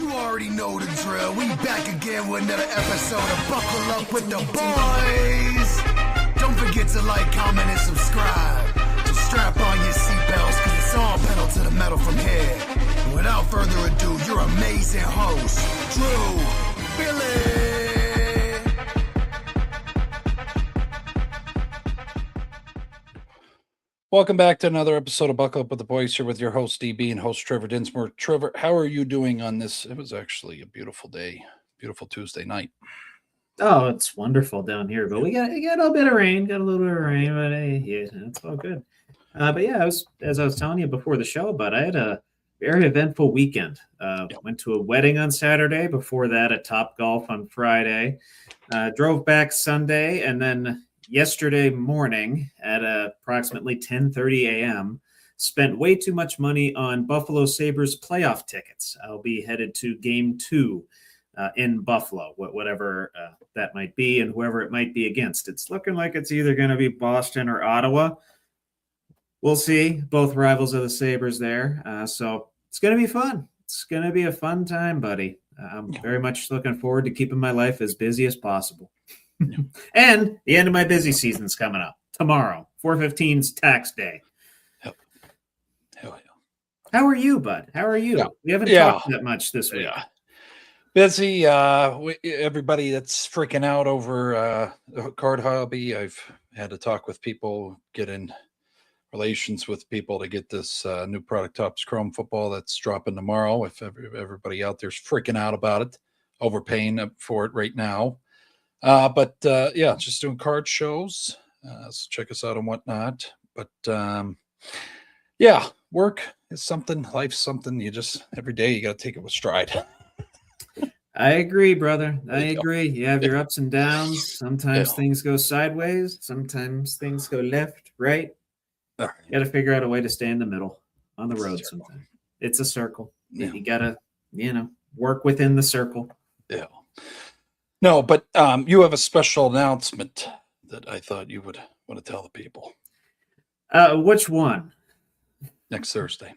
You already know the drill. We back again with another episode of Buckle Up with the Boys. Don't forget to like, comment, and subscribe. So strap on your seatbelts, cause it's all pedal to the metal from here. And without further ado, your amazing host, Drew, Billy. Welcome back to another episode of Buckle Up with the Boys, here with your host, DB, and host, Trevor Dinsmore. Trevor, how are you doing on this? It was actually a beautiful day, beautiful Tuesday night. Oh, it's wonderful down here, but we got a little bit of rain, but hey, yeah, it's all good. But yeah, as I was telling you before the show, but I had a very eventful weekend. Went to a wedding on Saturday, before that at Top Golf on Friday, drove back Sunday, and then yesterday morning at approximately 10:30 a.m., spent way too much money on Buffalo Sabres playoff tickets. I'll be headed to Game 2 in Buffalo, whatever that might be, and whoever it might be against. It's looking like it's either going to be Boston or Ottawa. We'll see. Both rivals of the Sabres there. So it's going to be fun. It's going to be a fun time, buddy. I'm very much looking forward to keeping my life as busy as possible. And the end of my busy season's coming up tomorrow. 4/15's tax day. Hell yeah. How are you, bud? How are you? Yeah. We haven't talked that much this week. Yeah. Busy. Everybody that's freaking out over the card hobby. I've had to talk with people, get in relations with people to get this new Product Tops Chrome football that's dropping tomorrow. If everybody out there's freaking out about it, overpaying for it right now. But just doing card shows. So check us out and whatnot. But work is something, life's something. You just every day you got to take it with stride. I agree, brother. I agree. You have your ups and downs. Sometimes things go sideways. Sometimes things go left, right. You got to figure out a way to stay in the middle on the road. Sometimes it's a circle. Yeah. You got to, work within the circle. Yeah. No, but you have a special announcement that I thought you would want to tell the people. Which one? Next Thursday.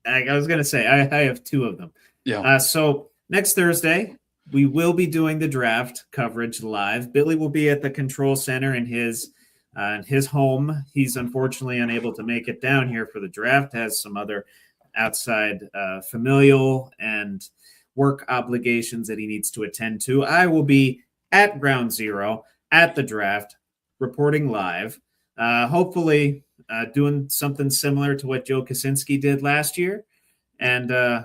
I was going to say, I have two of them. Yeah. So next Thursday, we will be doing the draft coverage live. Billy will be at the control center in his home. He's unfortunately unable to make it down here for the draft, has some other outside familial and work obligations that he needs to attend to. I will be at Ground Zero at the draft, reporting live, hopefully doing something similar to what Joe Kosinski did last year, and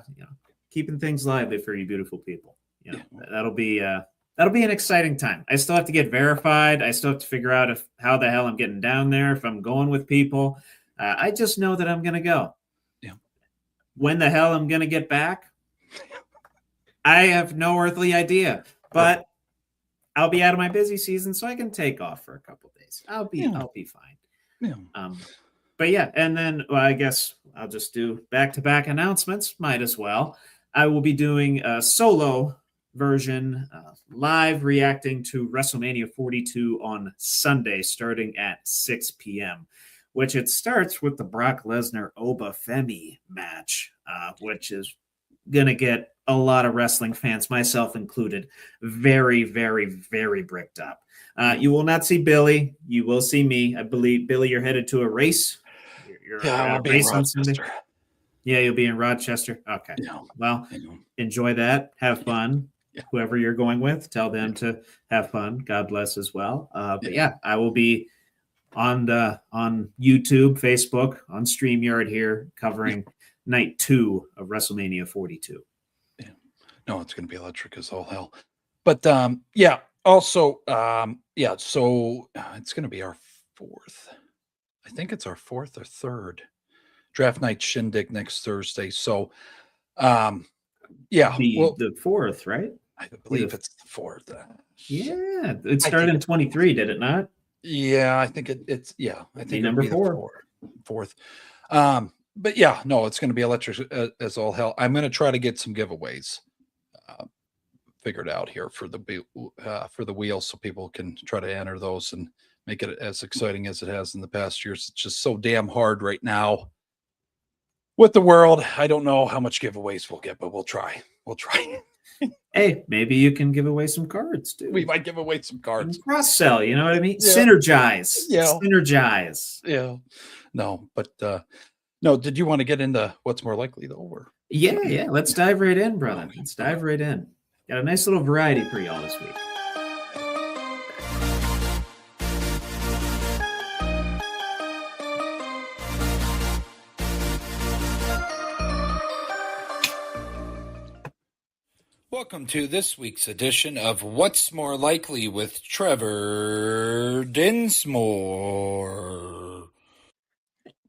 keeping things lively for you beautiful people. That'll be an exciting time. I still have to get verified. I still have to figure out how the hell I'm getting down there, if I'm going with people. I just know that I'm going to go. Yeah. When the hell I'm going to get back, I have no earthly idea, but I'll be out of my busy season, so I can take off for a couple of days. I'll be fine. Yeah. But yeah, and then I guess I'll just do back-to-back announcements. Might as well. I will be doing a solo version, live reacting to WrestleMania 42 on Sunday, starting at 6 p.m., which it starts with the Brock Lesnar Oba Femi match, which is going to get a lot of wrestling fans, myself included, very, very, very bricked up. You will not see Billy. You will see me. I believe, Billy, you're headed to a race. I'll be in Rochester. Yeah, you'll be in Rochester. Okay. Yeah. Well, enjoy that. Have fun. Yeah. Whoever you're going with, tell them to have fun. God bless as well. But I will be on YouTube, Facebook, on StreamYard here, covering night 2 of WrestleMania 42. Yeah. No, it's going to be electric as all hell. But also, so it's going to be our 4th. I think it's our 4th or 3rd draft night shindig next Thursday. So, the 4th, right? I believe it's the 4th. Yeah, it started in 23, did it not? Yeah, I think it's I think number 4. 4th. But it's going to be electric as all hell. I'm going to try to get some giveaways figured out here for the wheel, so people can try to enter those and make it as exciting as it has in the past years. It's just so damn hard right now with the world. I don't know how much giveaways we'll get, but we'll try. We'll try. Hey, maybe you can give away some cards too. We might give away some cards. Cross sell, you know what I mean? Yeah. Synergize. Yeah. Synergize. Yeah. No, but no, did you want to get into what's more likely though? Or Yeah. Let's dive right in, brother. Let's dive right in. Got a nice little variety for y'all this week. welcome to this week's edition of What's More Likely with Trevor Dinsmore.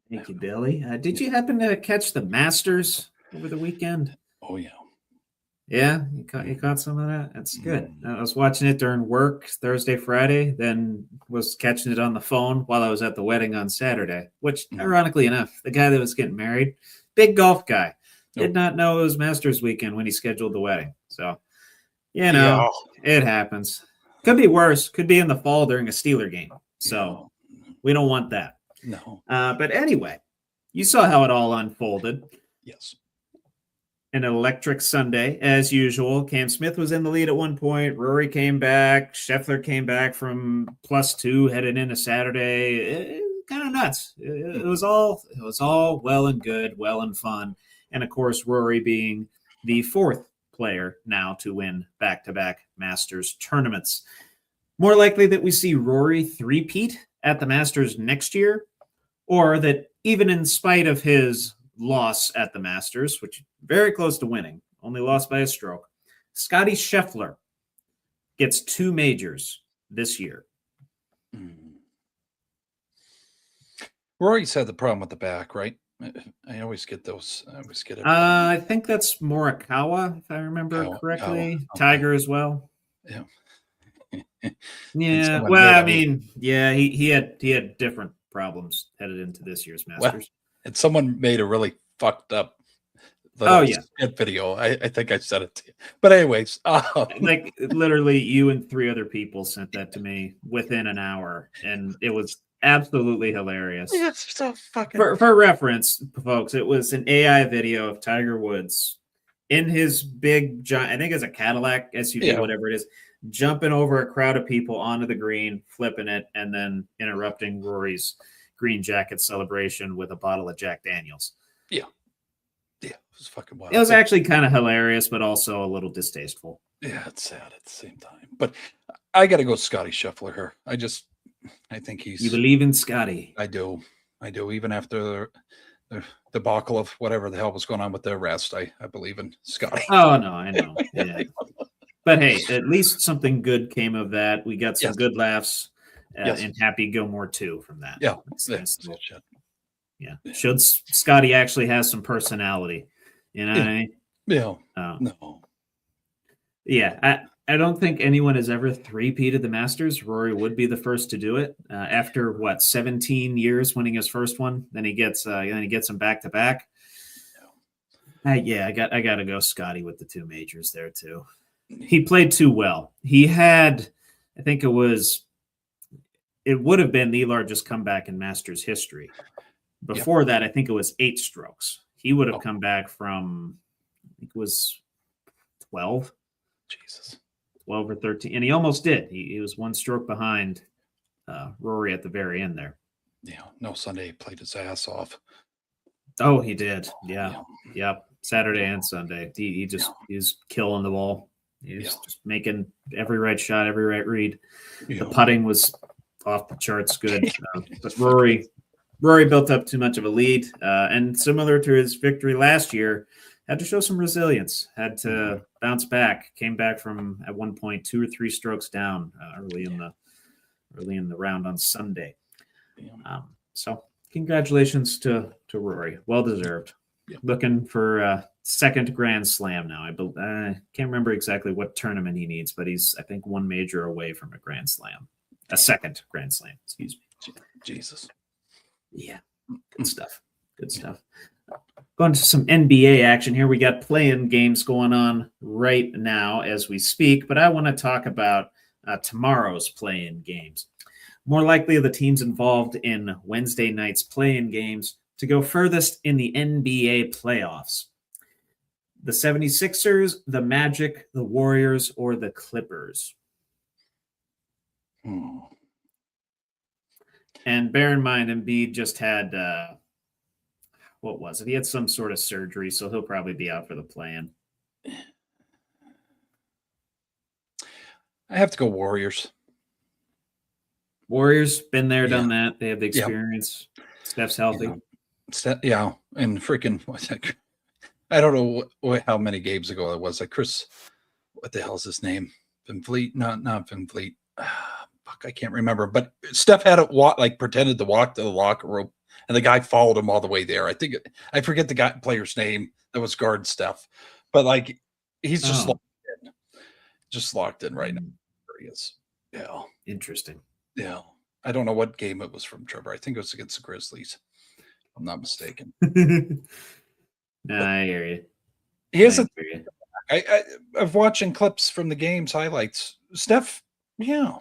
Thank you, Billy. Did you happen to catch the Masters over the weekend? Oh yeah. Yeah, you caught some of that? That's good. I was watching it during work Thursday, Friday, then was catching it on the phone while I was at the wedding on Saturday, which, ironically enough, the guy that was getting married, big golf guy, did not know it was Masters weekend when he scheduled the wedding. So, It happens. Could be worse. Could be in the fall during a Steeler game. So we don't want that. No. But anyway, you saw how it all unfolded. Yes. An electric Sunday, as usual. Cam Smith was in the lead at one point. Rory came back. Scheffler came back from +2, headed into Saturday. Kind of nuts. It was all well and good, well and fun. And of course, Rory being the fourth player now to win back-to-back Masters tournaments. More likely that we see Rory three-peat at the Masters next year, or that even in spite of his loss at the Masters, which very close to winning, only lost by a stroke, Scotty Scheffler gets 2 majors this year. Rory's had the problem with the back, right? I always get those. I always get it. I think that's Morikawa, if I remember correctly. Okay. Tiger as well. Yeah. Yeah. Well, I mean, yeah, he had different problems headed into this year's Masters. Well, and someone made a really fucked up skit video. I think I said it to you. But anyways, like literally you and 3 other people sent that to me within an hour, and it was absolutely hilarious. It's so fucking for reference, folks, it was an AI video of Tiger Woods in his big giant, I think it's a Cadillac SUV, whatever it is, jumping over a crowd of people onto the green, flipping it, and then interrupting Rory's green jacket celebration with a bottle of Jack Daniels. Yeah, it was fucking wild. It was actually kind of hilarious, but also a little distasteful. Yeah, it's sad at the same time. But I got to go Scotty Scheffler here. I think he's... You believe in Scotty? I do. Even after the debacle of whatever the hell was going on with the arrest, I believe in Scotty. Oh, no, I know. Yeah. But hey, at least something good came of that. We got some good laughs and Happy Gilmore too from that. Yeah. Yeah. Should Scotty actually has some personality, you know what I mean? Yeah. No. Yeah. I don't think anyone has ever three-peated the Masters. Rory would be the first to do it after 17 years winning his first one. Then he gets them back to back. I got to go Scotty with the 2 majors there too. He played too well. He had, I think it would have been the largest comeback in Masters history. Before that, I think it was 8 strokes. He would have come back from, I think it was 12. Jesus. 12 or 13. And he almost did. He was 1 stroke behind Rory at the very end there. Yeah. No, Sunday he played his ass off. Oh, he did. Yeah. Yep. Saturday and Sunday. He's killing the ball. He's just making every right shot, every right read. The putting was off the charts good. But Rory built up too much of a lead. And similar to his victory last year, had to show some resilience, had to bounce back, came back from at one point 2 or 3 strokes down early in the round on Sunday. So congratulations to Rory. Well deserved. Yeah. Looking for a second Grand Slam now. I can't remember exactly what tournament he needs, but he's, I think, 1 major away from a Grand Slam. A second Grand Slam, excuse me. Jesus. Yeah. Good stuff. Good stuff. Going to some NBA action here. We got play-in games going on right now as we speak, but I want to talk about tomorrow's play-in games. More likely, the teams involved in Wednesday night's play-in games to go furthest in the NBA playoffs? The 76ers, the Magic, the Warriors, or the Clippers? And bear in mind, Embiid just had, what was it? He had some sort of surgery, so he'll probably be out for the play-in. I have to go Warriors. Warriors, been there, done that. They have the Yeah. experience. Steph's healthy. Yeah, and freaking, I don't know how many games ago it was. Like Chris, what the hell's his name? Van Vliet? Not Van Vliet. Fuck, I can't remember. But Steph had it pretended to walk to the locker room, and the guy followed him all the way there. I forget the player's name that was guard Steph, but like he's just locked in right now. There he is. Yeah, interesting. Yeah, I don't know what game it was from, Trevor. I think it was against the Grizzlies. If I'm not mistaken. I hear you. He isn't. I've watching clips from the game's highlights. Steph, yeah,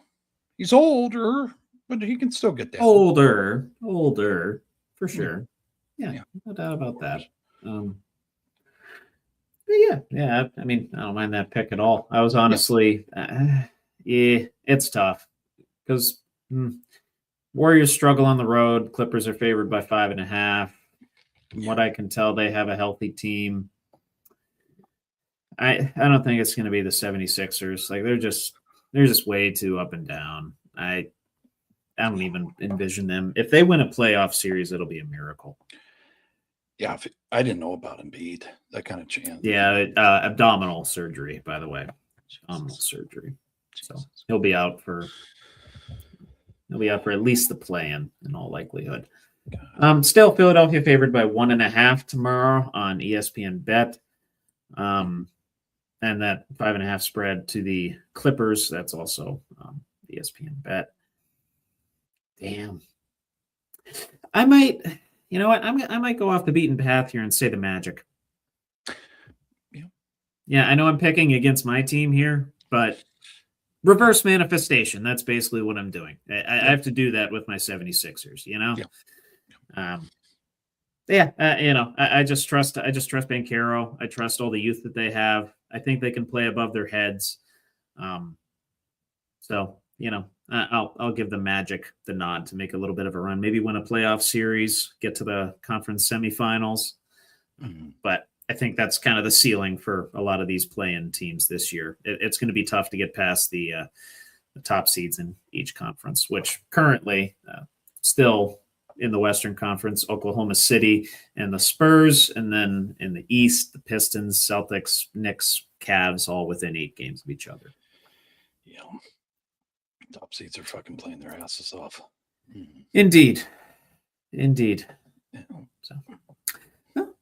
he's older, but he can still get down. Older for sure. Yeah, no doubt about that. Yeah. I mean, I don't mind that pick at all. I was honestly, it's tough because Warriors struggle on the road. Clippers are favored by 5.5. From what I can tell, they have a healthy team. I don't think it's going to be the 76ers. Like they're just way too up and down. I don't even envision them. If they win a playoff series, it'll be a miracle. Yeah, I didn't know about Embiid. That kind of chance. Yeah, abdominal surgery, by the way. Abdominal surgery. So he'll be out for at least the play-in all likelihood. Still, Philadelphia favored by 1.5 tomorrow on ESPN Bet. And that 5.5 spread to the Clippers. That's also ESPN Bet. Damn. I might, you know what? I might go off the beaten path here and say the Magic. Yeah, I know I'm picking against my team here, but reverse manifestation. That's basically what I'm doing. I have to do that with my 76ers, you know? I just trust Banchero. I trust all the youth that they have. I think they can play above their heads. So, I'll give the Magic the nod to make a little bit of a run, maybe win a playoff series, get to the conference semifinals. But I think that's kind of the ceiling for a lot of these play-in teams this year. It's going to be tough to get past the top seeds in each conference, which currently still in the Western Conference, Oklahoma City and the Spurs, and then in the East, the Pistons, Celtics, Knicks, Cavs, all within 8 games of each other. Yeah. Top seeds are fucking playing their asses off. Indeed. Yeah. So,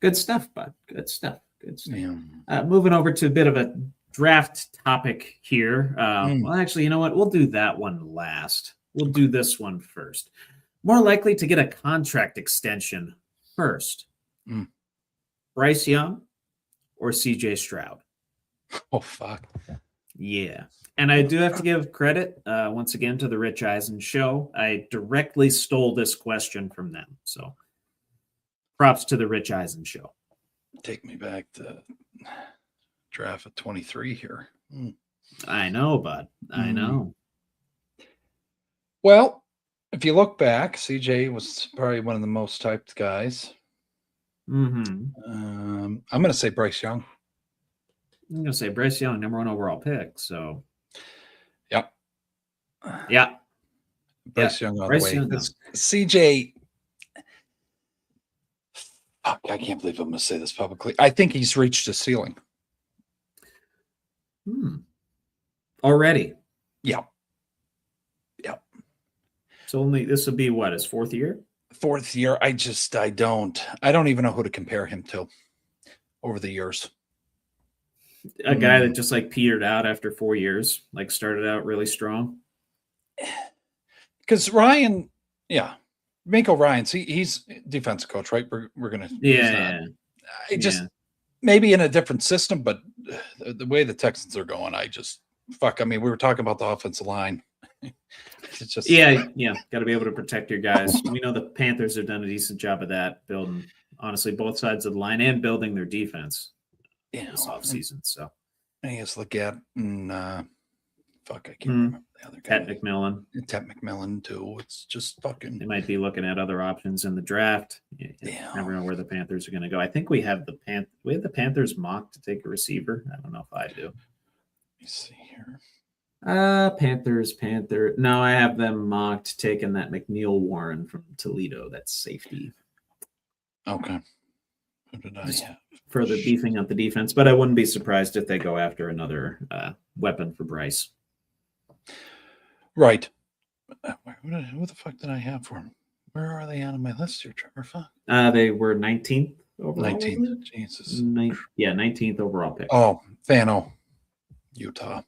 good stuff, bud. Good stuff. Yeah. Moving over to a bit of a draft topic here. Well, actually, you know what? We'll do that one last. We'll do this one first. More likely to get a contract extension first. Bryce Young or CJ Stroud? Oh, fuck. Yeah. And I do have to give credit, once again, to the Rich Eisen show. I directly stole this question from them. So props to the Rich Eisen show. Take me back to draft of 23 here. I know, bud. I know. Well, if you look back, CJ was probably one of the most typed guys. I'm going to say Bryce Young. I'm going to say Bryce Young, number 1 overall pick. So, yeah. Bryce Young all the way. CJ, fuck, I can't believe I'm going to say this publicly. I think he's reached a ceiling. Already? Yeah. So this would be what, his 4th year? 4th year. I don't even know who to compare him to over the years. A guy that just like petered out after 4 years, like started out really strong. Because Ryan, Mako Ryans, he's defensive coach, right? We're gonna maybe in a different system, but the way the Texans are going, we were talking about the offensive line It's just Yeah. Got to be able to protect your guys. We know the Panthers have done a decent job of that, building honestly both sides of the line and building their defense this offseason. So I guess look at and fuck, I can't remember the other guy. Ted McMillan too. It's just fucking. They might be looking at other options in the draft. You never know where the Panthers are going to go. I think we have the Panthers mocked to take a receiver. I don't know if I do. Let me see here. Panthers. No, I have them mocked taking that McNeil Warren from Toledo. That's safety. Okay. Who did I have? Further beefing up the defense, but I wouldn't be surprised if they go after another weapon for Bryce. Right. Who the fuck did I have for him? Where are they on my list here, Trevor? Fuck. They were 19th overall. 19th. Jesus. 19th overall pick. Oh, Fano, Utah.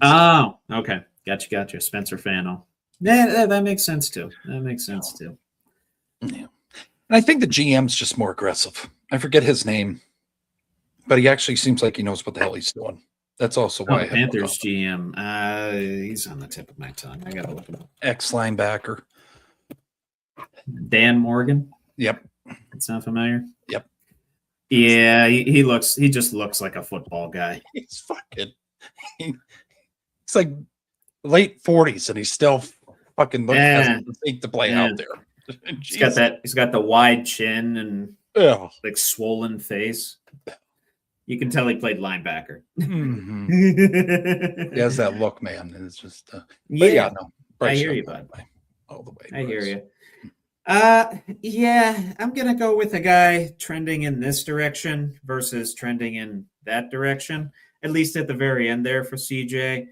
Oh, okay. Gotcha. Spencer Fano. Yeah, that makes sense too. Yeah. And I think the GM's just more aggressive. I forget his name, but he actually seems like he knows what the hell he's doing. That's also why the Panthers GM. He's on the tip of my tongue. I gotta look him up. Ex-linebacker. Dan Morgan. Yep. That sound familiar? Yep. Yeah, he just looks like a football guy. He's fucking. It's like late 40s, and he's still fucking looking to play out there. He's got the wide chin and like swollen face. You can tell he played linebacker. Mm-hmm. He has that look, man. And it's just no. I hear you, bud. All the way. I hear you. I'm gonna go with a guy trending in this direction versus trending in that direction. At least at the very end there for CJ.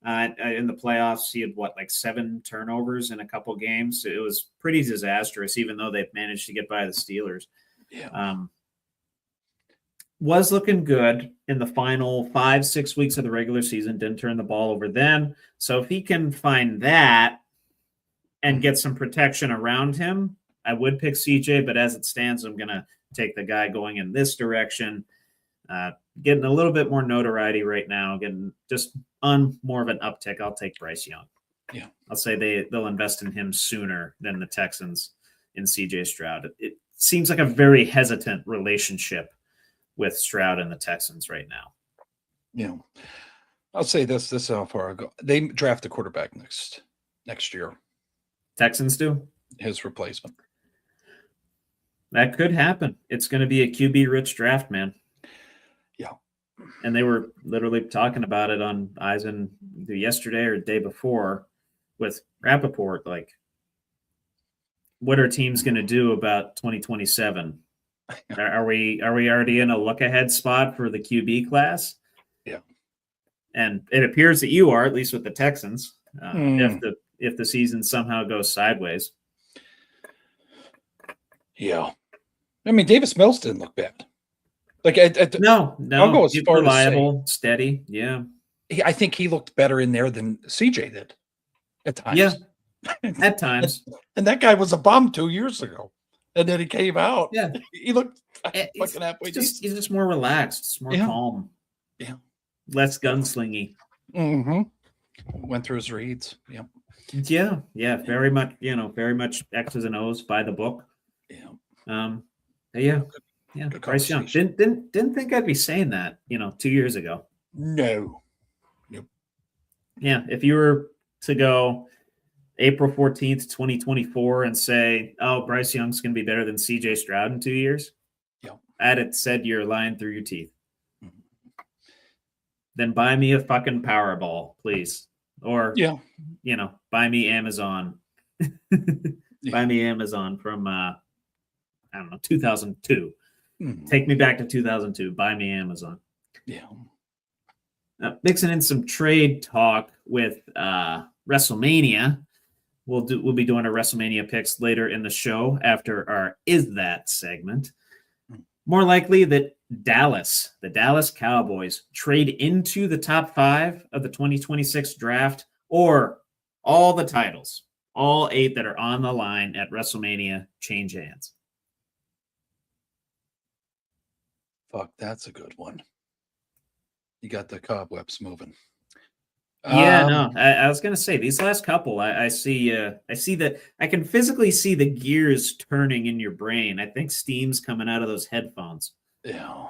In the playoffs, he had 7 turnovers in a couple games. It was pretty disastrous, even though they've managed to get by the Steelers. Yeah. Was looking good in the final 5-6 weeks of the regular season. Didn't turn the ball over then. So if he can find that and get some protection around him, I would pick CJ. But as it stands, I'm going to take the guy going in this direction. Getting a little bit more notoriety right now, getting just on more of an uptick. I'll take Bryce Young. Yeah. I'll say they'll invest in him sooner than the Texans in CJ Stroud. It seems like a very hesitant relationship with Stroud and the Texans right now. Yeah. I'll say this is how far I go. They draft a quarterback next year. Texans do? His replacement. That could happen. It's going to be a QB-rich draft, man. Yeah. And they were literally talking about it on Eisen either yesterday or the day before with Rappaport. Like, what are teams going to do about 2027? Are we already in a look-ahead spot for the QB class? Yeah. And it appears that you are, at least with the Texans, if the season somehow goes sideways. Yeah. I mean, Davis Mills didn't look bad. No, I'll go as far reliable, to say, steady. Yeah. I think he looked better in there than CJ did at times. Yeah, at times. And that guy was a bum 2 years ago. And then he came out. Yeah. He looked fucking halfway. He's just more relaxed, just more calm. Yeah. Less gunslingy. Mm-hmm. Went through his reads. Yeah. Yeah. Very much, very much X's and O's by the book. Yeah. Good Bryce Young. Didn't think I'd be saying that, 2 years ago. No. Nope. Yeah. If you were to go April 14th, 2024 and say, oh, Bryce Young's going to be better than CJ Stroud in 2 years. Yeah. I'd have said you're lying through your teeth. Mm-hmm. Then buy me a fucking Powerball, please. Or, buy me Amazon. Buy me Amazon from, 2002. Mm-hmm. Take me back to 2002. Buy me Amazon. Yeah. Mixing in some trade talk with WrestleMania. We'll be doing our WrestleMania picks later in the show after our Is That segment. More likely that the Dallas Cowboys trade into the top 5 of the 2026 draft, or all the titles, all 8 that are on the line at WrestleMania, change hands. Fuck, that's a good one. You got the cobwebs moving. Yeah, no, I was gonna say these last couple, I see that I can physically see the gears turning in your brain. I think steam's coming out of those headphones. Yeah.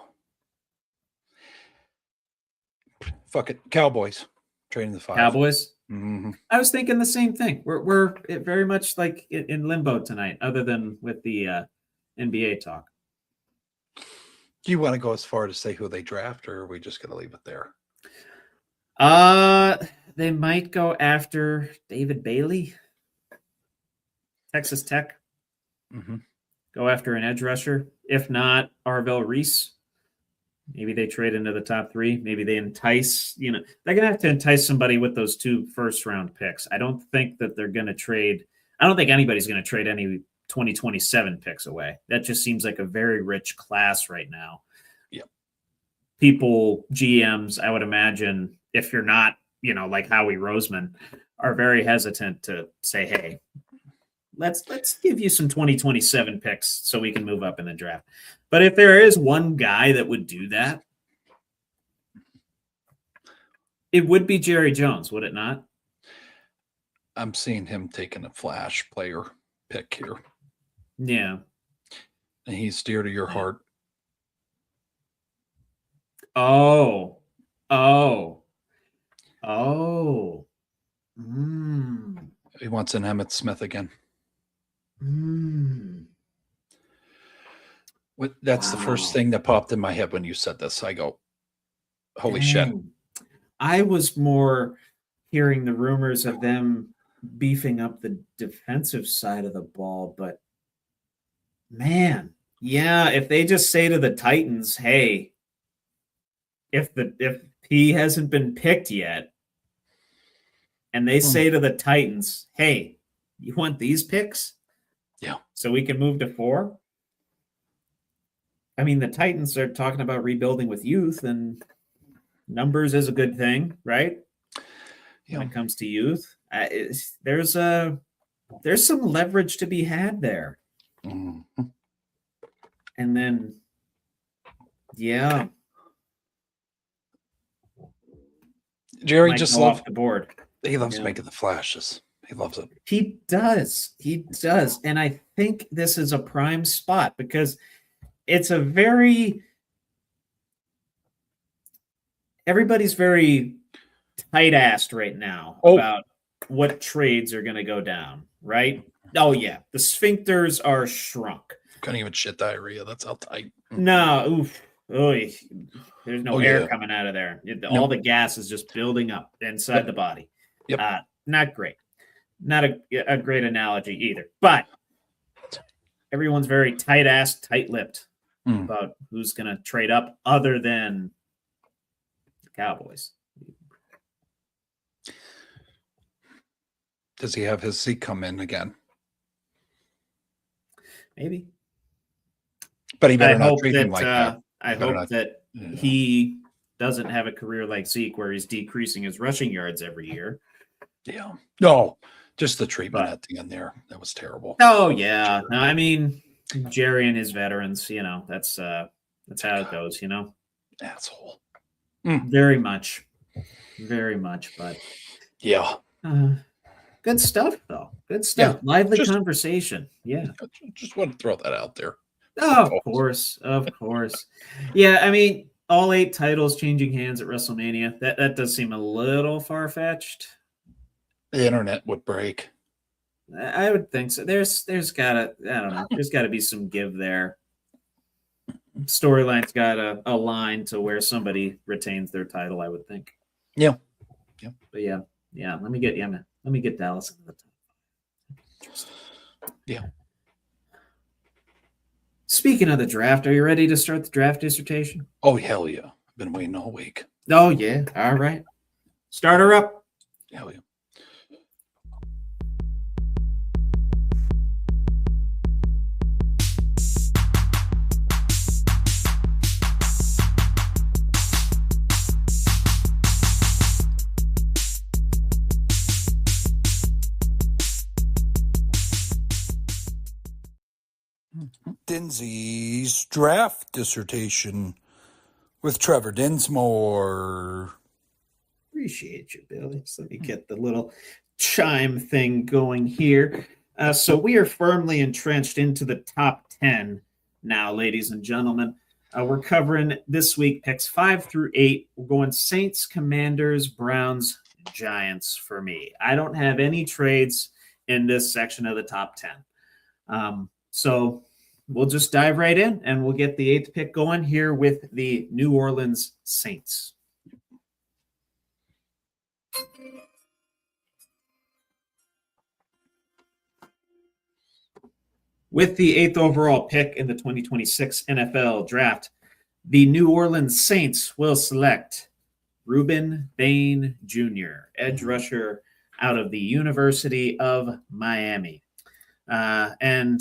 Fuck it. Cowboys. Trading the 5. Cowboys. Mm-hmm. I was thinking the same thing. We're very much like in limbo tonight, other than with the NBA talk. Do you want to go as far to say who they draft, or are we just going to leave it there? They might go after David Bailey, Texas Tech. Mm-hmm. Go after an edge rusher. If not, Arvell Reese. Maybe they trade into the top 3. Maybe they entice, they're going to have to entice somebody with those 2 first-round picks. I don't think that they're going to trade. I don't think anybody's going to trade any 2027 picks away. That just seems like a very rich class right now. Yep. People, GMs, I would imagine, if you're not, like Howie Roseman, are very hesitant to say, hey, let's give you some 2027 picks so we can move up in the draft. But if there is one guy that would do that, it would be Jerry Jones, would it not? I'm seeing him taking a flash player pick here. Yeah. And he's dear to your heart. Oh. He wants an Emmitt Smith again. That's the first thing that popped in my head when you said this. I go, holy shit. I was more hearing the rumors of them beefing up the defensive side of the ball, but man, yeah, if they just say to the Titans, hey, if he hasn't been picked yet, and they say to the Titans, hey, you want these picks? Yeah. So we can move to 4? I mean, the Titans are talking about rebuilding with youth, and numbers is a good thing, right? Yeah. When it comes to youth, there's some leverage to be had there. Mm-hmm. And then, yeah, Jerry just loves off the board. He loves making the flashes. He loves it. He does. And I think this is a prime spot because it's a everybody's very tight-assed right now about what trades are going to go down, right? Oh, yeah. The sphincters are shrunk. Couldn't even shit diarrhea. That's how tight. No, oof. Oy. There's no air coming out of there. All the gas is just building up inside the body. Yep. Not great. Not a great analogy either. But everyone's very tight-assed, tight-lipped about who's going to trade up other than the Cowboys. Does he have his seat come in again? Maybe. But he better not treat him like that. I hope that he doesn't have a career like Zeke where he's decreasing his rushing yards every year. Yeah. No, just the treatment at the end there. That was terrible. Oh, yeah. No, I mean, Jerry and his veterans, that's how it goes, Asshole. Very much. Very much, but yeah. Good stuff, though. Good stuff. Yeah, lively conversation. Yeah. Just want to throw that out there. Oh, of course. Yeah, I mean, all 8 titles changing hands at WrestleMania. That does seem a little far-fetched. The internet would break. I would think so. There's gotta, I don't know, there's gotta be some give there. Storyline's gotta align to where somebody retains their title, I would think. Yeah. But yeah, let me get Dallas into the top. Yeah. Speaking of the draft, are you ready to start the draft dissertation? Oh, hell yeah. I've been waiting all week. Oh, yeah. All right. Start her up. Hell yeah. Dinsy's draft dissertation with Trevor Dinsmore. Appreciate you, Billy. So let me get the little chime thing going here. So we are firmly entrenched into the top 10 now, ladies and gentlemen. We're covering this week picks 5 through 8. We're going Saints, Commanders, Browns, Giants for me. I don't have any trades in this section of the top 10. So we'll just dive right in and we'll get the 8th pick going here with the New Orleans Saints. With the 8th overall pick in the 2026 NFL Draft, the New Orleans Saints will select Ruben Bain Jr., edge rusher out of the University of Miami. And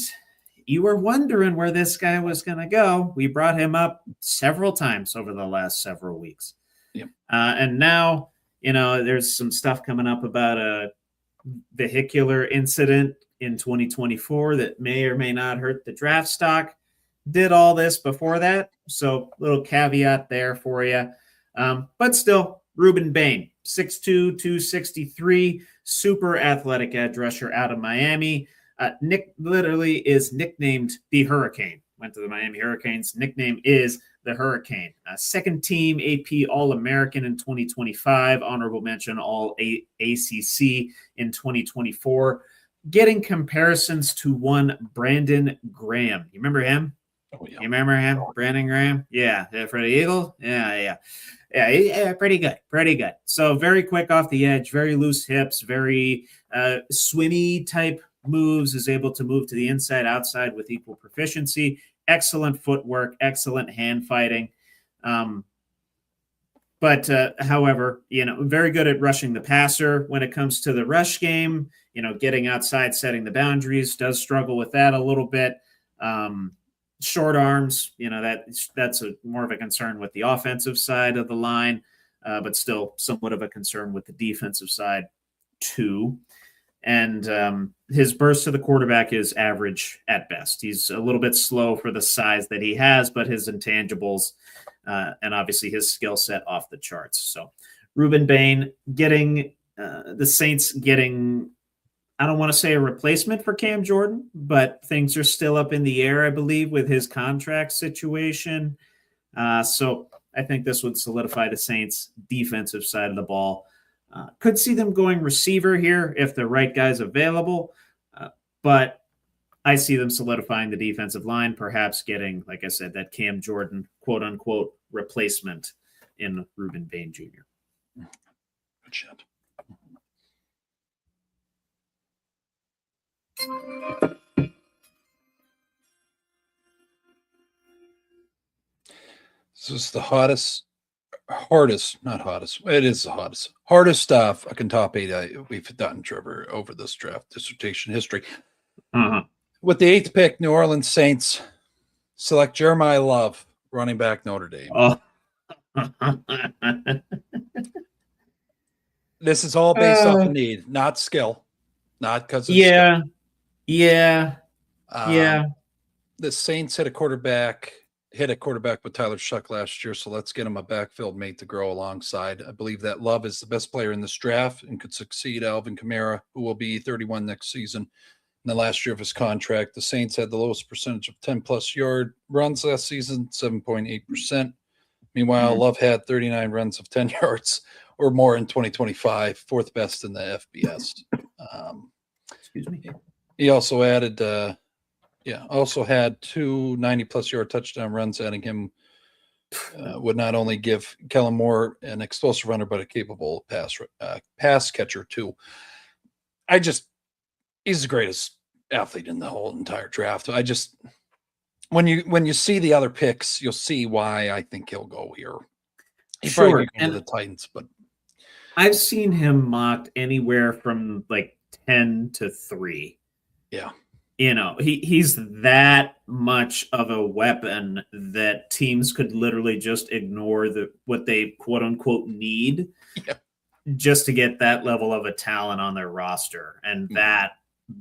you were wondering where this guy was going to go. We brought him up several times over the last several weeks. Yep. And now, there's some stuff coming up about a vehicular incident in 2024 that may or may not hurt the draft stock. Did all this before that. So little caveat there for you. But still, Ruben Bain, 6'2", 263, super athletic edge rusher out of Miami. Nick literally is nicknamed the Hurricane. Went to the Miami Hurricanes. Nickname is the Hurricane. Second team AP All-American in 2025. Honorable mention All-ACC in 2024. Getting comparisons to one Brandon Graham. You remember him? Oh, yeah. You remember him? Brandon Graham? Yeah. For the Eagle? Yeah. Pretty good. So very quick off the edge, very loose hips, very swimmy type moves, is able to move to the inside, outside with equal proficiency. Excellent footwork, excellent hand fighting. But however, very good at rushing the passer when it comes to the rush game, getting outside, setting the boundaries, does struggle with that a little bit. Short arms, that's more of a concern with the offensive side of the line, but still somewhat of a concern with the defensive side too. And his burst to the quarterback is average at best. He's a little bit slow for the size that he has, but his intangibles and obviously his skill set off the charts. So Ruben Bain getting the Saints getting, I don't want to say a replacement for Cam Jordan, but things are still up in the air, I believe, with his contract situation. So I think this would solidify the Saints' defensive side of the ball. Could see them going receiver here if the right guy's available, but I see them solidifying the defensive line, perhaps getting, like I said, that Cam Jordan quote-unquote replacement in Ruben Bain Jr. Good shot. This is the hardest fucking top 8 we've done, Trevor, over this draft dissertation history. With the 8th pick, New Orleans Saints select Jeremiah Love, running back, Notre Dame. Oh. This is all based off of need, not skill, not because of skill. The Saints hit a quarterback with Tyler Shuck last year, so let's get him a backfield mate to grow alongside. I believe that Love is the best player in this draft and could succeed Alvin Kamara, who will be 31 next season. In the last year of his contract, the Saints had the lowest percentage of 10-plus yard runs last season, 7.8%. Meanwhile, Love had 39 runs of 10 yards or more in 2025, fourth best in the FBS. Excuse me. He also added had 2 90-plus yard touchdown runs, adding him would not only give Kellen Moore an explosive runner, but a capable pass catcher too. He's the greatest athlete in the whole entire draft. When you see the other picks, you'll see why I think he'll go here. He probably go to the Titans, but I've seen him mocked anywhere from like 10 to 3. Yeah. He's that much of a weapon that teams could literally just ignore what they quote unquote need just to get that level of a talent on their roster and that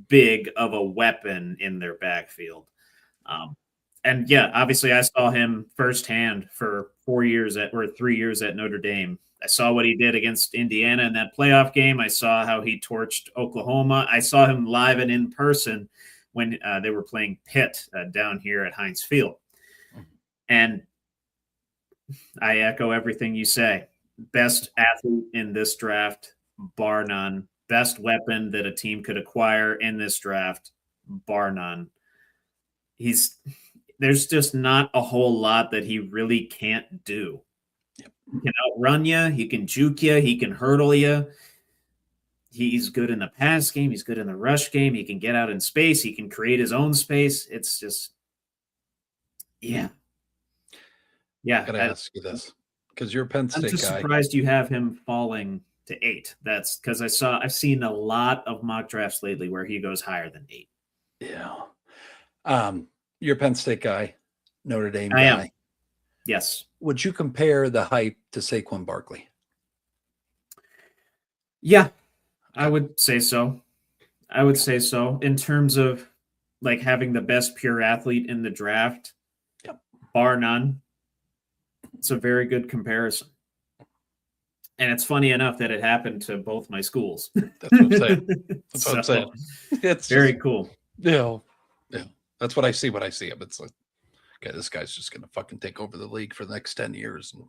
big of a weapon in their backfield. And yeah, obviously I saw him firsthand for 3 years at Notre Dame. I saw what he did against Indiana in that playoff game. I saw how he torched Oklahoma. I saw him live and in person when they were playing Pitt down here at Heinz Field. And I echo everything you say. Best athlete in this draft, bar none. Best weapon that a team could acquire in this draft, bar none. There's just not a whole lot that he really can't do. Yep. He can outrun you. He can juke you. He can hurdle you. He's good in the pass game. He's good in the rush game. He can get out in space. He can create his own space. It's just, yeah. I gotta ask you this because you're a Penn State guy. I'm just surprised you have him falling to 8. That's because I've seen a lot of mock drafts lately where he goes higher than 8. Yeah. You're a Penn State guy, Notre Dame guy. I am. Yes. Would you compare the hype to Saquon Barkley? Yeah, I would say so. In terms of like having the best pure athlete in the draft, bar none. It's a very good comparison. And it's funny enough that it happened to both my schools. That's what I'm saying. That's what I'm saying. It's very cool. Yeah. That's what I see when I see him. It's like, okay, this guy's just going to fucking take over the league for the next 10 years and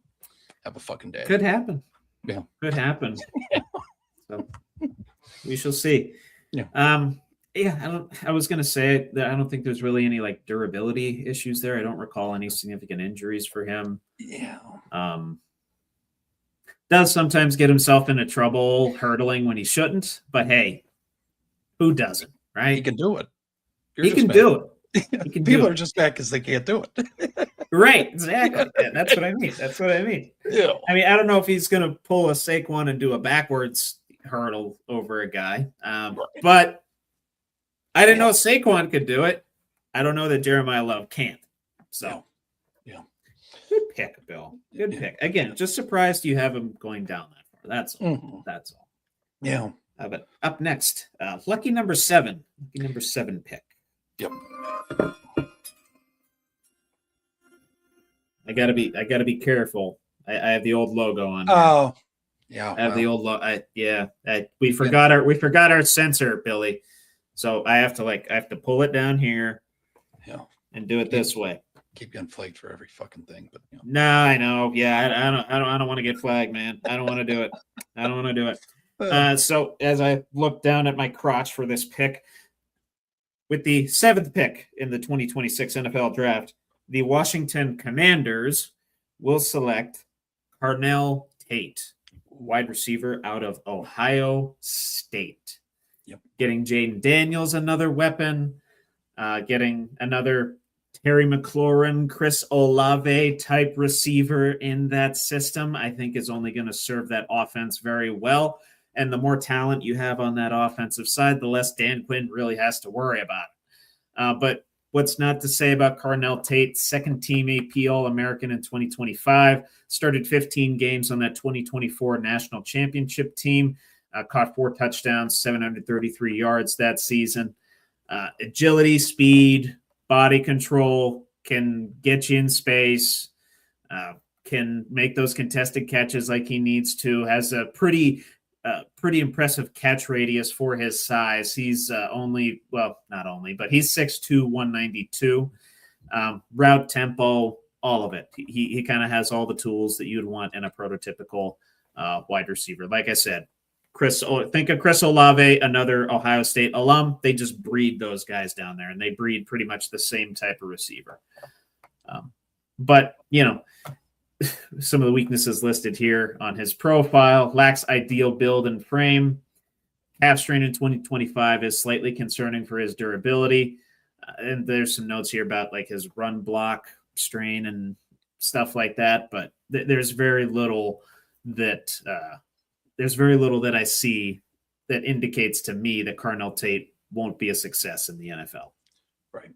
have a fucking day. Could happen. Yeah. Could happen. So we shall see. Yeah. I was going to say that I don't think there's really any like durability issues there. I don't recall any significant injuries for him. Yeah. Does sometimes get himself into trouble hurdling when he shouldn't, but hey, who doesn't, right? He can do it. He can do it. People are just mad because they can't do it. Right, exactly. Yeah, that's what I mean. Yeah. I mean, I don't know if he's going to pull a Saquon and do a backwards hurdle over a guy, but I didn't know Saquon could do it. I don't know that Jeremiah Love can't. So, yeah. Good pick, Bill. Good pick. Again, just surprised you have him going down that far. That's all. Mm-hmm. That's all. Yeah. But up next, lucky number 7. Lucky number 7 pick. Yep. I gotta be careful. I have the old logo on. Oh, yeah. I have the old logo. We forgot our sensor, Billy. So I have to pull it down here. Yeah. And do it this way. Keep getting flagged for every fucking thing, but you know. No, I know. Yeah, I don't want to get flagged, man. I don't want to do it. I don't want to do it. So as I look down at my crotch for this pick, with the 7th pick in the 2026 NFL Draft, the Washington Commanders will select Carnell Tate, wide receiver out of Ohio State. Yep. Getting Jaden Daniels, another weapon, getting another Terry McLaurin, Chris Olave type receiver in that system, I think is only going to serve that offense very well. And the more talent you have on that offensive side, the less Dan Quinn really has to worry about. But what's not to say about Carnell Tate, second team AP All-American in 2025, started 15 games on that 2024 national championship team, caught 4 touchdowns, 733 yards that season. Agility, speed, body control, can get you in space, can make those contested catches like he needs to, has a pretty impressive catch radius for his size. He's not only, but he's 6'2", 192. Route tempo, all of it. He kind of has all the tools that you'd want in a prototypical wide receiver. Like I said, think of Chris Olave, another Ohio State alum. They just breed those guys down there, and they breed pretty much the same type of receiver. But, you know, some of the weaknesses listed here on his profile: lacks ideal build and frame. Calf strain in 2025 is slightly concerning for his durability. And there's some notes here about like his run block strain and stuff like that. But there's very little that I see that indicates to me that Carnell Tate won't be a success in the NFL. Right.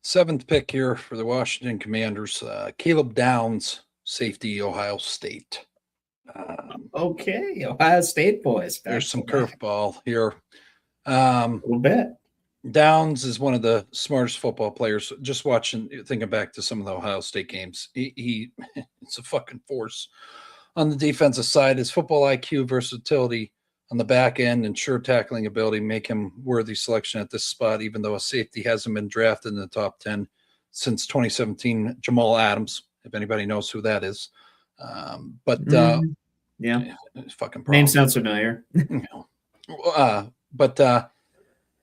Seventh pick here for the Washington Commanders, Caleb Downs, safety, Ohio State. Okay, Ohio State boys. There's some curveball here. A little bit. Downs is one of the smartest football players. Just thinking back to some of the Ohio State games, he it's a fucking force. On the defensive side, his football IQ, versatility on the back end, and sure tackling ability make him worthy selection at this spot, even though a safety hasn't been drafted in the top 10 since 2017. Jamal Adams, if anybody knows who that is. Yeah. Fucking Name sounds familiar.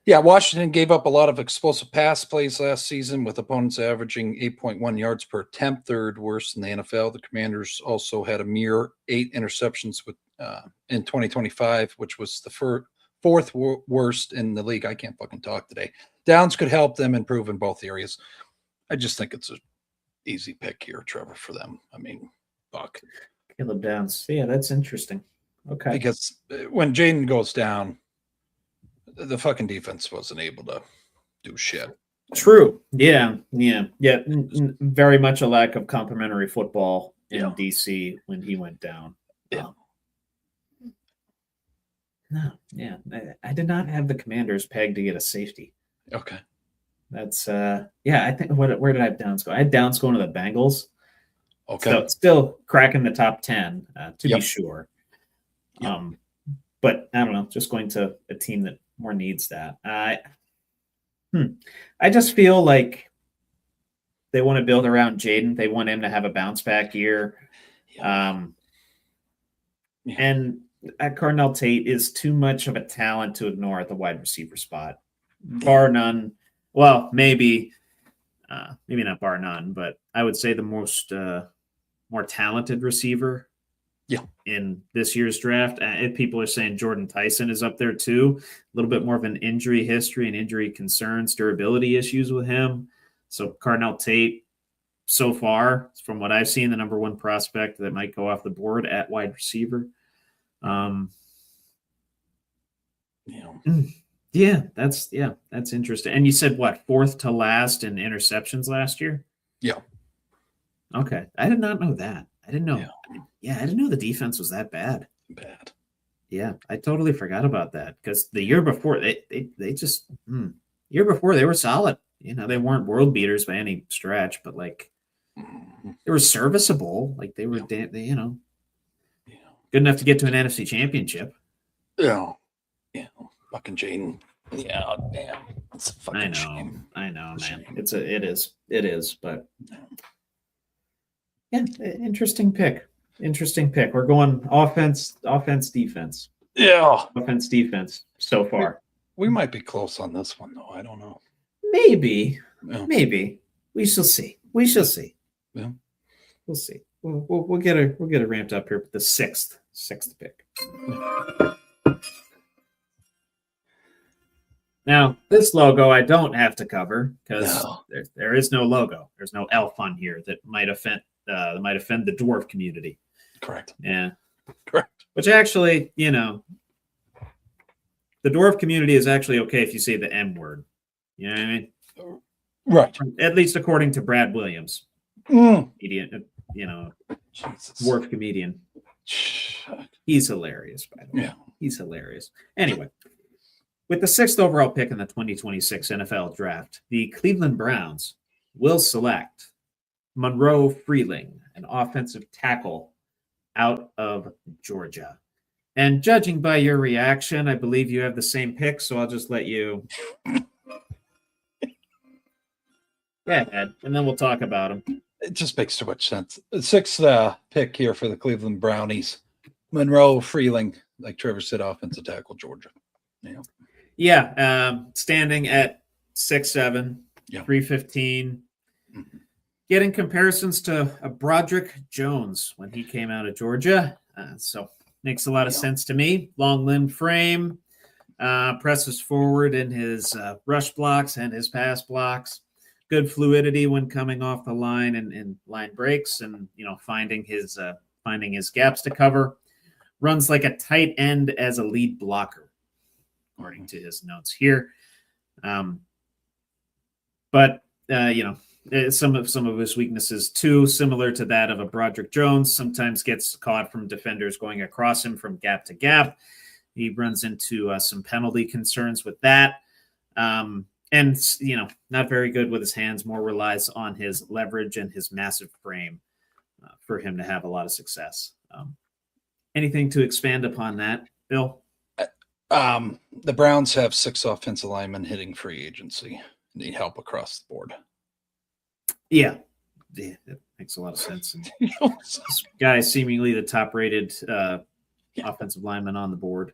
Yeah, Washington gave up a lot of explosive pass plays last season, with opponents averaging 8.1 yards per attempt, third worst in the NFL. The Commanders also had a mere 8 interceptions in 2025, which was the fourth worst in the league. I can't fucking talk today. Downs could help them improve in both areas. I just think it's an easy pick here, Trevor, for them. I mean, fuck. Caleb Downs. Yeah, that's interesting. Okay. Because when Jaden goes down, the fucking defense wasn't able to do shit. True. Yeah. Very much a lack of complementary football in DC when he went down. Yeah. No. Yeah. I did not have the Commanders pegged to get a safety. Okay. That's I think where did I have Downs go? I had Downs going to the Bengals. Okay. So still cracking the top 10 to be sure. Yep. But I don't know, just going to a team that more needs that. I just feel like they want to build around Jaden. They want him to have a bounce back year. And Cardinal Tate is too much of a talent to ignore at the wide receiver spot. Bar none. Well, maybe not bar none, but I would say the most more talented receiver in this year's draft. People are saying Jordan Tyson is up there too. A little bit more of an injury history and injury concerns, durability issues with him. So Cardinal Tate, so far, from what I've seen, the number one prospect that might go off the board at wide receiver. That's interesting. And you said what, fourth to last in interceptions last year? Yeah. Okay. I did not know that. I didn't know. Yeah, I didn't know the defense was that bad. Yeah, I totally forgot about that because the year before they were solid. You know, they weren't world beaters by any stretch, but like they were serviceable. Like they were, good enough to get to an NFC championship. Yeah. Fucking Jaden. Yeah, damn. It's a fucking shame. I know, man. It is, but yeah, interesting pick. We're going offense, defense. Yeah. Offense, defense so far. We might be close on this one, though. I don't know. Maybe. We shall see. Yeah. We'll see. We'll get it ramped up here with the sixth pick. Now, this logo I don't have to cover because there is no logo. There's no elf on here that might offend the dwarf community. Correct. Yeah. Correct. Which actually, the dwarf community is actually okay if you say the M word. You know what I mean? Right. At least according to Brad Williams. Comedian, Jesus. dwarf comedian. He's hilarious, by the way. Yeah. He's hilarious. Anyway, with the 6th overall pick in the 2026 NFL Draft, the Cleveland Browns will select Monroe Freeling, an offensive tackle out of Georgia. And judging by your reaction, I believe you have the same pick, so I'll just let you go ahead, and then we'll talk about him. It just makes too much sense. The 6th pick here for the Cleveland Brownies. Monroe Freeling, like Trevor said, offensive tackle, Georgia. Standing at 6'7", 315. Mm-hmm. Getting comparisons to Broderick Jones when he came out of Georgia. So makes a lot of sense to me. Long limb frame, presses forward in his rush blocks and his pass blocks. Good fluidity when coming off the line and line breaks and, finding his gaps to cover. Runs like a tight end as a lead blocker, according to his notes here. Some of his weaknesses too, similar to that of a Broderick Jones, sometimes gets caught from defenders going across him from gap to gap. he runs into some penalty concerns with that. And, not very good with his hands, more relies on his leverage and his massive frame for him to have a lot of success. Anything to expand upon that, Bill? The Browns have 6 offensive linemen hitting free agency. Need help across the board. Yeah, that makes a lot of sense. This guy is seemingly the top-rated offensive lineman on the board.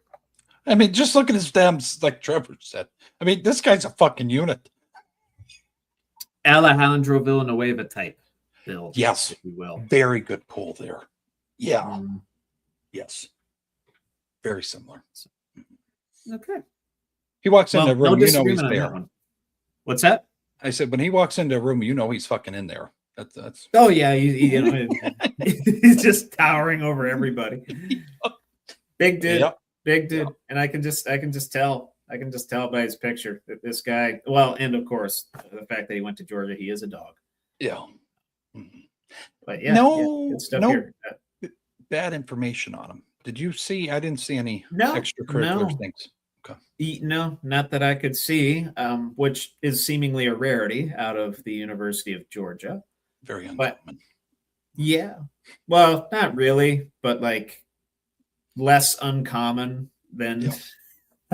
I mean, just look at his stems, like Trevor said. I mean, this guy's a fucking unit. Alejandro Villanueva type build. Yes, if you will. Very good pull there. Yeah. Yes. Very similar. Okay. He walks into a room, no you know he's disagreement on there. that one. What's that? I said, when he walks into a room, you know he's fucking in there. That's. Oh yeah, he's just towering over everybody. Big dude, big dude, and I can just tell by his picture that this guy. Well, and of course the fact that he went to Georgia, he is a dog. Yeah. But yeah, good stuff here. Bad information on him. Did you see? I didn't see any No, extracurricular things. Okay. No, not that I could see, which is seemingly a rarity out of the University of Georgia. Very uncommon. Yeah. Well, not really, but like less uncommon than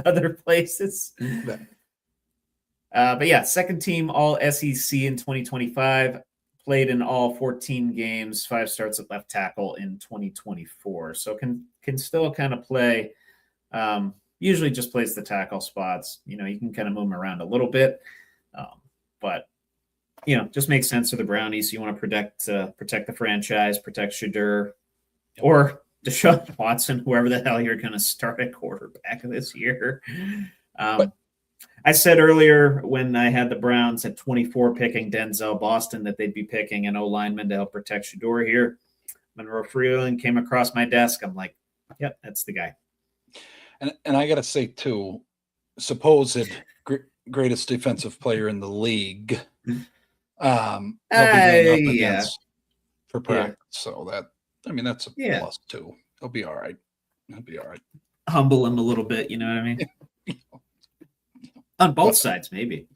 other places. But yeah, second team all SEC in 2025, played in all 14 games, 5 starts at left tackle in 2024. So can still kind of play. Usually just plays the tackle spots. You can kind of move him around a little bit. But just makes sense for the Brownies. You want to protect the franchise, protect Shadur or Deshaun Watson, whoever the hell you're going to start at quarterback this year. I said earlier when I had the Browns at 24 picking Denzel Boston that they'd be picking an O-lineman to help protect Shadur here. Monroe Freeland came across my desk. I'm like, yep, that's the guy. And I got to say, too, supposed greatest defensive player in the league. They'll be going up against for practice. So that's a plus, too. He'll be all right. Humble him a little bit, you know what I mean? On both sides, maybe.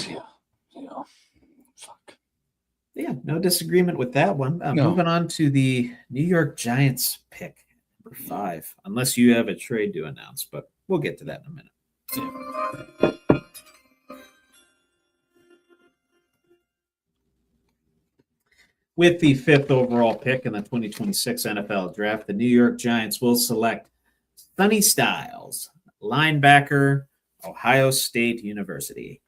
Yeah. Fuck. Yeah, no disagreement with that one. No. Moving on to the New York Giants pick. Number 5, unless you have a trade to announce, but we'll get to that in a minute. Yeah. With the 5th overall pick in the 2026 NFL Draft, the New York Giants will select Sonny Styles, linebacker, Ohio State University.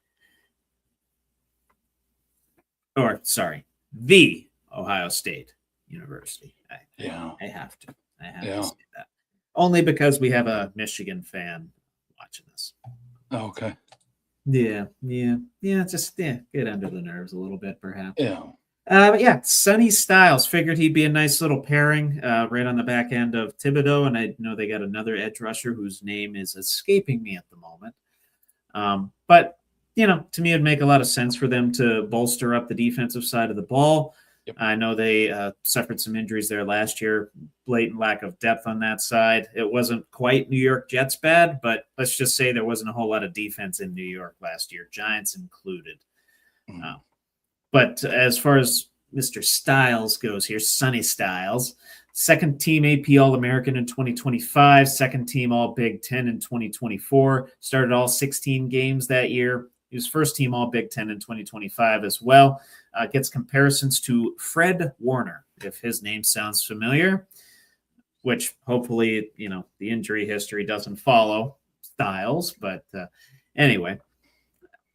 The Ohio State University. I have to say that. Only because we have a Michigan fan watching this. Oh, okay. Yeah. Just get under the nerves a little bit, perhaps. Yeah. But yeah, Sonny Styles figured he'd be a nice little pairing right on the back end of Thibodeau, and I know they got another edge rusher whose name is escaping me at the moment. But to me, it'd make a lot of sense for them to bolster up the defensive side of the ball. Yep. I know they suffered some injuries there last year, blatant lack of depth on that side. It wasn't quite New York Jets bad, but let's just say there wasn't a whole lot of defense in New York last year, Giants included. Mm-hmm. But as far as Mr. Styles goes here, Sonny Styles, second team AP All-American in 2025, second team All Big Ten in 2024, started all 16 games that year. He was first team All Big Ten in 2025 as well. Gets comparisons to Fred Warner, if his name sounds familiar, which hopefully, the injury history doesn't follow Styles. But anyway,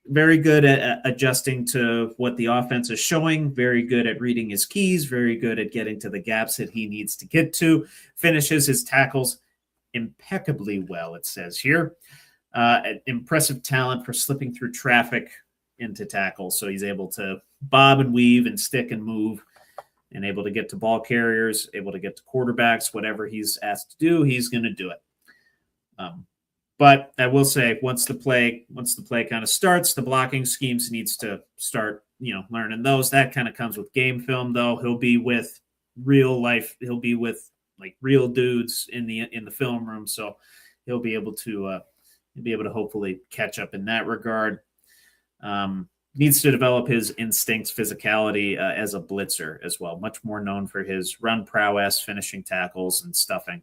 very good at adjusting to what the offense is showing, very good at reading his keys, very good at getting to the gaps that he needs to get to, finishes his tackles impeccably well, it says here. Impressive talent for slipping through traffic into tackles. So he's able to bob and weave and stick and move and able to get to ball carriers, able to get to quarterbacks, whatever he's asked to do, he's going to do it. But I will say once the play kind of starts, the blocking schemes needs to start, learning those. That kind of comes with game film, though. He'll be with real life. He'll be with like real dudes in the film room, so he'll be able to hopefully catch up in that regard. Needs to develop his instincts, physicality as a blitzer as well. Much more known for his run prowess, finishing tackles, and stuffing,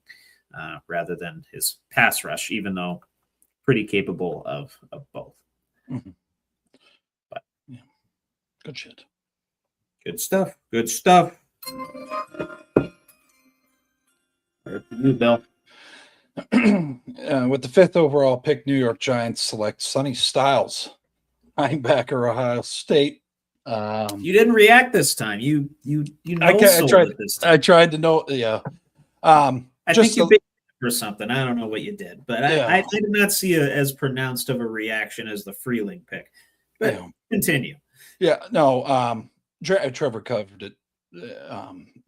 rather than his pass rush, even though pretty capable of both. Mm-hmm. But yeah, good shit. Good stuff. Good stuff. You, Bill. With the 5th overall pick, New York Giants select Sonny Styles, linebacker, Ohio State. You didn't react this time. You I tried it this time. I tried to know. Yeah. I think you bit or something. I don't know what you did, but yeah. I did not see as pronounced of a reaction as the Freeling pick. But continue. Yeah. No. Trevor covered it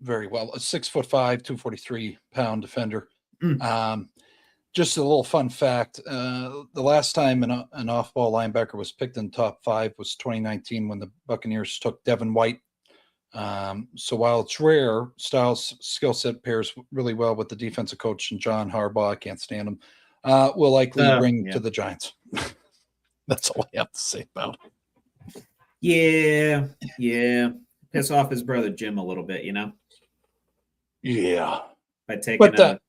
very well. A 6'5", 243-pound defender. Just a little fun fact. The last time an off-ball linebacker was picked in top 5 was 2019 when the Buccaneers took Devin White. So while it's rare, Styles' skill set pairs really well with the defensive coach and John Harbaugh. I can't stand him. Will likely bring to the Giants. That's all I have to say about it. Yeah. Piss off his brother Jim a little bit, Yeah. By taking a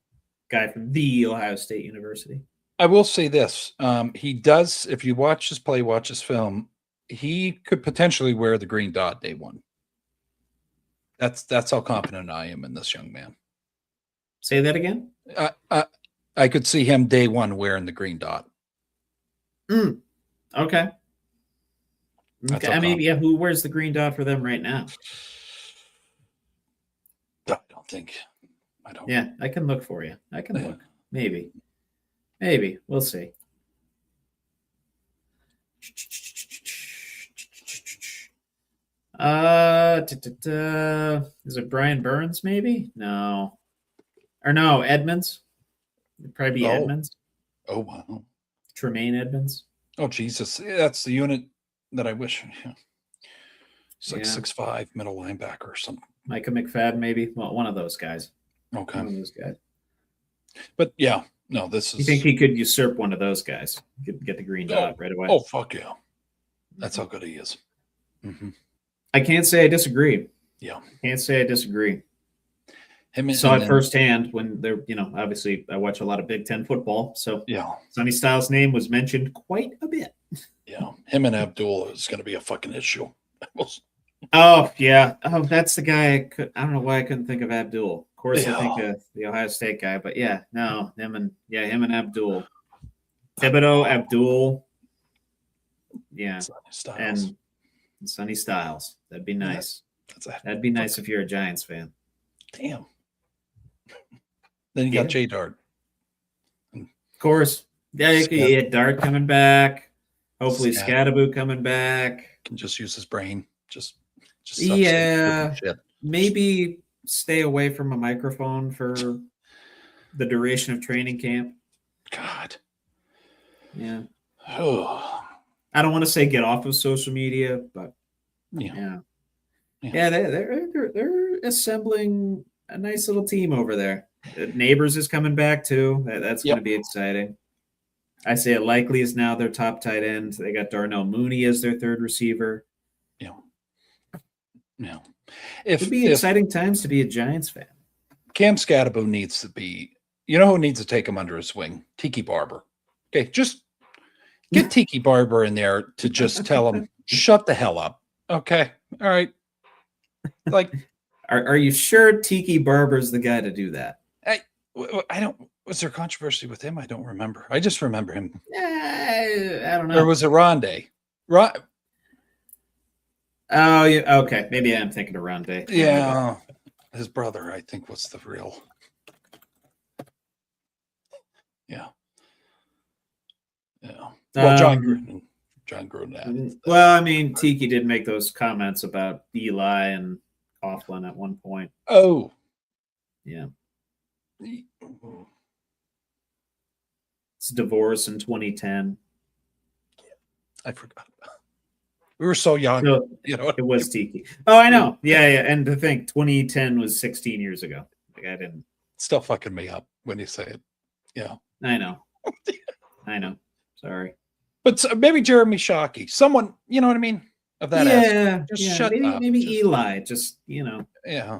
guy from the Ohio State University. I will say this. He does, if you watch his play, watch his film, he could potentially wear the green dot day one. That's how confident I am in this young man. Say that again? I could see him day one wearing the green dot. Okay. I mean, who wears the green dot for them right now? I don't. Yeah, I can look for you. I can look. Maybe. We'll see. Is it Brian Burns? Maybe no, or no Edmonds. It'd probably be Edmonds. Oh wow, Tremaine Edmonds. Oh Jesus, that's the unit that I wish. It's like 6'5", middle linebacker or something. Micah McFadden, maybe. Well, one of those guys. Okay. One of those guys. But yeah, no, this is. You think he could usurp one of those guys? Get the green dot right away. Oh fuck yeah, that's how good he is. Mm-hmm. I can't say I disagree. Yeah, can't say I disagree. Saw it firsthand when they're, obviously I watch a lot of Big Ten football. So Sonny Styles' name was mentioned quite a bit. Yeah, him and Abdul is going to be a fucking issue. Oh yeah, that's the guy. I don't know why I couldn't think of Abdul. Of course, I think of the Ohio State guy, but him and Abdul, Thibodeau, Abdul, and Sonny Styles. That'd be nice. That'd be nice if you're a Giants fan. Damn. Then you got J Dart. Of course. Yeah, you get Dart coming back. Hopefully Scatterboot coming back. Can just use his brain. Just maybe stay away from a microphone for the duration of training camp. God. Yeah. I don't want to say get off of social media, but they're assembling a nice little team over there. Neighbors is coming back too. That's going to be exciting. I say it likely is now their top tight end. They got Darnell Mooney as their third receiver. Yeah. It would be exciting times to be a Giants fan. Cam Scatterbo needs to be, who needs to take him under his wing? Tiki Barber. Okay, just get Tiki Barber in there to just tell him, shut the hell up. Okay. All right. Like, are you sure Tiki Barber's the guy to do that? I don't. Was there controversy with him? I don't remember. I just remember him. I don't know. Or was it Rondé? Oh, yeah. Okay. Maybe I'm thinking of Rondé. Yeah. His brother, I think, was the real. Yeah. Yeah. Well, John Gruden. Well, I mean, Tiki did make those comments about Eli and Coughlin at one point. Oh. Yeah. It's divorce in 2010. I forgot about it. We were so young. So, it was Tiki. Oh, I know. Yeah. And to think 2010 was 16 years ago. Like I didn't. still fucking me up when you say it. Yeah. I know. I know. Sorry. But maybe Jeremy Shockey, someone, you know what I mean? Of that aspect. Just shut up. Maybe Just, Eli, just yeah.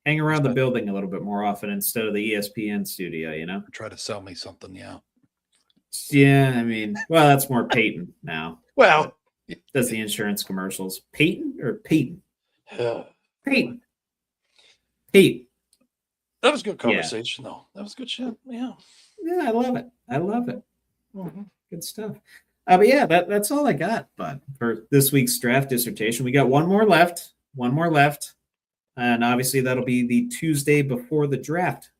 hang around the building a little bit more often instead of the ESPN studio, Try to sell me something, yeah. Yeah, I mean, well, that's more Peyton now. Well, does the insurance commercials. Peyton or Peyton? Peyton. Pete. That was good conversation, though. That was good shit. Yeah. Yeah, I love it. Mm-hmm. Good stuff. But yeah, that's all I got. But for this week's draft dissertation, we got one more left. And obviously that'll be the Tuesday before the draft.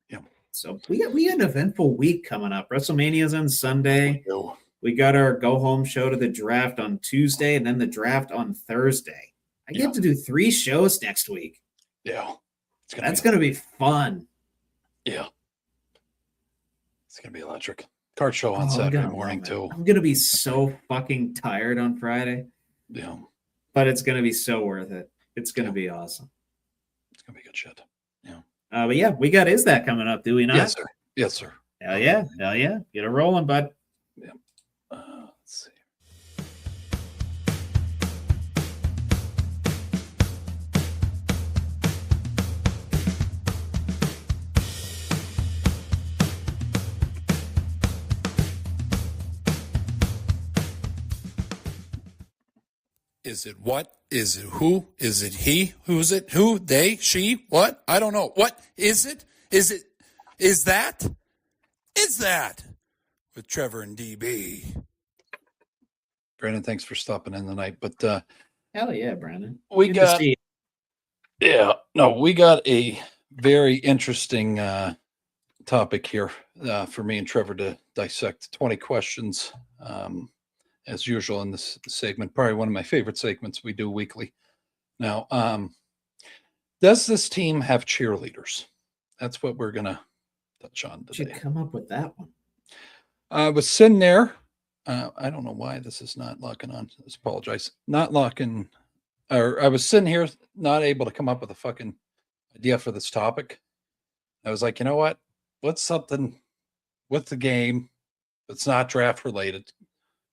Yeah. So we got an eventful week coming up. WrestleMania's on Sunday. We got our go home show to the draft on Tuesday and then the draft on Thursday. I get to do 3 shows next week. Yeah. That's going to be fun. Yeah. It's going to be electric. Card show on Saturday morning, too. I'm going to be so fucking tired on Friday. Yeah. But it's going to be so worth it. It's going to be awesome. It's going to be good shit. Yeah. But yeah, we got Is That coming up, do we not? Yes, sir. Yes, sir. Hell yeah. Get it rolling, bud. Yeah. Let's see. Is it what? Is it who? Is it he? Who's it? Who? They? She? What? I don't know. What is it? Is it? Is that? Is that? With Trevor and DB. Brandon, thanks for stopping in tonight. But hell yeah, Brandon. We got a very interesting topic here for me and Trevor to dissect. 20 questions. As usual in this segment, probably one of my favorite segments we do weekly. Now, does this team have cheerleaders? That's what we're going to touch on today. Did you come up with that one? I was sitting there. I don't know why this is not locking on. I apologize. Not locking. Or I was sitting here not able to come up with a fucking idea for this topic. I was like, you know what? What's something with the game that's not draft related?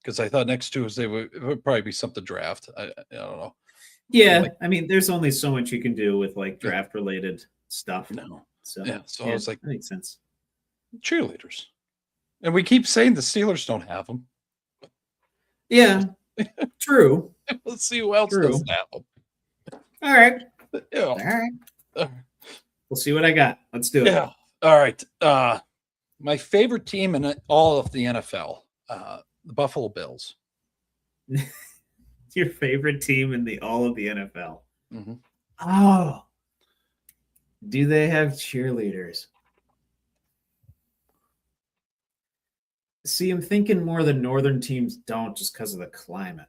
Because I thought next Tuesday it would probably be something draft. I don't know. Yeah, I mean, there's only so much you can do with like draft related stuff. No. So yeah, I was like, that makes sense. Cheerleaders, and we keep saying the Steelers don't have them. Yeah, true. Let's see who else doesn't have them. All right. Yeah. All right. We'll see what I got. Let's do it. Yeah. All right. My favorite team in all of the NFL. The Buffalo Bills. Your favorite team in all of the NFL. Mm-hmm. Oh. Do they have cheerleaders? See, I'm thinking more the northern teams don't just because of the climate.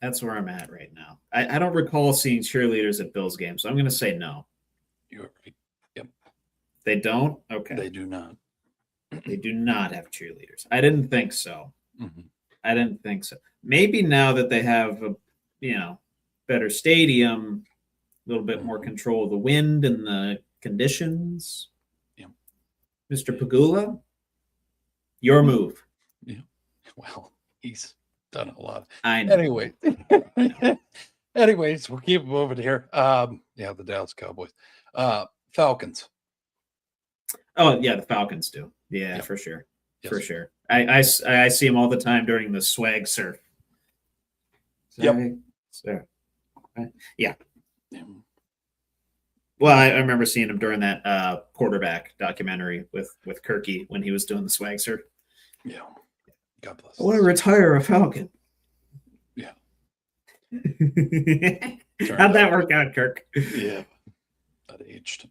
That's where I'm at right now. I don't recall seeing cheerleaders at Bills games, so I'm going to say no. You're right. Yep. They don't? Okay. They do not. They do not have cheerleaders. I didn't think so. Mm-hmm. I didn't think so. Maybe now that they have a better stadium, a little bit more control of the wind and the conditions. Yeah. Mr. Pagula, your move. Yeah. Well, he's done a lot. I know. Anyways, we'll keep moving here. The Dallas Cowboys. Falcons. Oh, yeah, the Falcons do. Yeah, for sure. Yes. For sure. I see them all the time during the swag surf. Yep. Yeah. Well, I remember seeing him during that quarterback documentary with Kirky when he was doing the swag surf. Yeah. God bless. I want to retire a Falcon. Yeah. How'd that work out, Kirk? Yeah. That aged.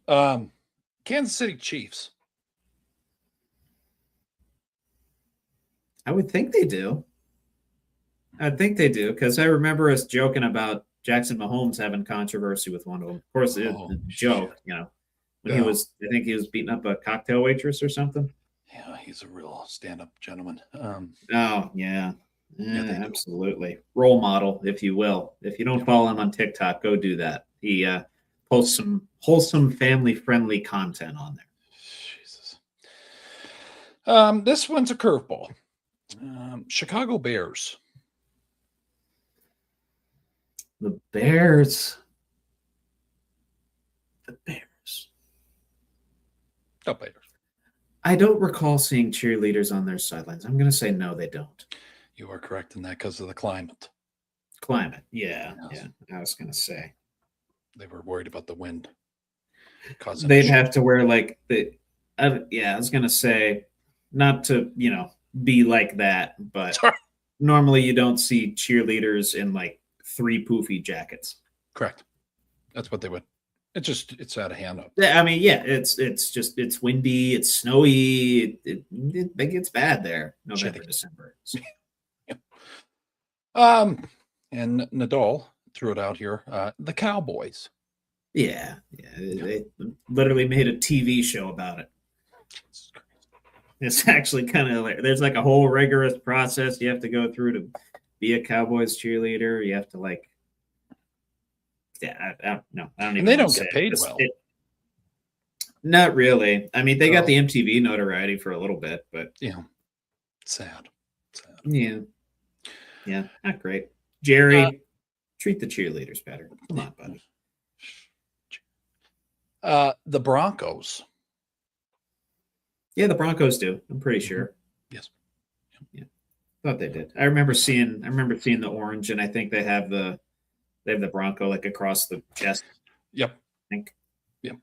Kansas City Chiefs. I would think they do. Because I remember us joking about Jackson Mahomes having controversy with one of them. Of course, it's a joke, when he was, I think he was beating up a cocktail waitress or something. Yeah, he's a real stand-up gentleman. Absolutely. Role model, if you will. If you don't follow him on TikTok, go do that. He wholesome, family-friendly content on there. Jesus. This one's a curveball. Chicago Bears. The Bears. Oh, Bears. I don't recall seeing cheerleaders on their sidelines. I'm going to say no, they don't. You are correct in that because of the climate. Climate, yeah, Yes. yeah. I was going to say They were worried about the wind. they'd have to wear like I was going to say not to be like that, but Sorry. normally you don't see cheerleaders in like 3 poofy jackets. Correct. That's what they would. It's out of hand up. I mean, yeah, it's windy, it's snowy, it gets bad there November, Shitty. December. And Nadal threw it out here. The Cowboys. Yeah. They literally made a TV show about it. It's actually kind of like there's like a whole rigorous process you have to go through to be a Cowboys cheerleader. You have to like, I don't know. I don't even. And they know don't to get say it. paid well. Not really. I mean, they got the MTV notoriety for a little bit, but Yeah, sad. Yeah, not great. Jerry, treat the cheerleaders better. Come on, buddy. The Broncos. Yeah, the Broncos do. I'm pretty sure. Yes. Yeah, thought they did. I remember seeing the orange, and I think they have the Bronco like across the chest. Yep. I think. Yep.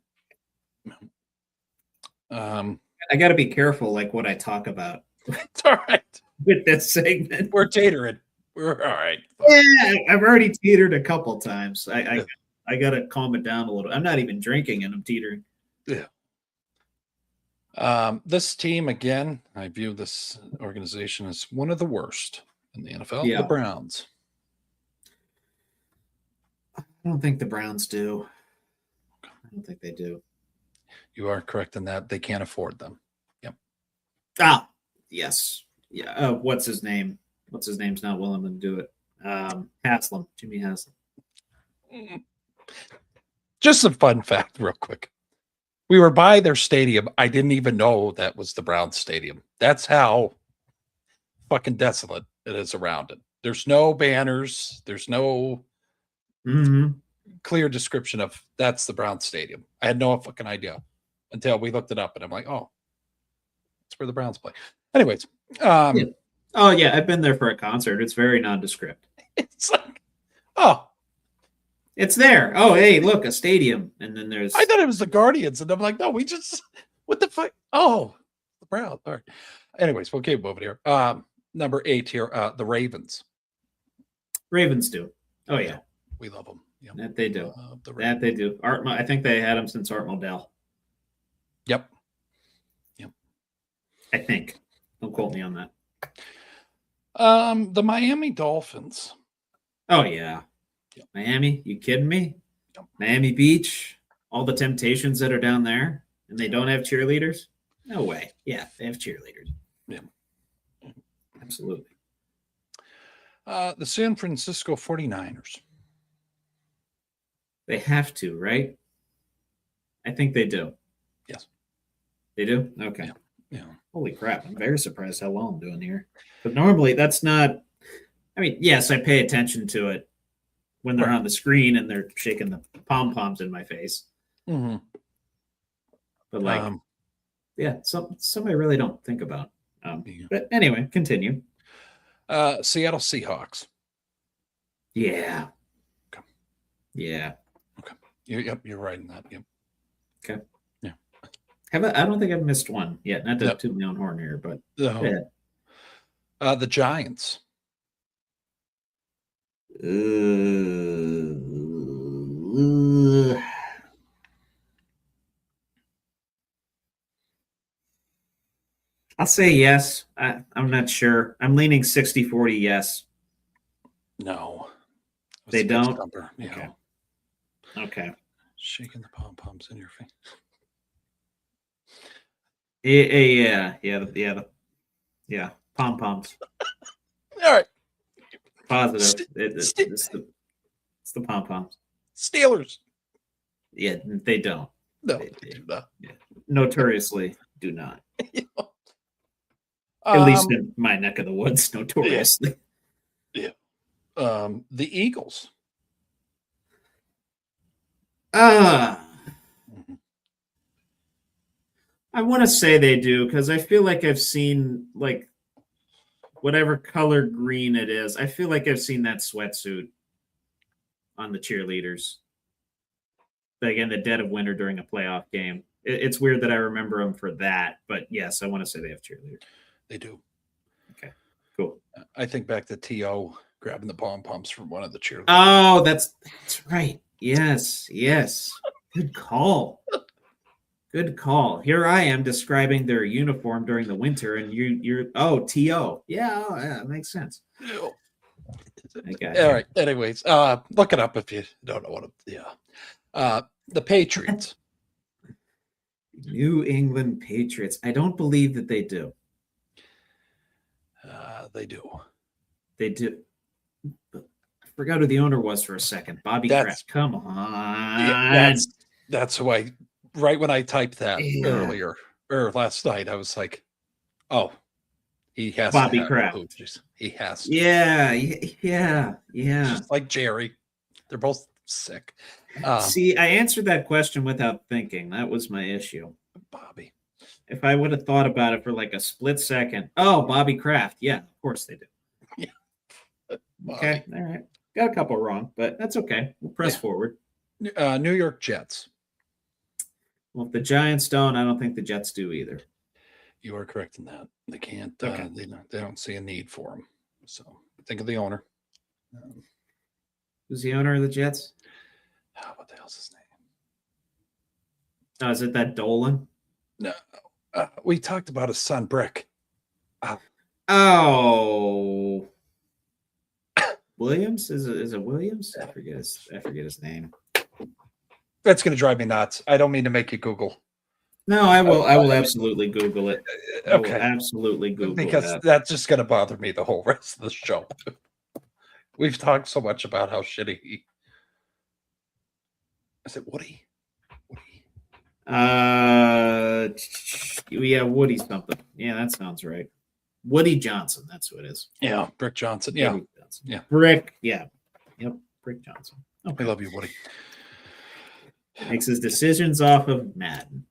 I got to be careful, like what I talk about. It's all right. With this segment, We're teetering. We're all right. Yeah, I've already teetered a couple times. I got to calm it down a little. I'm not even drinking, and I'm teetering. Yeah. This team, again, I view this organization as one of the worst in the NFL. Yeah. The Browns. I don't think the Browns do. I don't think they do. You are correct in that. They can't afford them. Yep. Yes. Yeah. What's his name? What's his name's not willing to do it. Haslam. Jimmy Haslam. Just a fun fact, real quick. We were by their stadium. I didn't even know that was the Browns stadium. That's how fucking desolate it is around it. There's no banners. There's no clear description of that's the Browns stadium. I had no fucking idea until we looked it up, and I'm like, oh, that's where the Browns play. Anyways. Yeah. Oh, yeah. I've been there for a concert. It's very nondescript. It's like, oh. It's there. Oh, hey, look, a stadium. And then there's... I thought it was the Guardians, and I'm like, no, what the fuck? Oh, the Browns. All right. Anyways, we'll keep moving here. Number 8 here, the Ravens. Ravens do. Oh, yeah. We love them. Yep. That they do. That they do. I think they had him since Art Modell. Yep. I think. Don't quote me on that. The Miami Dolphins. Oh, yeah. Yep. Miami, you kidding me? Yep. Miami Beach, all the temptations that are down there, and they don't have cheerleaders? No way. Yeah, they have cheerleaders. Yeah. Absolutely. The San Francisco 49ers. They have to, right? I think they do. Yes. They do? Okay. Yeah. Holy crap. I'm very surprised how well I'm doing here. But normally that's not, I mean, yes, I pay attention to it when they're on the screen and they're shaking the pom-poms in my face. Mm-hmm. But like, yeah, some I really don't think about. But anyway, continue. Seattle Seahawks. Yeah. Okay. Yeah. Okay. Yep, you're right in that. Yep. Okay. Yeah. I don't think I've missed one yet. Not to toot my own horn here, but the Giants. I'll say yes. I'm not sure. I'm leaning 60-40 yes. No. They don't? Yeah. Okay. Shaking the pom-poms in your face. Yeah. Pom-poms. All right. Positive. It's the pom-poms. Steelers. Yeah, they don't. No, They they do not. Notoriously do not. At least in my neck of the woods, notoriously. Yeah. The Eagles. Mhm. I want to say they do because I feel like I've seen like whatever color green it is. I feel like I've seen that sweatsuit on the cheerleaders, like in the dead of winter during a playoff game. It's weird that I remember them for that, but yes, I want to say they have cheerleaders. They do. Okay, cool. I think back to T.O. grabbing the pom poms from one of the cheerleaders. Oh, that's right. Yes. Good call. Good call. Here I am describing their uniform during the winter, and you're TO. Yeah, that makes sense. Yeah. I got All you. right. Anyways, look it up if you don't know what it. Yeah. The Patriots. New England Patriots. I don't believe that they do. They do. They do. I forgot who the owner was for a second. Bobby Kraft. Come on. Yeah, that's who I. Right when I typed that Yeah. earlier or last night, I was like, "Oh, he has Bobby to have Kraft. Hoochies. He has to." Yeah. Just like Jerry, they're both sick. See, I answered that question without thinking. That was my issue. Bobby. If I would have thought about it for like a split second, Bobby Kraft. Yeah, of course they do. Yeah. Okay, all right. Got a couple wrong, but that's okay. We'll press forward. New York Jets. Well, if the Giants don't, I don't think the Jets do either. You are correct in that. They can't. Okay. They don't see a need for him. So think of the owner. Who's the owner of the Jets? What the hell's his name? Oh, is it that Dolan? No. We talked about his son, Brick. Oh, Williams? Is it Williams? I forget his name. That's going to drive me nuts. I don't mean to make you Google. No, I will. I will absolutely Google it. I will Okay. absolutely Google because that. that's just going to bother me the whole rest of the show. We've talked so much about how shitty he. Is it Woody? Yeah, Woody something. Yeah, that sounds right. Woody Johnson. That's who it is. Yeah, Brick Johnson. Yeah, Woody Johnson. Yeah. Brick. Yeah. Yep. Brick Johnson. I love you, Woody. Makes his decisions off of Madden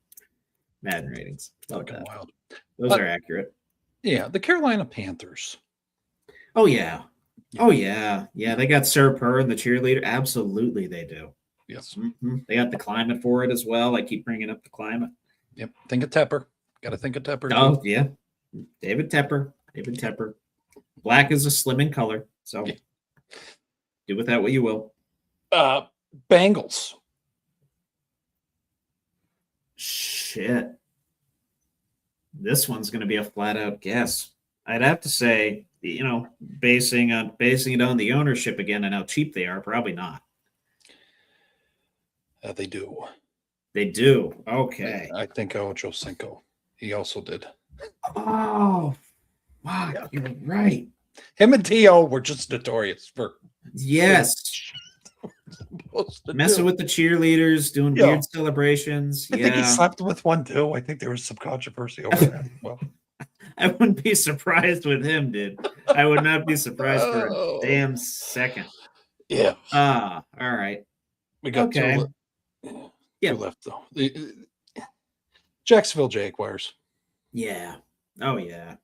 ratings. Love Fucking that. wild. Those are accurate. Yeah, the Carolina Panthers. Oh yeah. Yeah. They got Sir Purr and the cheerleader. Absolutely, they do. Yes. Mm-hmm. They got the climate for it as well. I keep bringing up the climate. Yep. Think of Tepper. Got to think of Tepper. Oh yeah, David Tepper. Black is a slimming color, so do with that what you will. Bengals. Shit. This one's going to be a flat out guess. I'd have to say, basing it on the ownership again and how cheap they are, probably not. They do. They do. Okay. I think Ocho Cinco. He also did. Oh, wow. Yeah. You're right. Him and T.O. were just notorious for. Yes. Messing with the cheerleaders, doing weird celebrations. I think he slept with one too. I think there was some controversy over that. Well, I wouldn't be surprised with him, dude. I would not be surprised for a damn second. Yeah. All right. We got two left though. The Jacksonville Jaguars. Yeah. Oh yeah.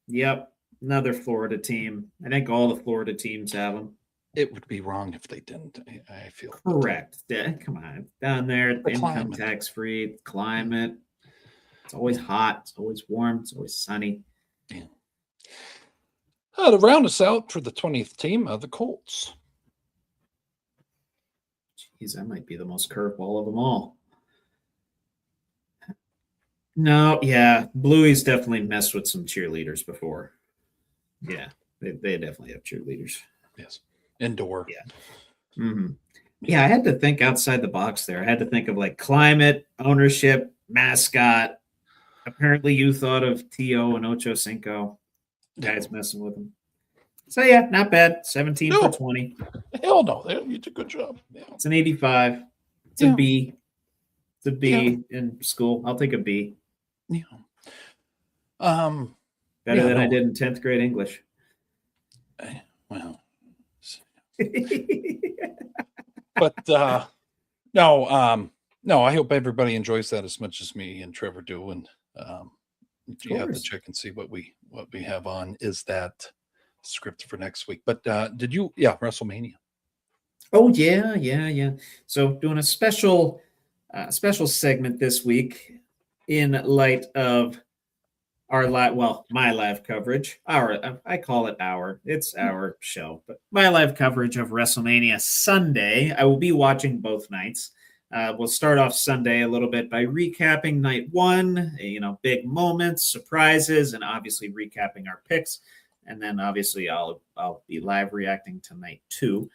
Yep. Another Florida team. I think all the Florida teams have them. It would be wrong if they didn't. I feel correct. Come on, down there, income tax free climate. It's always hot. It's always warm. It's always sunny. Yeah. To round us out for the 20th team, the Colts. Jeez, that might be the most curveball of them all. No, yeah, Bluey's definitely messed with some cheerleaders before. Yeah, they definitely have cheerleaders. Yes. Indoor. Yeah. Mm-hmm. Yeah, I had to think outside the box there. I had to think of like climate, ownership, mascot. Apparently you thought of T.O. and Ocho Cinco. Guys messing with them. So yeah, not bad. 17 for 20. Hell no. You did a good job. Yeah. It's an 85. It's a Yeah. B. It's a B in school. I'll take a B. Yeah. Better Yeah, than I no. did in 10th grade English. Well, but no, I hope everybody enjoys that as much as me and Trevor do. And you have to course. check and see what we have on. Is that script for next week? But did you? Yeah, WrestleMania. Oh yeah. So doing a special segment this week in light of our my live coverage. I call it it's our show, but my live coverage of WrestleMania Sunday. I will be watching both nights. We'll start off Sunday a little bit by recapping night one, big moments, surprises, and obviously recapping our picks. And then obviously I'll be live reacting to night two.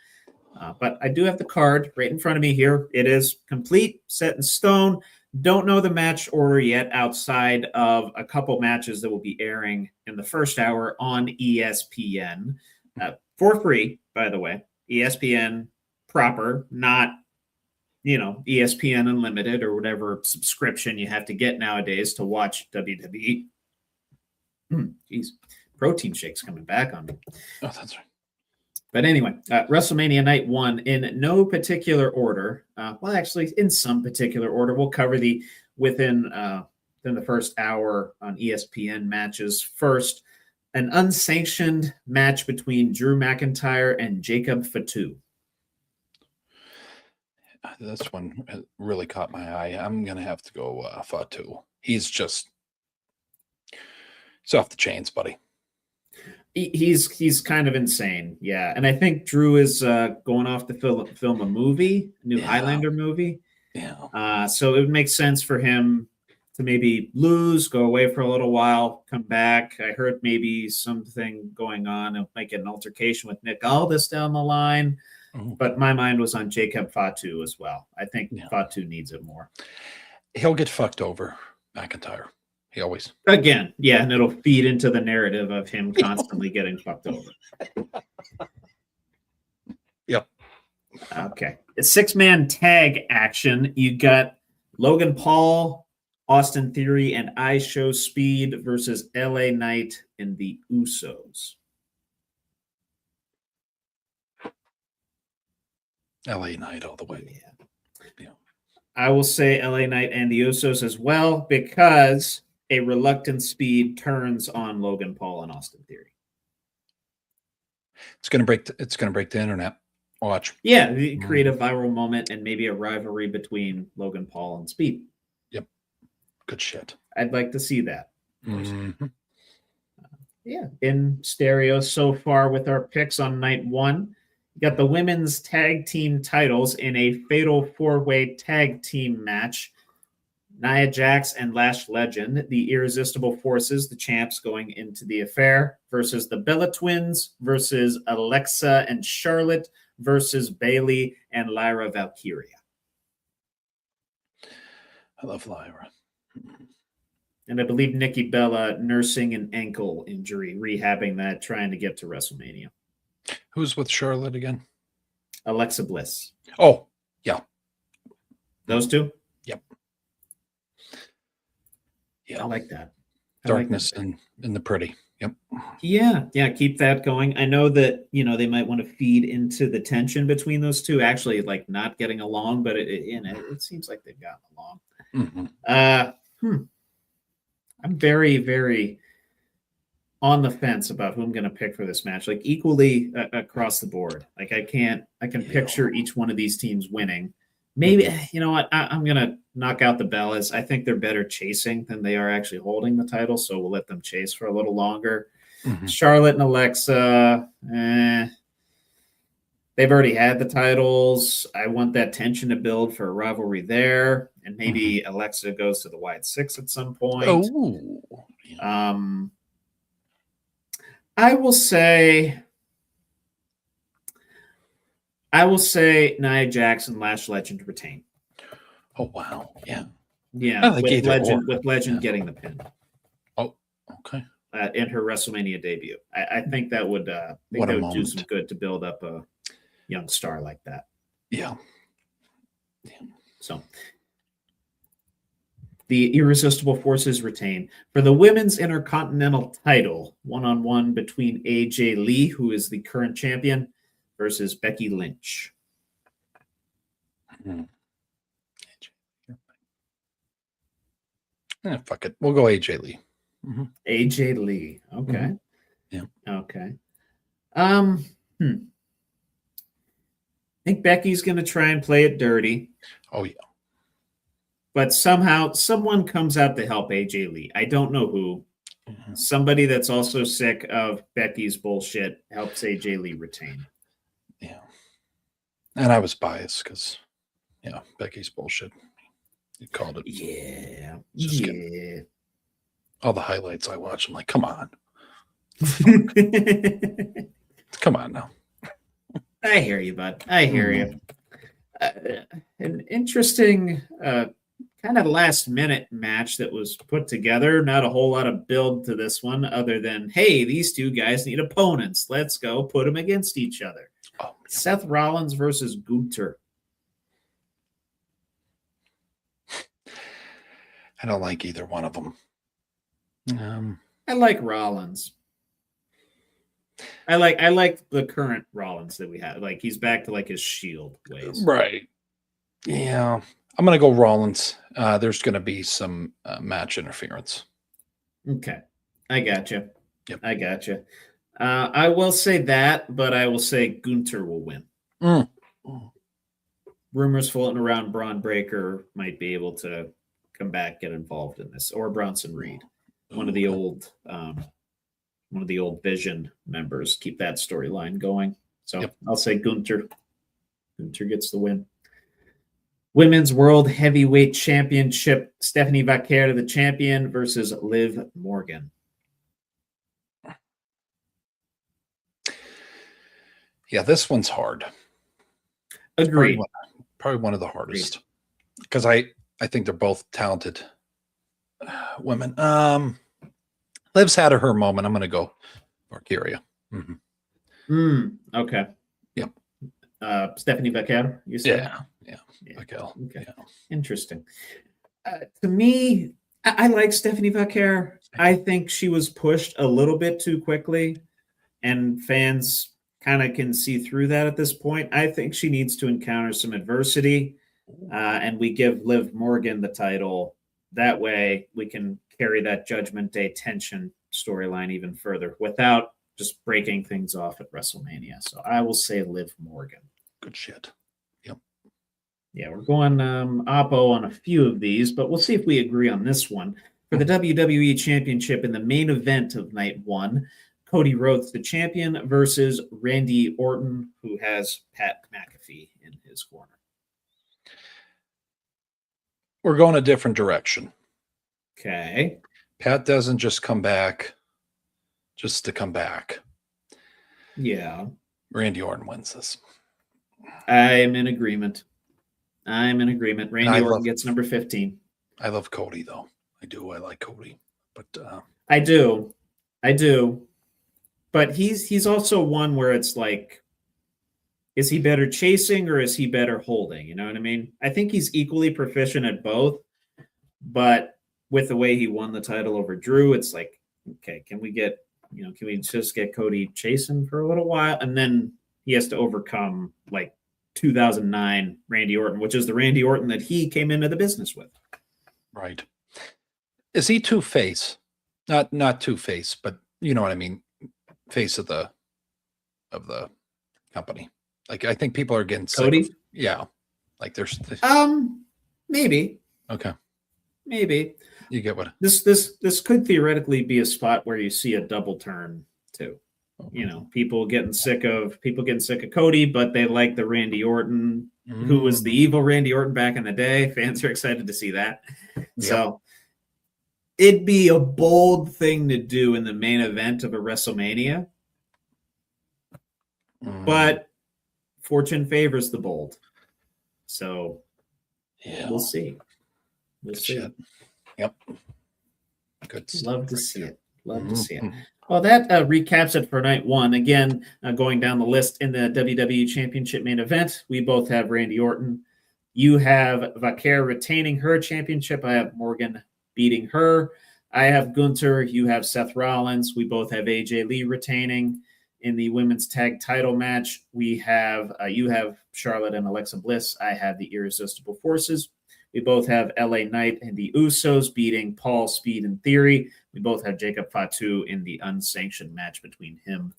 But I do have the card right in front of me here. It is complete, set in stone. Don't know the match order yet outside of a couple matches that will be airing in the first hour on ESPN for free, by the way. ESPN proper, not, ESPN Unlimited or whatever subscription you have to get nowadays to watch WWE. Jeez, protein shakes coming back on me. Oh, that's right. But anyway, WrestleMania Night 1 in no particular order. Actually, in some particular order. We'll cover within the first hour on ESPN matches. First, an unsanctioned match between Drew McIntyre and Jacob Fatu. This one really caught my eye. I'm going to have to go Fatu. He's off the chains, buddy. He's kind of insane, yeah. And I think Drew is going off to film a movie, a new Highlander movie. Yeah. So it would make sense for him to maybe lose, go away for a little while, come back. I heard maybe something going on and might get an altercation with Nick Aldis down the line. Mm-hmm. But my mind was on Jacob Fatu as well. I think Fatu needs it more. He'll get fucked over, McIntyre. He always. Again, yeah, and it'll feed into the narrative of him constantly getting fucked over. Yep. Okay. It's 6-man tag action. You got Logan Paul, Austin Theory, and I Show Speed versus LA Knight and the Usos. LA Knight all the way. Yeah. I will say LA Knight and the Usos as well because a reluctant Speed turns on Logan Paul and Austin Theory. It's gonna break the internet. Watch. Yeah, create a viral moment and maybe a rivalry between Logan Paul and Speed. Yep. Good shit. I'd like to see that. Mm-hmm. Yeah, in stereo so far with our picks on night one. You got the women's tag team titles in a fatal 4-way tag team match. Nia Jax and Lash Legend, the Irresistible Forces, the champs going into the affair, versus the Bella Twins, versus Alexa and Charlotte, versus Bayley and Lyra Valkyria. I love Lyra. And I believe Nikki Bella nursing an ankle injury, rehabbing that, trying to get to WrestleMania. Who's with Charlotte again? Alexa Bliss. Oh, yeah. Those two? Yep. Yeah. I like that. Darkness and the pretty. Yep. Yeah. Keep that going. I know that, they might want to feed into the tension between those two, actually like not getting along, but it seems like they've gotten along. Mm-hmm. I'm very, very on the fence about who I'm going to pick for this match, like equally across the board. Like I can picture each one of these teams winning. Maybe, you know what? I'm going to knock out the Bellas. I think they're better chasing than they are actually holding the title. So we'll let them chase for a little longer. Mm-hmm. Charlotte and Alexa, they've already had the titles. I want that tension to build for a rivalry there. And maybe Alexa goes to the Wide Six at some point. Oh, yeah. I will say Nia Jax and Lash Legend retain. Oh wow, yeah. With Legend getting the pin. Oh, okay. In her WrestleMania debut, I think that would do some good to build up a young star like that. Yeah. So the irresistible forces retain. For the women's intercontinental title, one-on-one between AJ Lee, who is the current champion, versus Becky Lynch. Fuck it. We'll go AJ Lee. AJ Lee. Okay. Yeah. Okay. I think Becky's going to try and play it dirty. Oh, yeah. But somehow someone comes out to help AJ Lee. I don't know who. Somebody that's also sick of Becky's bullshit helps AJ Lee retain. Yeah. And I was biased because, Becky's bullshit. You called it. Yeah. All the highlights I watch, I'm like, come on. Come on now. I hear you, bud. I hear you. An interesting kind of last minute match that was put together. Not a whole lot of build to this one other than, hey, these two guys need opponents. Let's go put them against each other. Oh, Seth Rollins versus Gunther. I don't like either one of them. I like Rollins. I like the current Rollins that we have. Like, he's back to like his Shield ways. Right. Yeah. I'm going to go Rollins. There's going to be some match interference. Okay. I got you. Yep. I got you. I will say that, but I will say Gunther will win. Rumors floating around Braun Breaker might be able to come back, get involved in this, or Bronson Reed, one of the old Vision members. Keep that storyline going. So I'll say Gunther. Gunther gets the win. Women's World Heavyweight Championship, Stephanie Vaquer, the champion, versus Liv Morgan. Yeah, this one's hard. Agreed. Probably one of the hardest. Because I think they're both talented women. Liv's had her moment. I'm going to go Valkyria. Okay. Yep. Stephanie Vaquer, you said? Yeah. Vaquer. Okay. Yeah. Interesting. To me, I like Stephanie Vaquer. I think she was pushed a little bit too quickly, and fans kind of can see through that at this point. I think she needs to encounter some adversity, and we give Liv Morgan the title. That way we can carry that Judgment Day tension storyline even further without just breaking things off at WrestleMania. So I will say Liv Morgan. Good shit. Yep. Yeah, we're going oppo on a few of these, but we'll see if we agree on this one. For the WWE Championship in the main event of night one, Cody Rhodes, the champion, versus Randy Orton, who has Pat McAfee in his corner. We're going a different direction. Okay. Pat doesn't just come back just to come back. Yeah. Randy Orton wins this. I'm in agreement. Randy Orton gets number 15. I love Cody, though. I do. I like Cody. But I do. But he's also one where it's like, is he better chasing or is he better holding? You know what I mean? I think he's equally proficient at both. But with the way he won the title over Drew, it's like, okay, can we just get Cody chasing for a little while? And then he has to overcome like 2009 Randy Orton, which is the Randy Orton that he came into the business with. Right. Is he Two-Face? Not Two-Face, but you know what I mean? Face of the company. Like, I think people are getting sick. Cody? Yeah. Like there's maybe. Okay. Maybe. You get what this could theoretically be a spot where you see a double turn too. You know, people getting sick of Cody, but they like the Randy Orton, who was the evil Randy Orton back in the day. Fans are excited to see that. Yep. So it'd be a bold thing to do in the main event of a WrestleMania. But fortune favors the bold. So we'll see. We'll see. Yep. Good stuff. Love to see it. Love to see it. Well, that recaps it for night one. Again, going down the list in the WWE Championship main event, we both have Randy Orton. You have Vaquer retaining her championship. I have Morgan beating her. I have Gunther. You have Seth Rollins. We both have AJ Lee retaining in the women's tag title match. We have you have Charlotte and Alexa Bliss. I have the Irresistible Forces. We both have LA Knight and the Usos beating Paul, Speed, and Theory. We both have Jacob Fatu in the unsanctioned match between him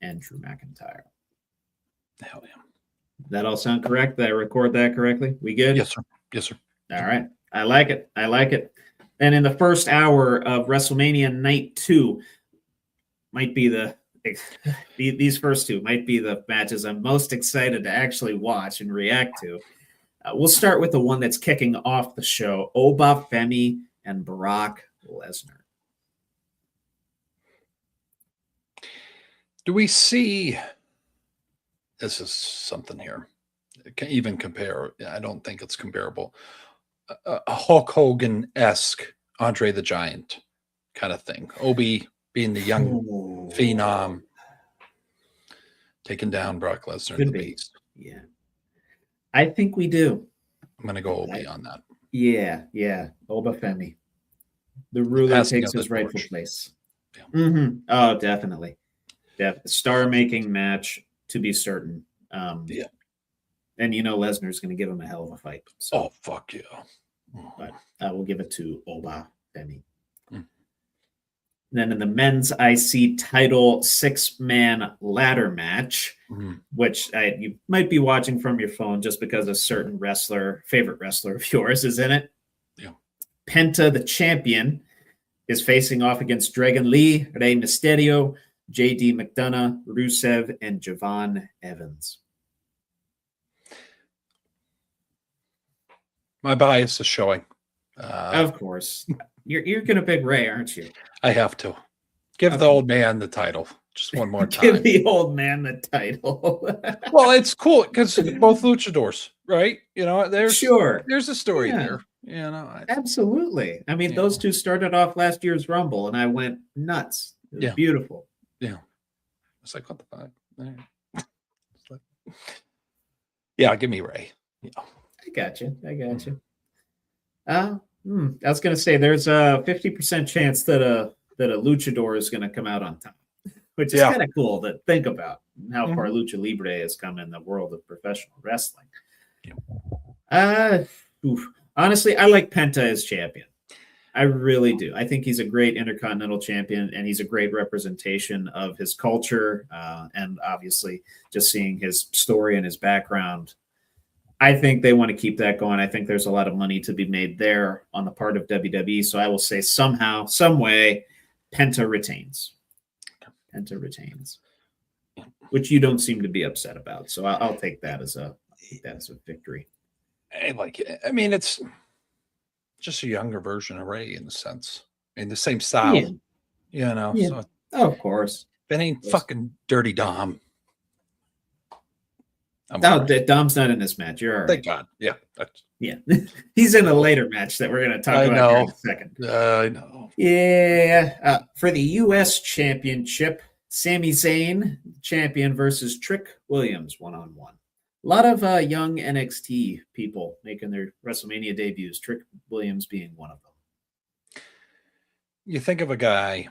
and Drew McIntyre. Hell yeah. That all sound correct? Did I record that correctly? We good? Yes, sir. Yes, sir. All right. I like it. I like it. And in the first hour of WrestleMania Night 2 might be these first two might be the matches I'm most excited to actually watch and react to. We'll start with the one that's kicking off the show, Oba Femi and Brock Lesnar. Do we see, this is something here, it can even compare, I don't think it's comparable, a Hulk Hogan-esque Andre the Giant kind of thing. Obi being the young phenom, taking down Brock Lesnar, the beast. Yeah. I think we do. I'm going to go Obi on that. Yeah. Oba Femi. The ruler takes his rightful place. Yeah. Mm-hmm. Oh, definitely. Star-making match, to be certain. Yeah. And Lesnar's going to give him a hell of a fight. So. Oh, fuck yeah. But I will give it to Oba Femi. Then in the men's IC title 6-man ladder match, which you might be watching from your phone just because a certain favorite wrestler of yours is in it. Yeah. Penta, the champion, is facing off against Dragon Lee, Rey Mysterio, JD McDonough, Rusev, and Javon Evans. My bias is showing. Of course. You're going to pick Ray, aren't you? I have to. Give the old man the title just one more time. Give the old man the title. Well, it's cool because both luchadors, right? There's a story there. Absolutely. I mean, those two started off last year's Rumble, and I went nuts. It was beautiful. Yeah. It's like, what the fuck? Yeah, give me Ray. Yeah. I got you. I was going to say there's a 50% chance that a luchador is going to come out on top, which is kind of cool to think about how far Lucha Libre has come in the world of professional wrestling. Honestly, I like Penta as champion. I really do. I think he's a great Intercontinental champion, and he's a great representation of his culture, and obviously just seeing his story and his background. I think they want to keep that going. I think there's a lot of money to be made there on the part of WWE. So I will say somehow, some way, Penta retains. Which you don't seem to be upset about. So I'll take that as a victory. I mean, it's just a younger version of Ray in a sense. I mean, the same style. Yeah. So of course. It ain't fucking Dirty Dom. Dom's not in this match. You're all right. Thank God. Yeah. Yeah. He's in a later match that we're going to talk about here in a second. I know. Yeah. For the U.S. Championship, Sami Zayn, champion, versus Trick Williams, 1-on-1. A lot of young NXT people making their WrestleMania debuts, Trick Williams being one of them. You think of a guy,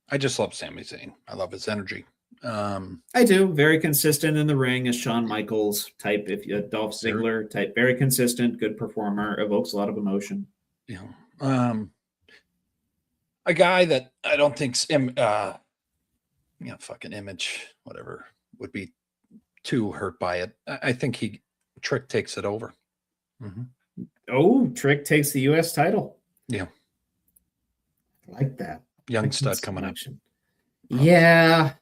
I just love Sami Zayn. I love his energy. I do. Very consistent in the ring, as Shawn Michaels type, Dolph Ziggler type, very consistent, good performer, evokes a lot of emotion. Yeah. A guy that I don't think fucking image, whatever, would be too hurt by it. I think Trick takes it over. Oh, Trick takes the U.S. title. Yeah. I like that. Young stud coming up. Yeah.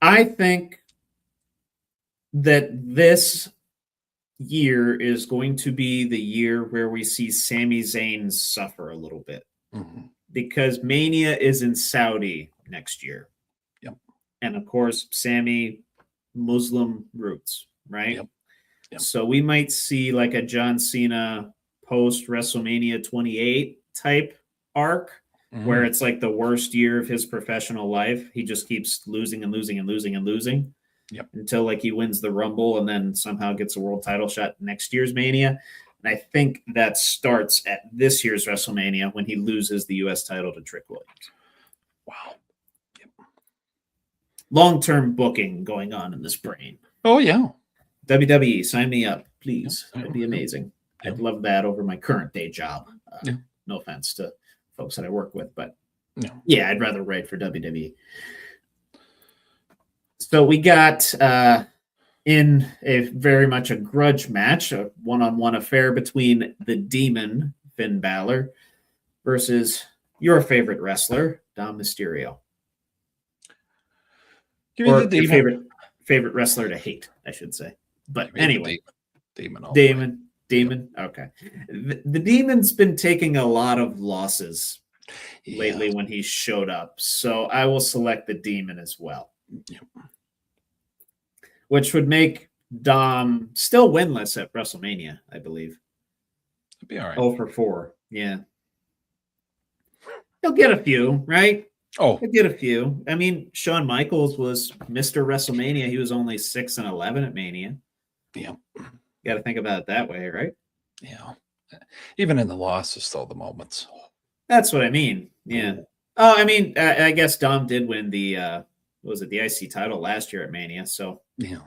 I think that this year is going to be the year where we see Sami Zayn suffer a little bit. Because Mania is in Saudi next year. Yep. And of course, Sami, Muslim roots, right? Yep. So we might see like a John Cena post WrestleMania 28 type arc. Where it's like the worst year of his professional life. He just keeps losing and losing and losing and losing. until like he wins the Rumble and then somehow gets a world title shot next year's Mania. And I think that starts at this year's WrestleMania when he loses the U.S. title to Trick Williams. Wow. Long-term booking going on in this brain. Oh, yeah. WWE, sign me up, please. That'd be amazing. I'd love that over my current day job. No offense to folks that I work with, but yeah, I'd rather write for WWE. So we got in a very much a grudge match, a one-on-one affair between the Demon, Finn Balor, versus your favorite wrestler, Dom Mysterio. Give me or the Demon. your favorite wrestler to hate, I should say. But anyway. Demon. Okay. The Demon's been taking a lot of losses lately when he showed up. So I will select the Demon as well. Yep. Which would make Dom still winless at WrestleMania, I believe. It'd be all right. 0 for 4. Yeah. He'll get a few, right? Oh, He'll get a few. I mean, Shawn Michaels was Mr. WrestleMania. He was only 6-11 at Mania. Yeah. You got to think about it that way, right? Yeah. Even in the losses, though, the moments. That's what I mean. Yeah. Oh, I mean, I guess Dom did win the the IC title last year at Mania. So yeah.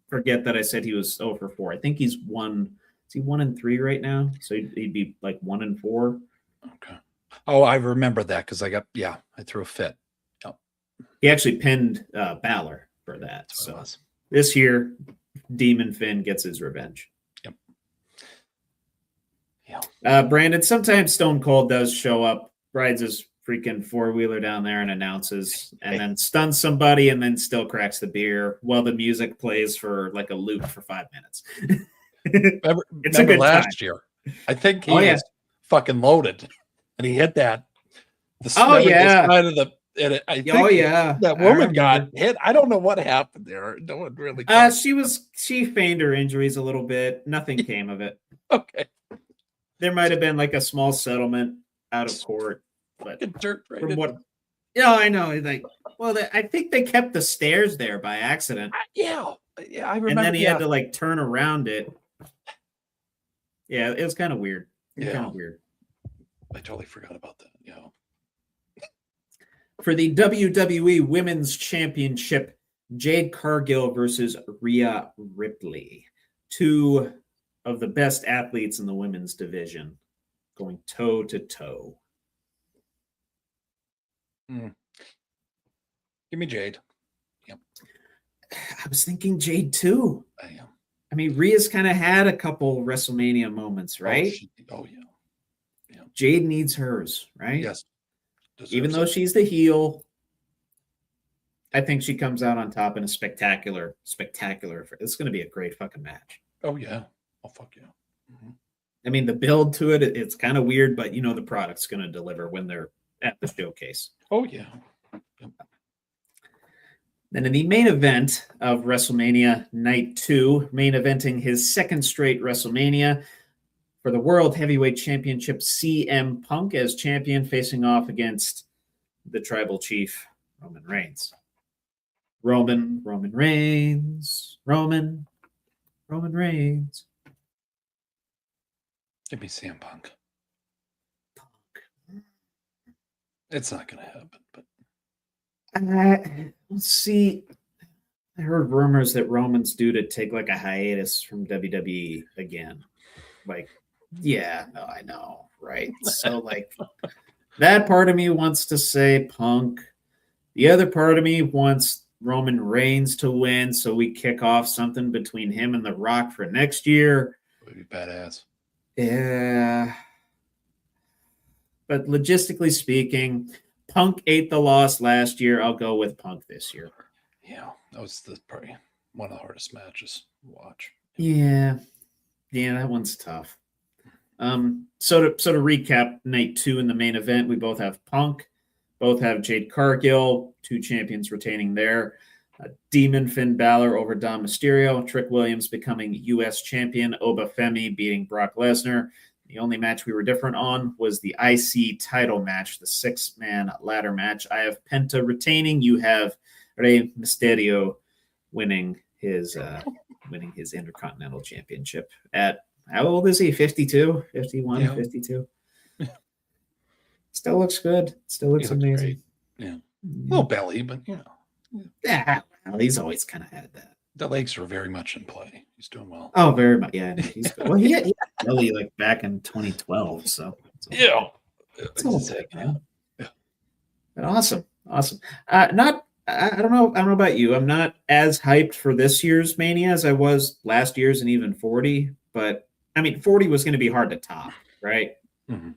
Forget that I said he was 0 for 4. I think he's 1. Is he 1-3 right now? So he'd be like 1-4. Okay. Oh, I remember that because I threw a fit. Yep. He actually pinned Balor for that. So this year, Demon Finn gets his revenge. Yep. Yeah. Brandon, sometimes Stone Cold does show up, rides his freaking four-wheeler down there and announces, and then stuns somebody and then still cracks the beer while the music plays for like a loop for 5 minutes. It's a good last year. I think he was fucking loaded. And he hit that. Side of the. And I think that woman got hit. I don't know what happened there. No one really. She feigned her injuries a little bit. Nothing came of it. Okay. There might have been like a small settlement out of court, but from what? Yeah, I know. Like, I think they kept the stairs there by accident. Yeah, I remember. And then he had to like turn around it. Yeah, it was kind of weird. Kind of weird. I totally forgot about that. Yeah. For the WWE Women's Championship, Jade Cargill versus Rhea Ripley. 2 of the best athletes in the women's division going toe to toe. Give me Jade. Yep. I was thinking Jade too. I am. I mean, Rhea's kind of had a couple WrestleMania moments, right? Oh yeah. Jade needs hers, right? Yes. Even though she's the heel, I think she comes out on top in a spectacular. It's going to be a great fucking match. Oh, yeah. Oh, fuck yeah. Mm-hmm. I mean, the build to it's kind of weird, but you know the product's going to deliver when they're at the showcase. Oh, yeah. Yep. Then in the main event of WrestleMania Night 2, main eventing his second straight WrestleMania, for the World Heavyweight Championship, CM Punk as champion facing off against the Tribal Chief, Roman Reigns. Roman Reigns. Give me CM Punk. It's not going to happen, but... Let's see. I heard rumors that Roman's due to take like a hiatus from WWE again. Like, yeah, no, I know, right? So, like, that part of me wants to say Punk. The other part of me wants Roman Reigns to win, so we kick off something between him and The Rock for next year. Would be badass. Yeah. But logistically speaking, Punk ate the loss last year. I'll go with Punk this year. Yeah, that was probably one of the hardest matches to watch. Yeah, that one's tough. So to recap, night 2 in the main event, we both have Punk, both have Jade Cargill, 2 champions retaining there. Demon Finn Balor over Dom Mysterio, Trick Williams becoming U.S. champion, Oba Femi beating Brock Lesnar. The only match we were different on was the IC title match, the 6-man ladder match. I have Penta retaining. You have Rey Mysterio winning his Intercontinental Championship at, how old is he? 52, 51, Yeah. 52. Still looks good. Still looks He looks amazing. great. Yeah. Little belly, but Yeah, well, he's always kind of had that. the legs are very much in play. He's doing well. Oh, very much. Yeah, no, he's good. Well, he had belly like back in 2012. So Yeah. it's a little bit, man. Yeah. But awesome. I don't know about you. I'm not as hyped for this year's Mania as I was last year's and even 40. But I mean, 40 was going to be hard to top, right? Mm-hmm.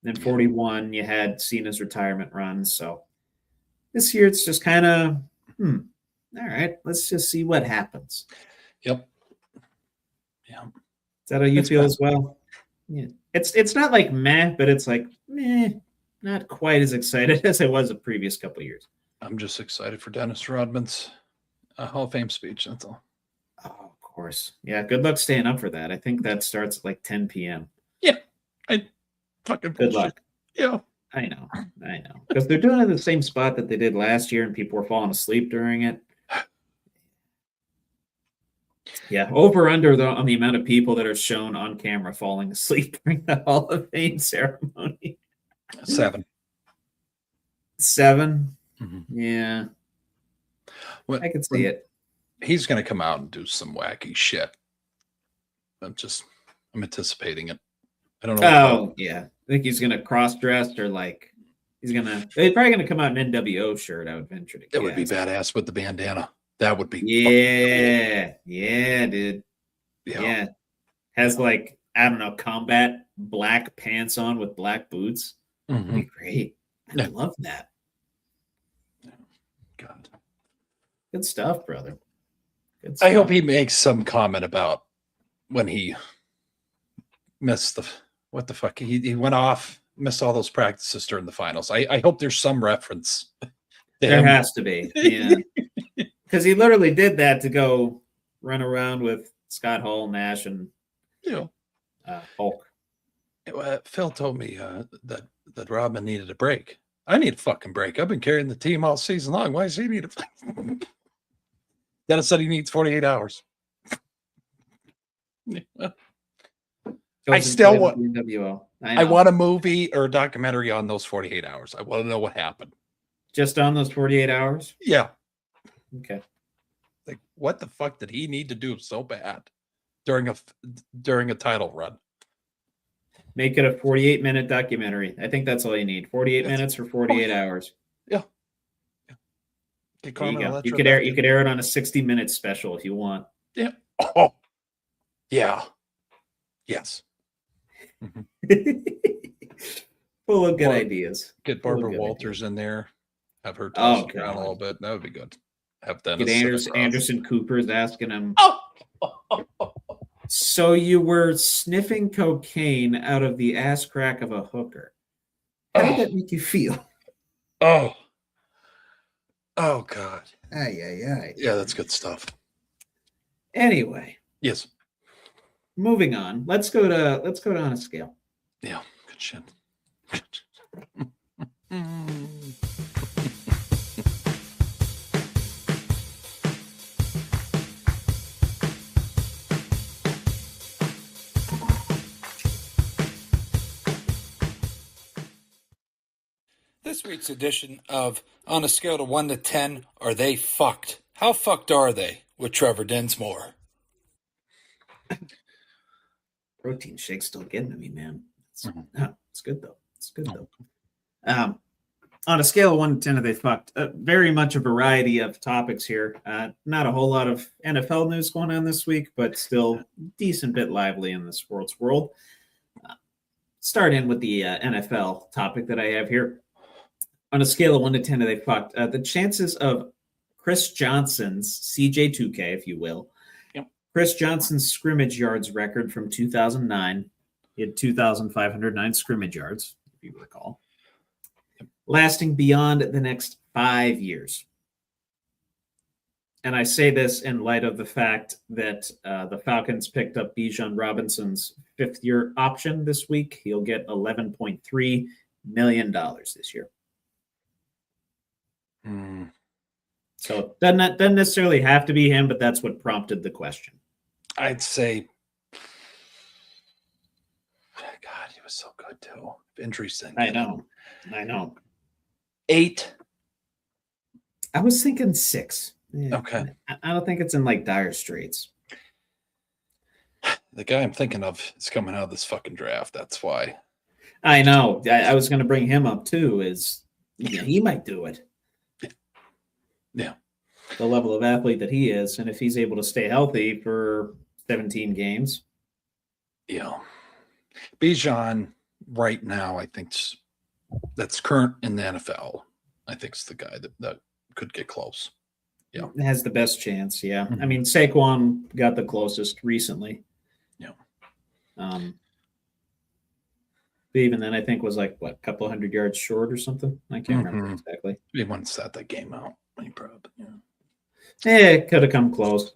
Then 41, you had Cena's retirement run. So this year it's just kind of, all right, let's just see what happens. Yep. Yeah. Is that how you It's feel fun. as well? Yeah. It's not like meh, but it's like meh, not quite as excited as I was the previous couple of years. I'm just excited for Dennis Rodman's Hall of Fame speech. That's all. Oh, of course. Yeah, good luck staying up for that. I think that starts at like 10 p.m. Yeah. I fucking Good bullshit. luck. Yeah. I know. Because they're doing it in the same spot that they did last year and people were falling asleep during it. Yeah, over under on the amount of people that are shown on camera falling asleep during the Hall of Fame ceremony. 7. 7? Mm-hmm. Yeah. I could see it. He's going to come out and do some wacky shit. I'm anticipating it. I don't know. Oh, yeah. I think he's going to cross-dress or like he's probably going to come out in an NWO shirt, I would venture to guess. That would be badass with the bandana. That would be. Yeah. Yeah, dude. Yeah. Has like, I don't know, combat black pants on with black boots. Mm-hmm. That'd be great. I love that. God. Good stuff, brother. Good stuff. I hope he makes some comment about when he missed what the fuck. He went off, missed all those practices during the finals. I hope there's some reference. There has to be. Yeah. Because he literally did that to go run around with Scott Hall, Nash, and Hulk. Phil told me that Rodman needed a break. I need a fucking break. I've been carrying the team all season long. Why does he need a Dennis said he needs 48 hours. I still want NWO. I want a movie or a documentary on those 48 hours. I want to know what happened. Just on those 48 hours? Yeah. Okay. Like, what the fuck did he need to do so bad during a title run? Make it a 48-minute documentary. I think that's all you need. 48 minutes for 48 hours. Yeah. You could air it on a 60-minute special if you want. Yeah. Oh. Yeah. Yes. Full of good ideas. Get Barbara Walters in there. Have her toss it around a little bit. That would be good. Have Dennis. Get Anderson Cooper's asking him. So you were sniffing cocaine out of the ass crack of a hooker. How did that make you feel? Oh God. Aye. Yeah, that's good stuff. Anyway. Yes. Moving on. Let's go to On a Scale. Yeah, good shit. This week's edition of On a Scale to 1 to 10, Are They Fucked? How fucked are they? With Trevor Densmore. Protein shake's still getting to me, man. It's good though. On a scale of 1 to 10, are they fucked? Very much a variety of topics here. Not a whole lot of NFL news going on this week, but still decent bit lively in the sports world. Start in with the NFL topic that I have here. On a scale of 1 to 10, are they fucked? The chances of Chris Johnson's CJ2K, if you will, Chris Johnson's scrimmage yards record from 2009. He had 2,509 scrimmage yards, if you recall, lasting beyond the next 5 years. And I say this in light of the fact that the Falcons picked up Bijan Robinson's 5th-year option this week. He'll get $11.3 million this year. So doesn't necessarily have to be him, but that's what prompted the question. I'd say, God, he was so good too. Injuries didn't I get him. know. 8. I was thinking 6. Yeah. Okay. I don't think it's in like dire straits. The guy I'm thinking of is coming out of this fucking draft. That's why. I know. I was going to bring him up too. He might do it. Yeah. The level of athlete that he is, and if he's able to stay healthy for 17 games. Yeah. Bijan right now, I think that's current in the NFL. I think it's the guy that could get close. Yeah. Has the best chance. Yeah. Mm-hmm. I mean, Saquon got the closest recently. Yeah. But even then, I think was like, what, a couple 100 yards short or something? I can't remember exactly. He once sat that game out. Yeah. It could have come close.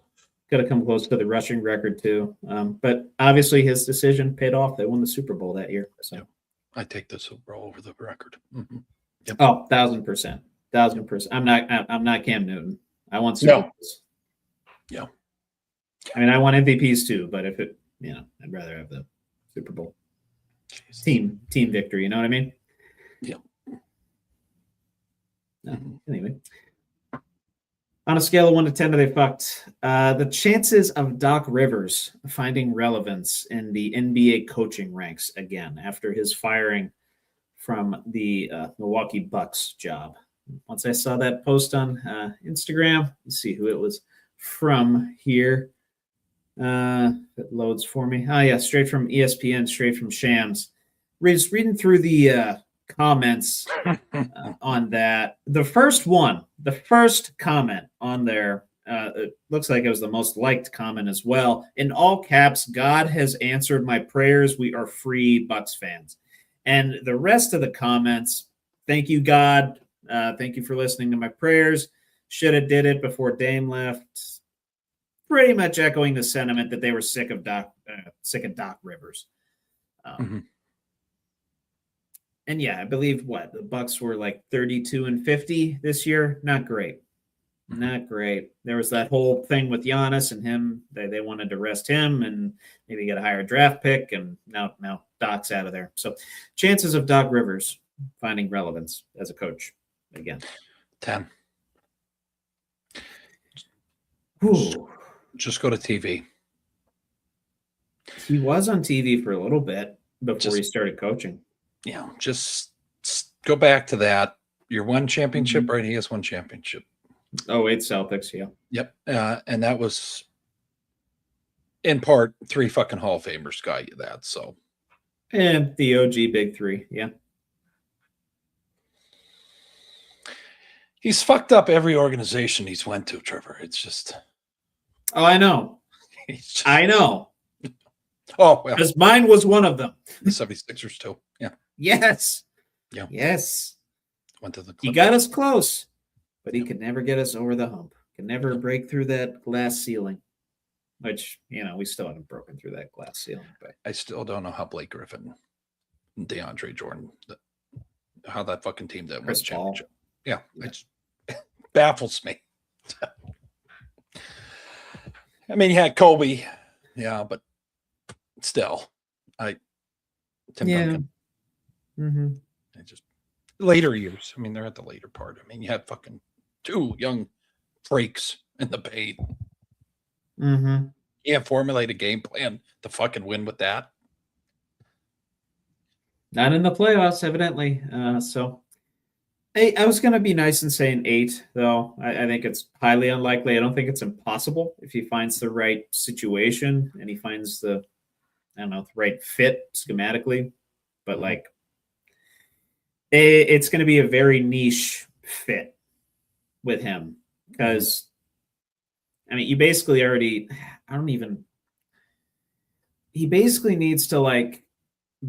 Could have come close to the rushing record too. But obviously his decision paid off. They won the Super Bowl that year. So Yep. I take the Super Bowl over the record. Mm-hmm. Yep. Oh, 1,000%. 1,000%. I'm not Cam Newton. I want Super Bowls. Yeah. I mean, I want MVPs too, but if it, I'd rather have the Super Bowl. Jeez. Team victory, you know what I mean? Yeah. Anyway. On a scale of 1 to 10, are they fucked? The chances of Doc Rivers finding relevance in the NBA coaching ranks again after his firing from the Milwaukee Bucks job. Once I saw that post on Instagram, let's see who it was from here. It loads for me. Oh, yeah, straight from ESPN, straight from Shams. Just reading through the comments on that. The first comment on there, it looks like it was the most liked comment as well. In all caps, God has answered my prayers. We are free Bucks fans. And the rest of the comments, thank you, God. Thank you for listening to my prayers. Should have did it before Dame left. Pretty much echoing the sentiment that they were sick of Doc Rivers. And yeah, I believe the Bucks were like 32-50 this year. Not great. Not great. There was that whole thing with Giannis and him. They wanted to rest him and maybe get a higher draft pick. And now Doc's out of there. So chances of Doc Rivers finding relevance as a coach again. 10. Whew. Just go to TV. He was on TV for a little bit before he started coaching. Yeah, just go back to that. Your one championship, right? He has one championship. Oh, it's Celtics, yeah. Yep. And that was in part 3 fucking Hall of Famers got you that. So, and the OG Big Three, yeah. He's fucked up every organization he's went to, Trevor. It's just. Oh, I know. I know. Oh, well. Because mine was one of them. The 76ers too. Yeah. Yes. Yeah. Yes. Went to the Clippers. He got us close, but he could never get us over the hump. Could never break through that glass ceiling, which, we still haven't broken through that glass ceiling. But I still don't know how Blake Griffin and DeAndre Jordan, how that fucking team that wins championship. Yeah. It baffles me. I mean, you had Kobe. Yeah, but still, Tim Duncan. Mm-hmm. Just later years. I mean, they're at the later part. I mean, you had fucking 2 young freaks in the paint. Mm-hmm. You can't formulate a game plan to fucking win with that. Not in the playoffs, evidently. So I was going to be nice and saying 8, though. I think it's highly unlikely. I don't think it's impossible if he finds the right situation and he finds the right fit schematically. But it's going to be a very niche fit with him because, you basically already, he basically needs to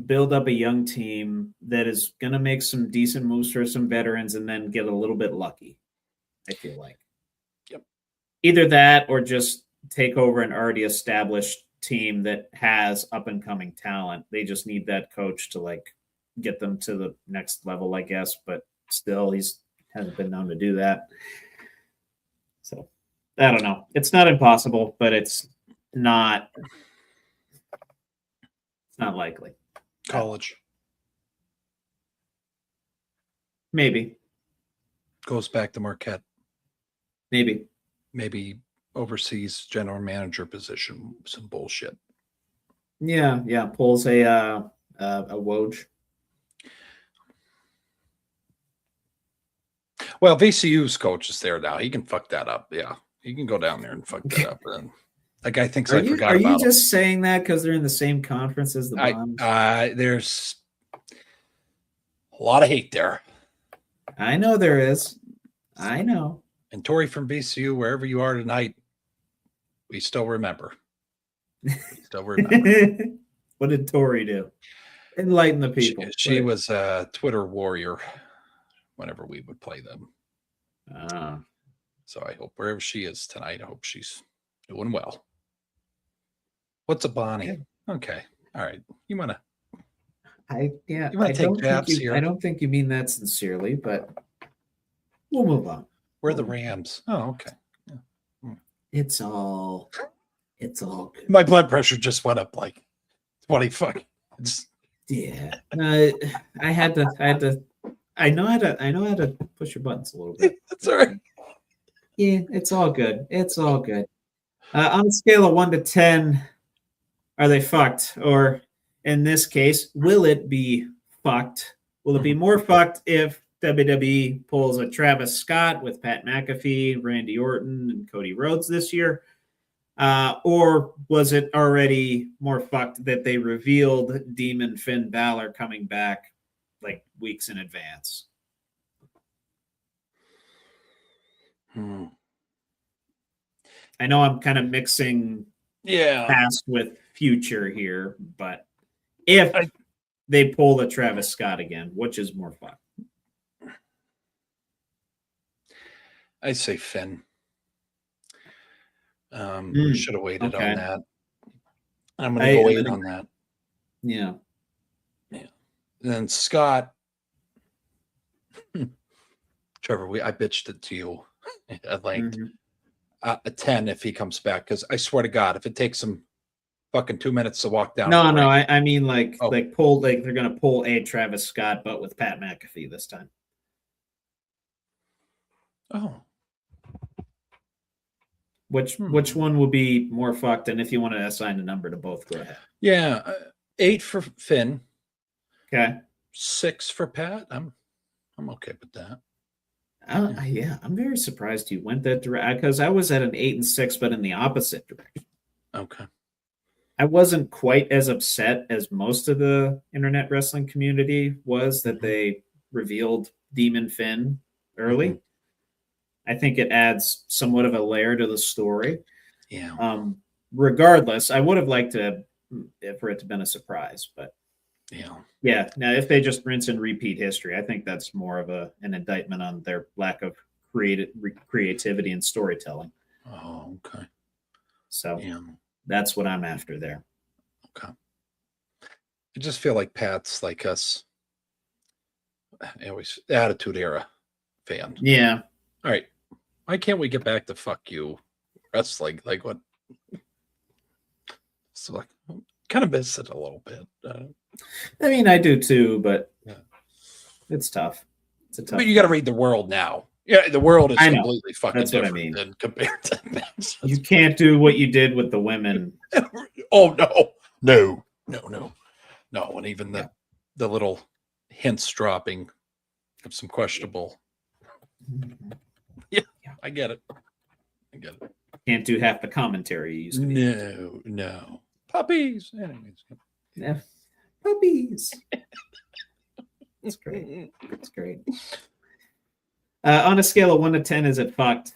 build up a young team that is going to make some decent moves for some veterans and then get a little bit lucky, I feel like. Yep. Either that or just take over an already established team that has up-and-coming talent. They just need that coach to, get them to the next level, I guess. But still, hasn't been known to do that. I don't know. It's not impossible, but it's not likely. College Maybe. goes back to Marquette. Maybe. Maybe overseas general manager position. Some bullshit. Yeah. Pulls a Woj. Well, VCU's coach is there now. He can fuck that up. Yeah, he can go down there and fuck that up. And that guy thinks I forgot about him. Are you just saying that because they're in the same conference as the Bombs? There's a lot of hate there. I know there is. I know. And Tori from VCU, wherever you are tonight, we still remember. What did Tori do? Enlighten the people. She was a Twitter warrior whenever we would play them. So I hope wherever she is tonight, I hope she's doing well. What's a Bonnie? Okay. All right. You want to take jabs here? I don't think you mean that sincerely, but we'll move on. We're the Rams. Oh, okay. Yeah. It's all good. My blood pressure just went up like 20 fucking. Yeah. I know how to push your buttons a little bit. That's all right. Yeah, it's all good. It's all good. On a scale of 1 to 10, are they fucked? Or in this case, will it be fucked? Will it be more fucked if WWE pulls a Travis Scott with Pat McAfee, Randy Orton, and Cody Rhodes this year? Or was it already more fucked that they revealed Demon Finn Balor coming back like weeks in advance? I know I'm kind of mixing past with future here, but if they pull the Travis Scott again, which is more fun? I say Finn. Should have waited on that. I'm going to go wait on that. Yeah. And then Scott, Trevor, I bitched it to you at length. A 10 if he comes back, because I swear to God, if it takes him fucking 2 minutes to walk down. I mean they're gonna pull a Travis Scott, but with Pat McAfee this time. Oh. Which one will be more fucked? And if you want to assign a number to both, go ahead. Yeah, 8 for Finn. Okay. 6 for Pat. I'm okay with that. I'm very surprised you went that direction, because I was at an 8 and 6, but in the opposite direction. Okay. I wasn't quite as upset as most of the internet wrestling community was that they revealed Demon Finn early. I think it adds somewhat of a layer to the story. Yeah. Regardless, I would have liked for it to have been a surprise, but yeah. Now, if they just rinse and repeat history, I think that's more of an indictment on their lack of creativity and storytelling. Oh, okay. So that's what I'm after there. Okay. I just feel like Pat's like us. Always Attitude Era fan. Yeah. All right. Why can't we get back to fuck you wrestling? Like what? So like, kind of miss it a little bit. I mean, I do too, but it's tough. It's a tough. But you got to read the world now. Yeah, the world is completely fucking That's different what I mean. than compared to you can't do what you did with the women. Oh no. And even the little hints dropping of some questionable. Yeah, I get it. Can't do half the commentary you used to be. No. Puppies. Anyways. Yeah. Puppies. That's great. That's great. On a scale of 1 to 10, is it fucked?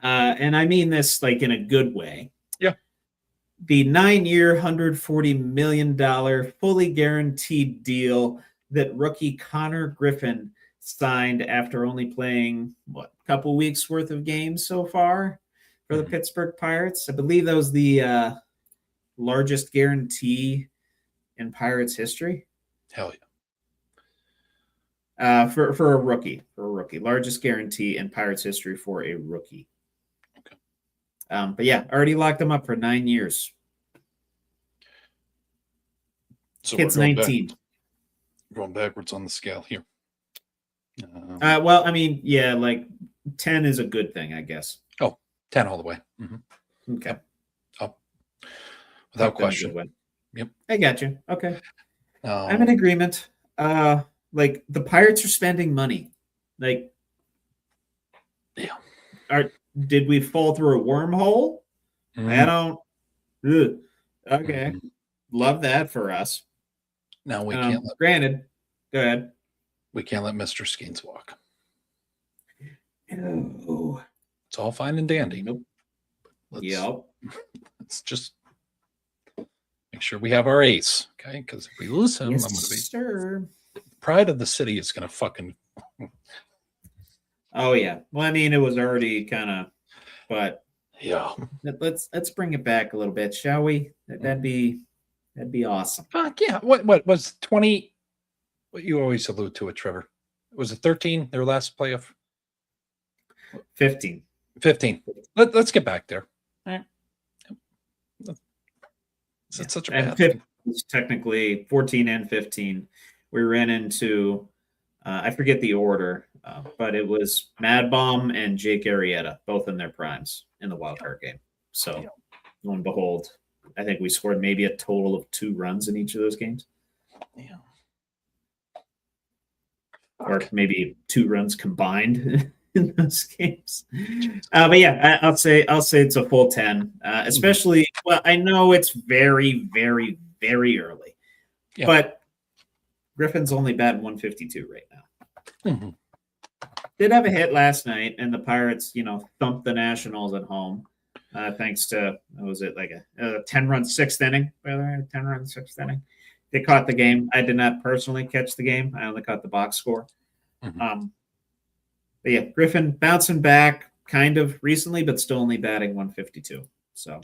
And I mean this like in a good way. Yeah. The 9-year, $140 million fully guaranteed deal that rookie Connor Griffin signed after only playing a couple weeks worth of games so far for the Pittsburgh Pirates. I believe that was the largest guarantee in Pirates history. Hell yeah. For a rookie, largest guarantee in Pirates history for a rookie. Okay. But yeah, already locked him up for 9 years. So Kid's we're 19. going backwards on the scale here. Well, I mean, yeah, like 10 is a good thing, I guess. 10 all the way. Mm-hmm. Okay. Up. Without Up in a good question. way. Yep. I got you. Okay. I'm in agreement. Like the Pirates are spending money. Like, yeah. Did we fall through a wormhole? I don't. Ugh. Okay. Love that for us. Now we can't. Granted, go ahead. We can't let Mr. Skeens walk. No. It's all fine and dandy. Nope. Let's just make sure we have our ace, okay? Because if we lose him, Yes, I'm going to be. Sir. Pride of the city is going to fucking. Oh yeah. Well, I mean, it was already kind of, but yeah. Let's bring it back a little bit, shall we? That'd be awesome. Fuck yeah. What was 20? What you always allude to it, Trevor? Was it 13? Their last playoff. 15. 15. Let's get back there. All right. It's such a bad thing. Was technically 14 and 15. We ran into, I forget the order, but it was Mad Bomb and Jake Arrieta, both in their primes in the wild card game. So, lo and behold, I think we scored maybe a total of 2 runs in each of those games. Yeah. Or maybe 2 runs combined in those games. But yeah, I'll say it's a full 10. Especially, well, I know it's very, very, very early, but Griffin's only batting 152 right now. Did have a hit last night, and the Pirates, thumped the Nationals at home. Thanks to, what was it, like a 10-run 6th inning? 10-run 6th inning. They caught the game. I did not personally catch the game. I only caught the box score. But yeah, Griffin bouncing back kind of recently, but still only batting 152. So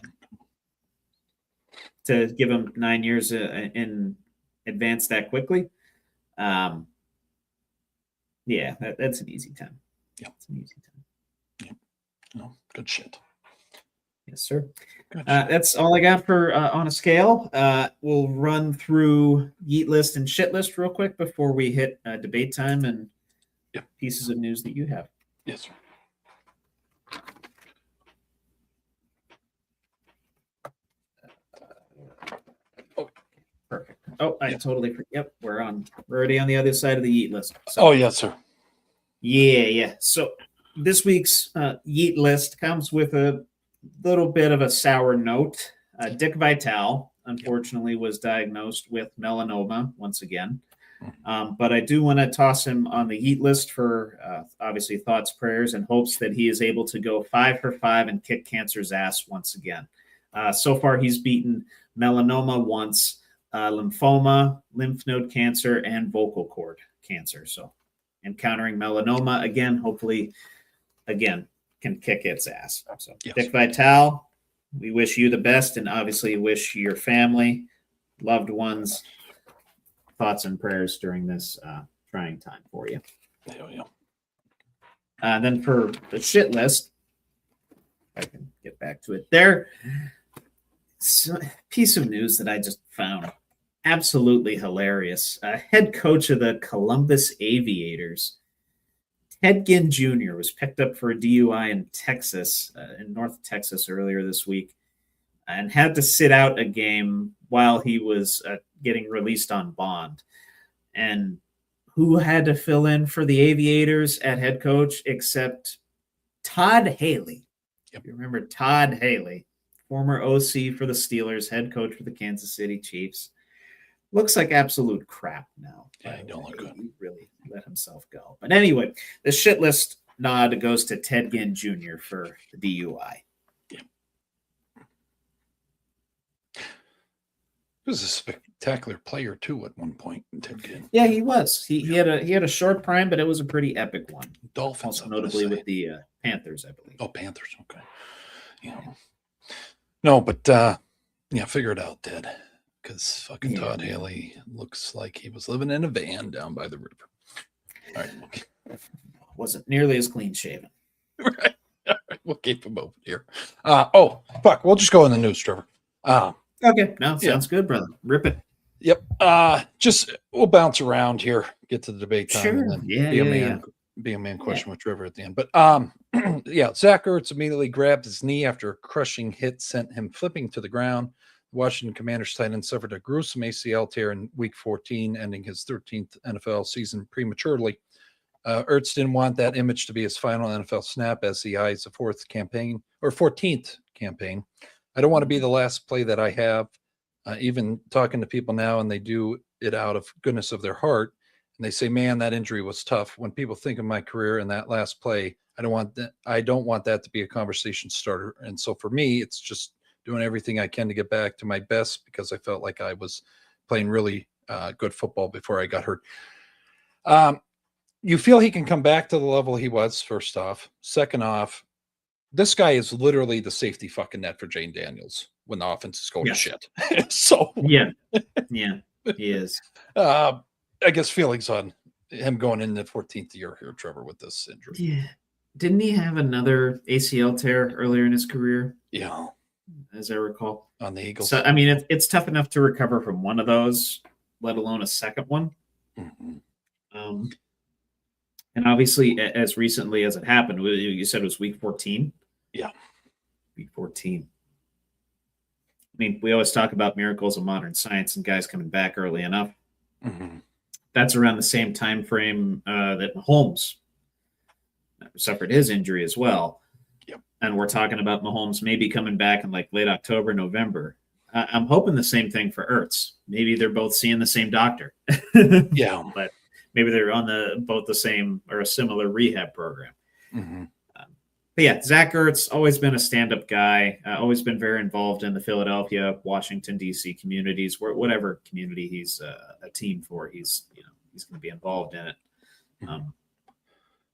to give him 9 years in advance that quickly, yeah, that's an easy 10. Yeah, it's an easy 10. Yeah, no, good shit. Yes, sir. That's all I got for on a scale. We'll run through Yeet List and Shit List real quick before we hit debate time and pieces of news that you have. Yes, sir. Perfect. Oh, I totally forget. Yep, we're already on the other side of the Yeet List. So, yes, sir. Yeah. So this week's Yeet List comes with a little bit of a sour note. Dick Vitale, unfortunately, was diagnosed with melanoma once again. But I do want to toss him on the Yeet List for obviously thoughts, prayers, and hopes that he is able to go 5 for 5 and kick cancer's ass once again. So far, he's beaten melanoma once, lymphoma, lymph node cancer, and vocal cord cancer. So encountering melanoma again, hopefully, again, can kick its ass. So Dick Vitale, we wish you the best, and obviously wish your family, loved ones, thoughts and prayers during this trying time for you. Then for the shit list, if I can get back to it there. It's a piece of news that I just found absolutely hilarious. Head coach of the Columbus Aviators, Ted Ginn Jr., was picked up for a DUI in Texas, in North Texas earlier this week, and had to sit out a game while he was getting released on bond. And who had to fill in for the Aviators at head coach except Todd Haley? You remember Todd Haley, former OC for the Steelers, head coach for the Kansas City Chiefs. Looks like absolute crap now. Yeah, he don't look good. He really let himself go. But anyway, the shit list nod goes to Ted Ginn Jr. for the DUI. He was a spectacular player too at one point. Ted Ginn. Yeah, he was. He had a short prime, but it was a pretty epic one. Dolphins, also notably with the Panthers, I believe. Oh, Panthers. Okay. No, but figure it out, Ted. Because fucking Todd Haley looks like he was living in a van down by the river. All right. Wasn't nearly as clean shaven. Right. We'll keep him over here. Oh, fuck. We'll just go in the news, Trevor. Okay. No, sounds good, brother. Rip it. Yep. Just we'll bounce around here, get to the debate time, Sure. and then be a man question with Trevor at the end. But yeah, Zach Ertz immediately grabbed his knee after a crushing hit sent him flipping to the ground. The Washington Commanders tight end suffered a gruesome ACL tear in Week 14, ending his 13th NFL season prematurely. Ertz didn't want that image to be his final NFL snap as he eyes the 14th campaign. I don't want to be the last play that I have. Even talking to people now, and they do it out of goodness of their heart, and they say, "Man, that injury was tough." When people think of my career and that last play, I don't want that to be a conversation starter. And so for me, it's just doing everything I can to get back to my best because I felt like I was playing really good football before I got hurt. You feel he can come back to the level he was, first off. Second off, this guy is literally the safety fucking net for Jane Daniels when the offense is going to shit. So yeah, he is. I guess feelings on him going in the 14th year here, Trevor, with this injury. Yeah. Didn't he have another ACL tear earlier in his career? Yeah. As I recall. On the Eagles. So, I mean, it's tough enough to recover from one of those, let alone a second one. Mm-hmm. And obviously, as recently as it happened, you said it was Week 14? Yeah. Week 14. I mean, we always talk about miracles of modern science and guys coming back early enough. Mm-hmm. That's around the same time frame that Mahomes suffered his injury as well. Yep. And we're talking about Mahomes maybe coming back in like late October, November. I'm hoping the same thing for Ertz. Maybe they're both seeing the same doctor. Yeah. But maybe they're on both the same or a similar rehab program. Mm-hmm. But yeah, Zach Ertz, always been a stand-up guy, always been very involved in the Philadelphia, Washington, D.C. communities, whatever community he's a team for, he's going to be involved in it.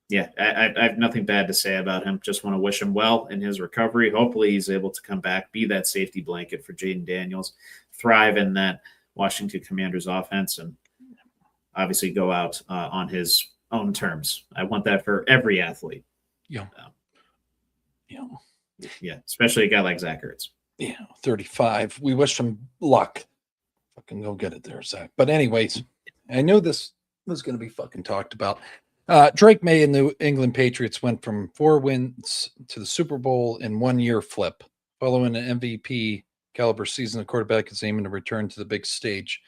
Yeah, I have nothing bad to say about him. Just want to wish him well in his recovery. Hopefully he's able to come back, be that safety blanket for Jaden Daniels, thrive in that Washington Commanders offense, and obviously go out on his own terms. I want that for every athlete. Yeah. Yeah, especially a guy like Zach Ertz. Yeah, 35. We wish him luck. Fucking go get it there, Zach. But anyways, I knew this was going to be fucking talked about. Drake May and the England Patriots went from 4 wins to the Super Bowl in 1 year flip. Following an MVP caliber season, the quarterback is aiming to return to the big stage.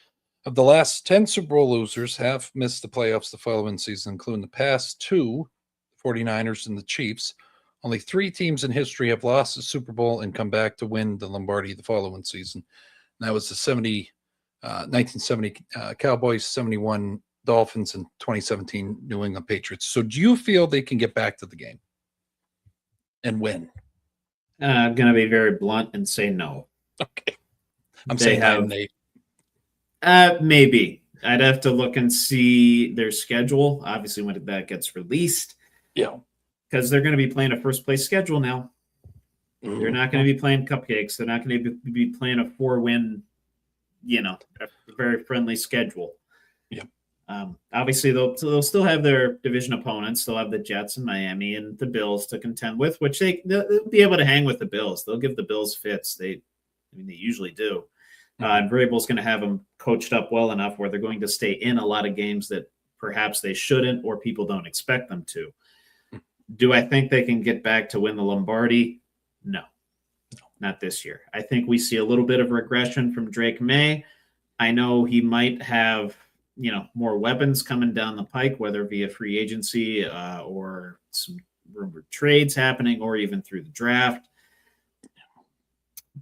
Of the last 10 Super Bowl losers, half missed the playoffs the following season, including the past 2, 49ers and the Chiefs. Only 3 teams in history have lost the Super Bowl and come back to win the Lombardi the following season. And that was the 1970 Cowboys, 71 Dolphins, and 2017 New England Patriots. So do you feel they can get back to the game and win? I'm going to be very blunt and say no. Okay. I'm saying 9-8. Maybe. I'd have to look and see their schedule, obviously, when that gets released. Yeah. Because they're going to be playing a first-place schedule now. Mm-hmm. They're not going to be playing cupcakes. They're not going to be playing a 4-win, a very friendly schedule. Yep. Obviously, they'll still have their division opponents. They'll have the Jets and Miami and the Bills to contend with, which they'll be able to hang with the Bills. They'll give the Bills fits. They usually do. And Vrabel's going to have them coached up well enough where they're going to stay in a lot of games that perhaps they shouldn't or people don't expect them to. Do I think they can get back to win the Lombardi? No, not this year. I think we see a little bit of regression from Drake May. I know he might have, more weapons coming down the pike, whether via free agency or some rumored trades happening or even through the draft.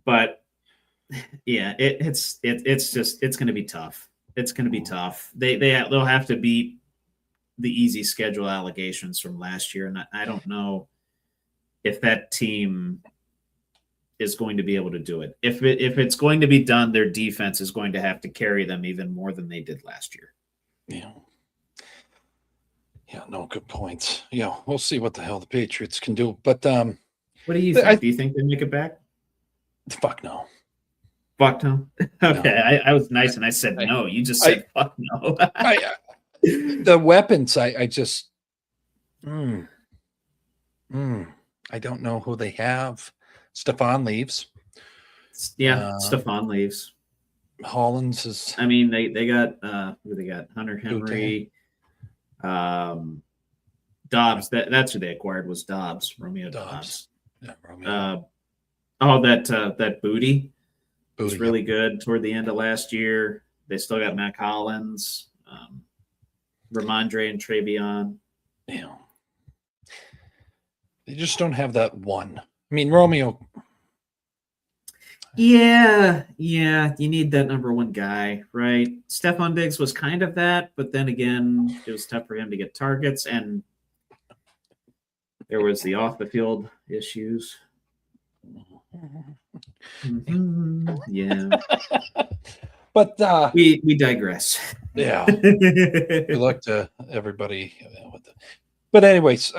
But yeah, it's going to be tough. It's going to be tough. They'll have to beat the easy schedule allegations from last year. And I don't know if that team is going to be able to do it. If it's going to be done, their defense is going to have to carry them even more than they did last year. Yeah. Yeah, no, good points. Yeah, we'll see what the hell the Patriots can do. But what do you think? Do you think they make it back? Fuck no. Fuck no. Okay, no. I was nice and I said no. You just said fuck no. The weapons, I just I don't know who they have. Stefan leaves. Yeah, Stefan leaves. Hollins is. I mean, they got who they got? Hunter Henry, Dobbs. That's who they acquired was Dobbs, Romeo Dobbs. Yeah, Romeo. That Booty was really good toward the end of last year. They still got Matt Collins, Ramondre, and Travion. Yeah, they just don't have that one. I mean, Romeo. Yeah, you need that number one guy, right? Stephon Diggs was kind of that, but then again, it was tough for him to get targets, and there was the off the field issues. Mm-hmm. Yeah, but we digress. Yeah, good luck to everybody. But anyways,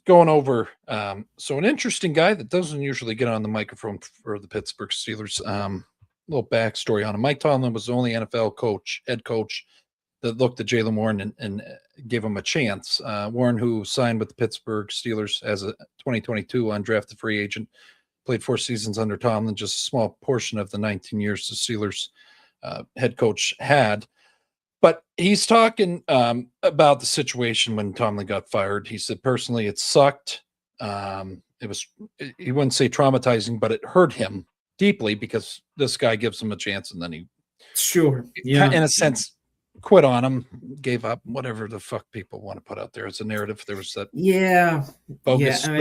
going over. So an interesting guy that doesn't usually get on the microphone for the Pittsburgh Steelers. Little backstory on him. Mike Tomlin was the only NFL head coach that looked at Jaylen Warren and gave him a chance. Warren, who signed with the Pittsburgh Steelers as a 2022 undrafted free agent, played 4 seasons under Tomlin, just a small portion of the 19 years the Steelers head coach had. But he's talking about the situation when Tomlin got fired. He said, personally, it sucked. It was, he wouldn't say traumatizing, but it hurt him deeply because this guy gives him a chance and then he, in a sense, quit on him, gave up, whatever the fuck people want to put out there as a narrative. There was that bogus story. I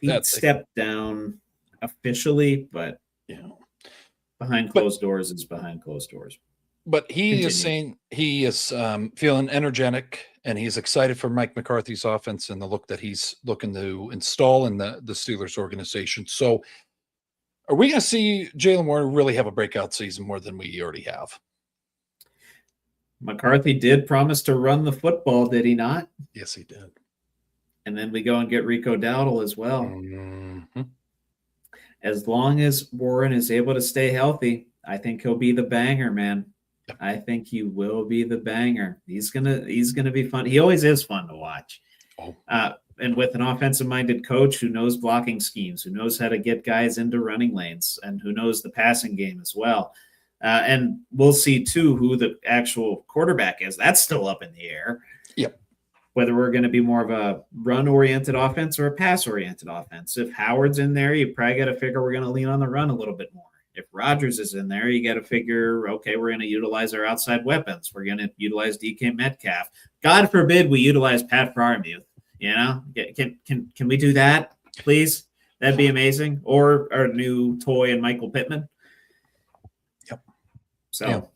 mean, he stepped down officially, but behind closed doors is behind closed doors. But he is saying he is feeling energetic and he's excited for Mike McCarthy's offense and the look that he's looking to install in the Steelers organization. So are we going to see Jaylen Warren really have a breakout season more than we already have? McCarthy did promise to run the football, did he not? Yes, he did. And then we go and get Rico Dowdle as well. Mm-hmm. As long as Warren is able to stay healthy, I think he'll be the banger, man. I think he will be the banger. He's gonna be fun. He always is fun to watch. And with an offensive-minded coach who knows blocking schemes, who knows how to get guys into running lanes, and who knows the passing game as well. And we'll see, too, who the actual quarterback is. That's still up in the air. Yep. Whether we're going to be more of a run-oriented offense or a pass-oriented offense. If Howard's in there, you probably got to figure we're going to lean on the run a little bit more. If Rodgers is in there, you got to figure, okay, we're going to utilize our outside weapons. We're going to utilize DK Metcalf. God forbid we utilize Pat Freiermuth. You know, can we do that, please? That'd be amazing. Or our new toy and Michael Pittman. Yep. So,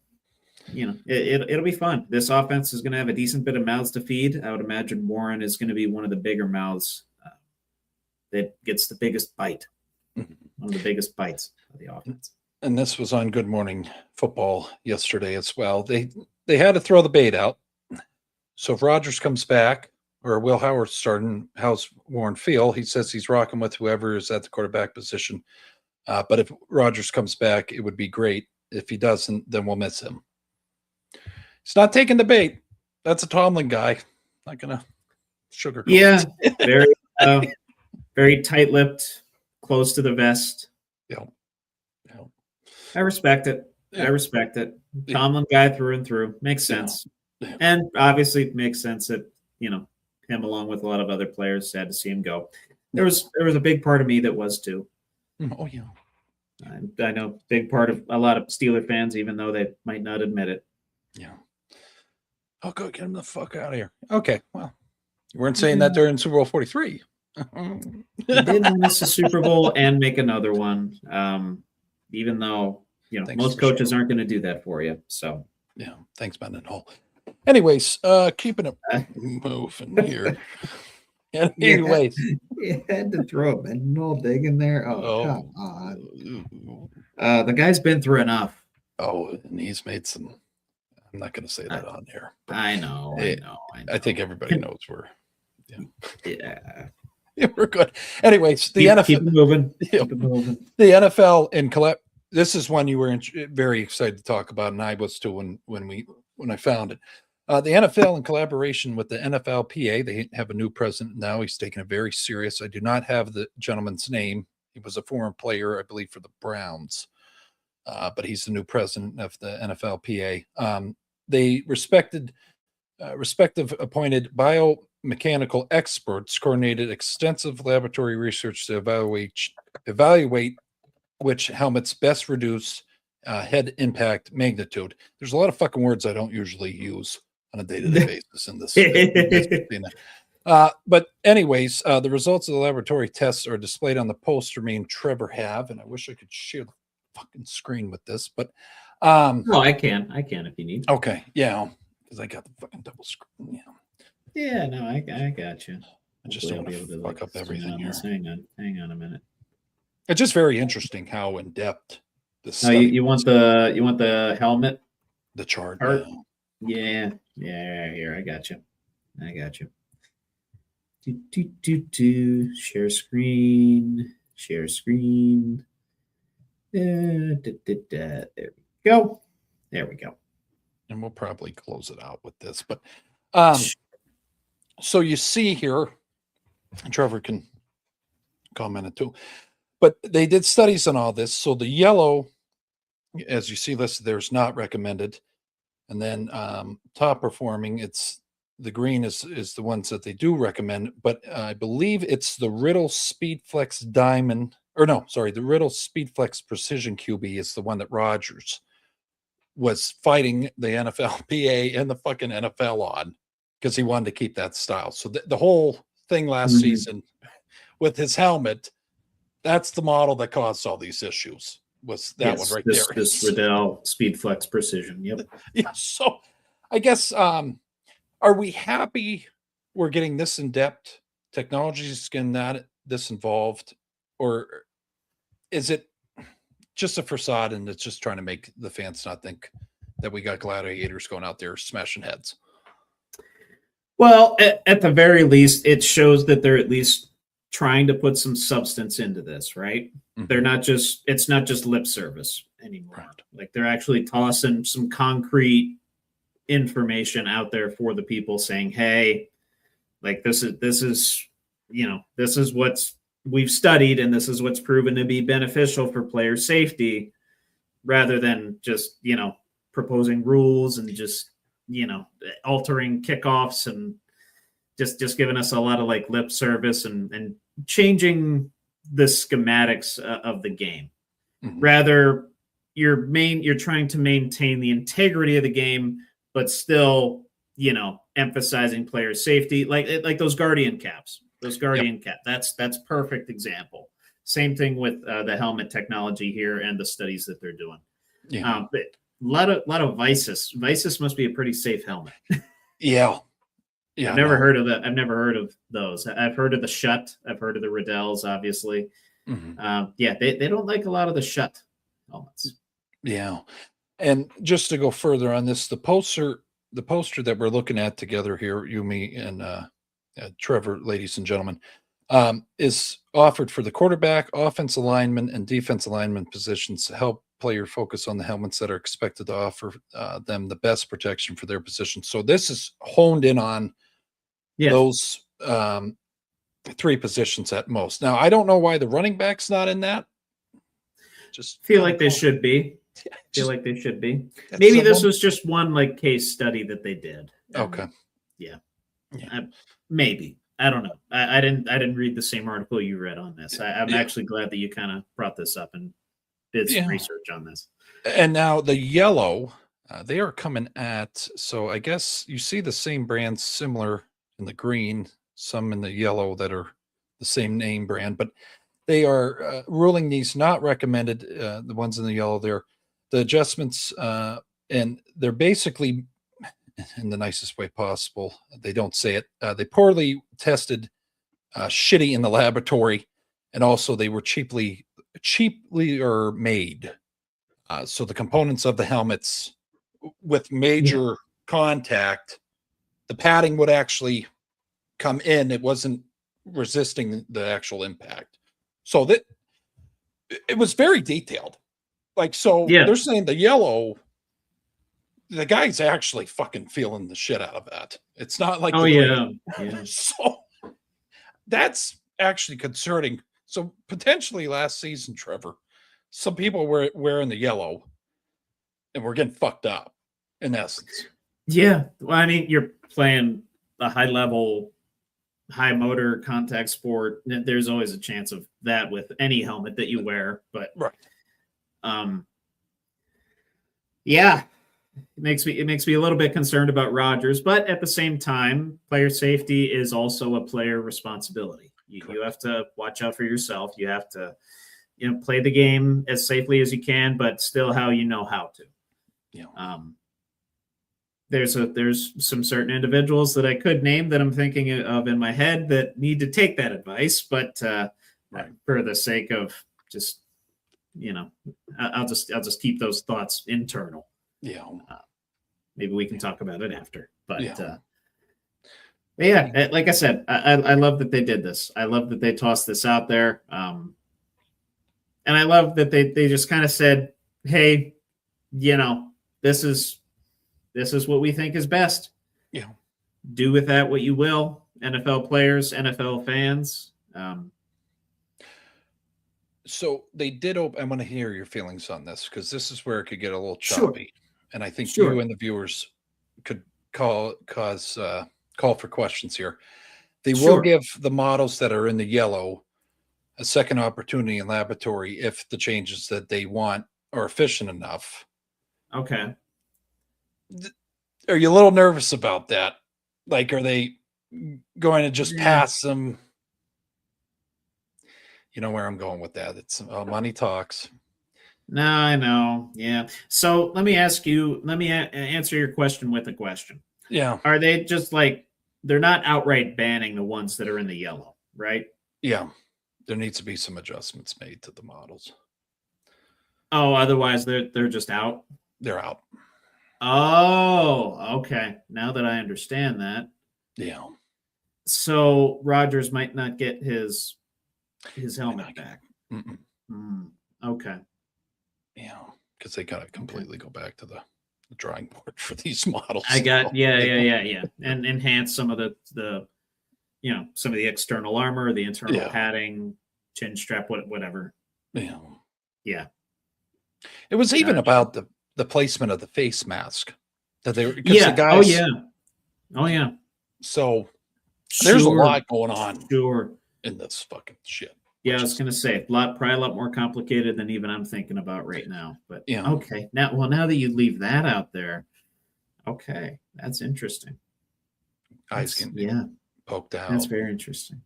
you know, it'll be fun. This offense is going to have a decent bit of mouths to feed. I would imagine Warren is going to be one of the bigger mouths that gets the biggest bite. One of the biggest bites of the offense. And this was on Good Morning Football yesterday as well. They had to throw the bait out. So if Rodgers comes back or Will Howard starting, how's Warren feel? He says he's rocking with whoever is at the quarterback position. But if Rodgers comes back, it would be great. If he doesn't, then we'll miss him. He's not taking the bait. That's a Tomlin guy. Not going to sugarcoat. Yeah, very tight-lipped. Close to the vest. Yeah. I respect it. Tomlin guy through and through. Makes sense. Yeah. And obviously it makes sense that, you know, him along with a lot of other players, sad to see him go. There was a big part of me that was too. Oh, yeah. I know big part of a lot of Steeler fans, even though they might not admit it. Yeah. Oh, go get him the fuck out of here. Okay. Well, you weren't saying that during Super Bowl 43. He did miss a Super Bowl and make another one, even though, you know, most coaches aren't going to do that for you. So, yeah, thanks, Mendenhall. Anyways, keeping it moving here. Anyways, you had to throw a Mendenhall dig in there. Oh, come on. The guy's been through enough. Oh, and he's made some. I'm not going to say that on here. I know. I think everybody knows we're. Yeah, we're good. Anyways, the NFL. Keep it moving. Keep it moving. The NFL in collect. This is one you were very excited to talk about, and I was too when I found it. The NFL, in collaboration with the NFLPA, they have a new president now. He's taking it very serious. I do not have the gentleman's name. He was a former player, I believe, for the Browns, but he's the new president of the NFLPA. They respective appointed biomechanical experts coordinated extensive laboratory research to evaluate which helmets best reduce head impact magnitude. There's a lot of fucking words I don't usually use on a day-to-day basis in this. But anyways, the results of the laboratory tests are displayed on the poster me and Trevor have, and I wish I could share the fucking screen with this, but no, I can if you need. Okay, yeah, because I got the fucking double screen. Yeah, no, I got you. I just don't want to fuck up everything here. Hang on a minute. It's just very interesting how in depth this. Oh, you want the helmet? The chart. Yeah. Here, I got you. Share screen. There we go. And we'll probably close it out with this, but so you see here, and Trevor can comment it too, but they did studies on all this. So the yellow, as you see listed there, is not recommended, and then top performing, it's the green is the ones that they do recommend, but I believe it's the Riddle Speedflex Diamond, or no, sorry, the Riddle Speedflex Precision QB is the one that Rogers was fighting the NFLPA and the fucking NFL on because he wanted to keep that style. So the whole thing last season with his helmet, that's the model that caused all these issues. Was that one right there? This Riddle Speedflex Precision. Yep. Yeah. So I guess are we happy we're getting this in depth? Technology's getting this involved, or is it just a facade and it's just trying to make the fans not think that we got gladiators going out there smashing heads? Well, at the very least, it shows that they're at least trying to put some substance into this, right? Mm-hmm. It's not just lip service anymore. Right. Like they're actually tossing some concrete information out there for the people saying, hey, like this is what's we've studied and this is what's proven to be beneficial for player safety, rather than just, proposing rules and just, altering kickoffs and just giving us a lot of like lip service and changing the schematics of the game. Mm-hmm. Rather, you're trying to maintain the integrity of the game, but still, emphasizing player safety, like those Guardian caps. Cap. That's perfect example. Same thing with the helmet technology here and the studies that they're doing. Yeah. But a lot of Visus. Visus must be a pretty safe helmet. Yeah. I've never heard of that. I've never heard of those. I've heard of the Shutt. I've heard of the Riddells, obviously. Mm-hmm. They don't like a lot of the Shutt helmets. Yeah. And just to go further on this, the poster that we're looking at together here, you, me, and Trevor, ladies and gentlemen, is offered for the quarterback, offensive lineman, and defensive lineman positions to help player focus on the helmets that are expected to offer them the best protection for their position. So this is honed in on those three positions at most. Now, I don't know why the running back's not in that. Just feel like they should be. Maybe this was just one like case study that they did. Okay. Yeah. Maybe. I don't know. I didn't read the same article you read on this. I'm actually glad that you kind of brought this up and did some research on this. And now the yellow, they are coming at, so I guess you see the same brands similar in the green, some in the yellow that are the same name brand, but they are ruling these not recommended, the ones in the yellow there. The adjustments, and they're basically, in the nicest way possible, they don't say it, they poorly tested, shitty in the laboratory, and also they were cheaply made. So the components of the helmets with major contact, the padding would actually come in. It wasn't resisting the actual impact. So that it was very detailed. Like, so they're saying the yellow the guy's actually fucking feeling the shit out of that. It's not like Oh the yeah, yeah. So that's actually concerning. So potentially last season, Trevor, some people were wearing the yellow and we're getting fucked up in essence. Yeah. Well, I mean, you're playing a high level, high motor contact sport. There's always a chance of that with any helmet that you wear. But Right. Yeah, it makes me a little bit concerned about Rodgers, but at the same time, player safety is also a player responsibility. You have to watch out for yourself. You have to, play the game as safely as you can, but still how you know how to. Yeah. There's some certain individuals that I could name that I'm thinking of in my head that need to take that advice, but Right. for the sake of just, I'll just keep those thoughts internal. Yeah. Maybe we can talk about it after. But yeah. Like I said, I love that they did this. I love that they tossed this out there. And I love that they just kind of said, hey, this is what we think is best. Yeah. Do with that what you will, NFL players, NFL fans. So they did open. I want to hear your feelings on this because this is where it could get a little Sure. choppy, and I think Sure. you and the viewers could call for questions here. They will Sure. give the models that are in the yellow a second opportunity in laboratory if the changes that they want are efficient enough. Okay. Are you a little nervous about that? Like, are they going to just pass them? You know where I'm going with that. It's money talks. No, I know. Yeah. So let me ask you, answer your question with a question. Yeah. Are they just like, they're not outright banning the ones that are in the yellow, right? Yeah. There needs to be some adjustments made to the models. Oh, otherwise they're just out? They're out. Oh, okay. Now that I understand that. Yeah. So Rodgers might not get his helmet back. Okay. Yeah, because they gotta completely go back to the drawing board for these models. I got yeah, and enhance some of the some of the external armor, the internal padding, chin strap, whatever. Yeah. Yeah. It was even about the placement of the face mask that they were. Yeah. The guys, Oh yeah. So there's a lot going on. Sure. In this fucking shit. Yeah, I was gonna say probably a lot more complicated than even I'm thinking about right now. But yeah, okay. Now that you leave that out there, okay, that's interesting. Eyes can poked out. That's very interesting.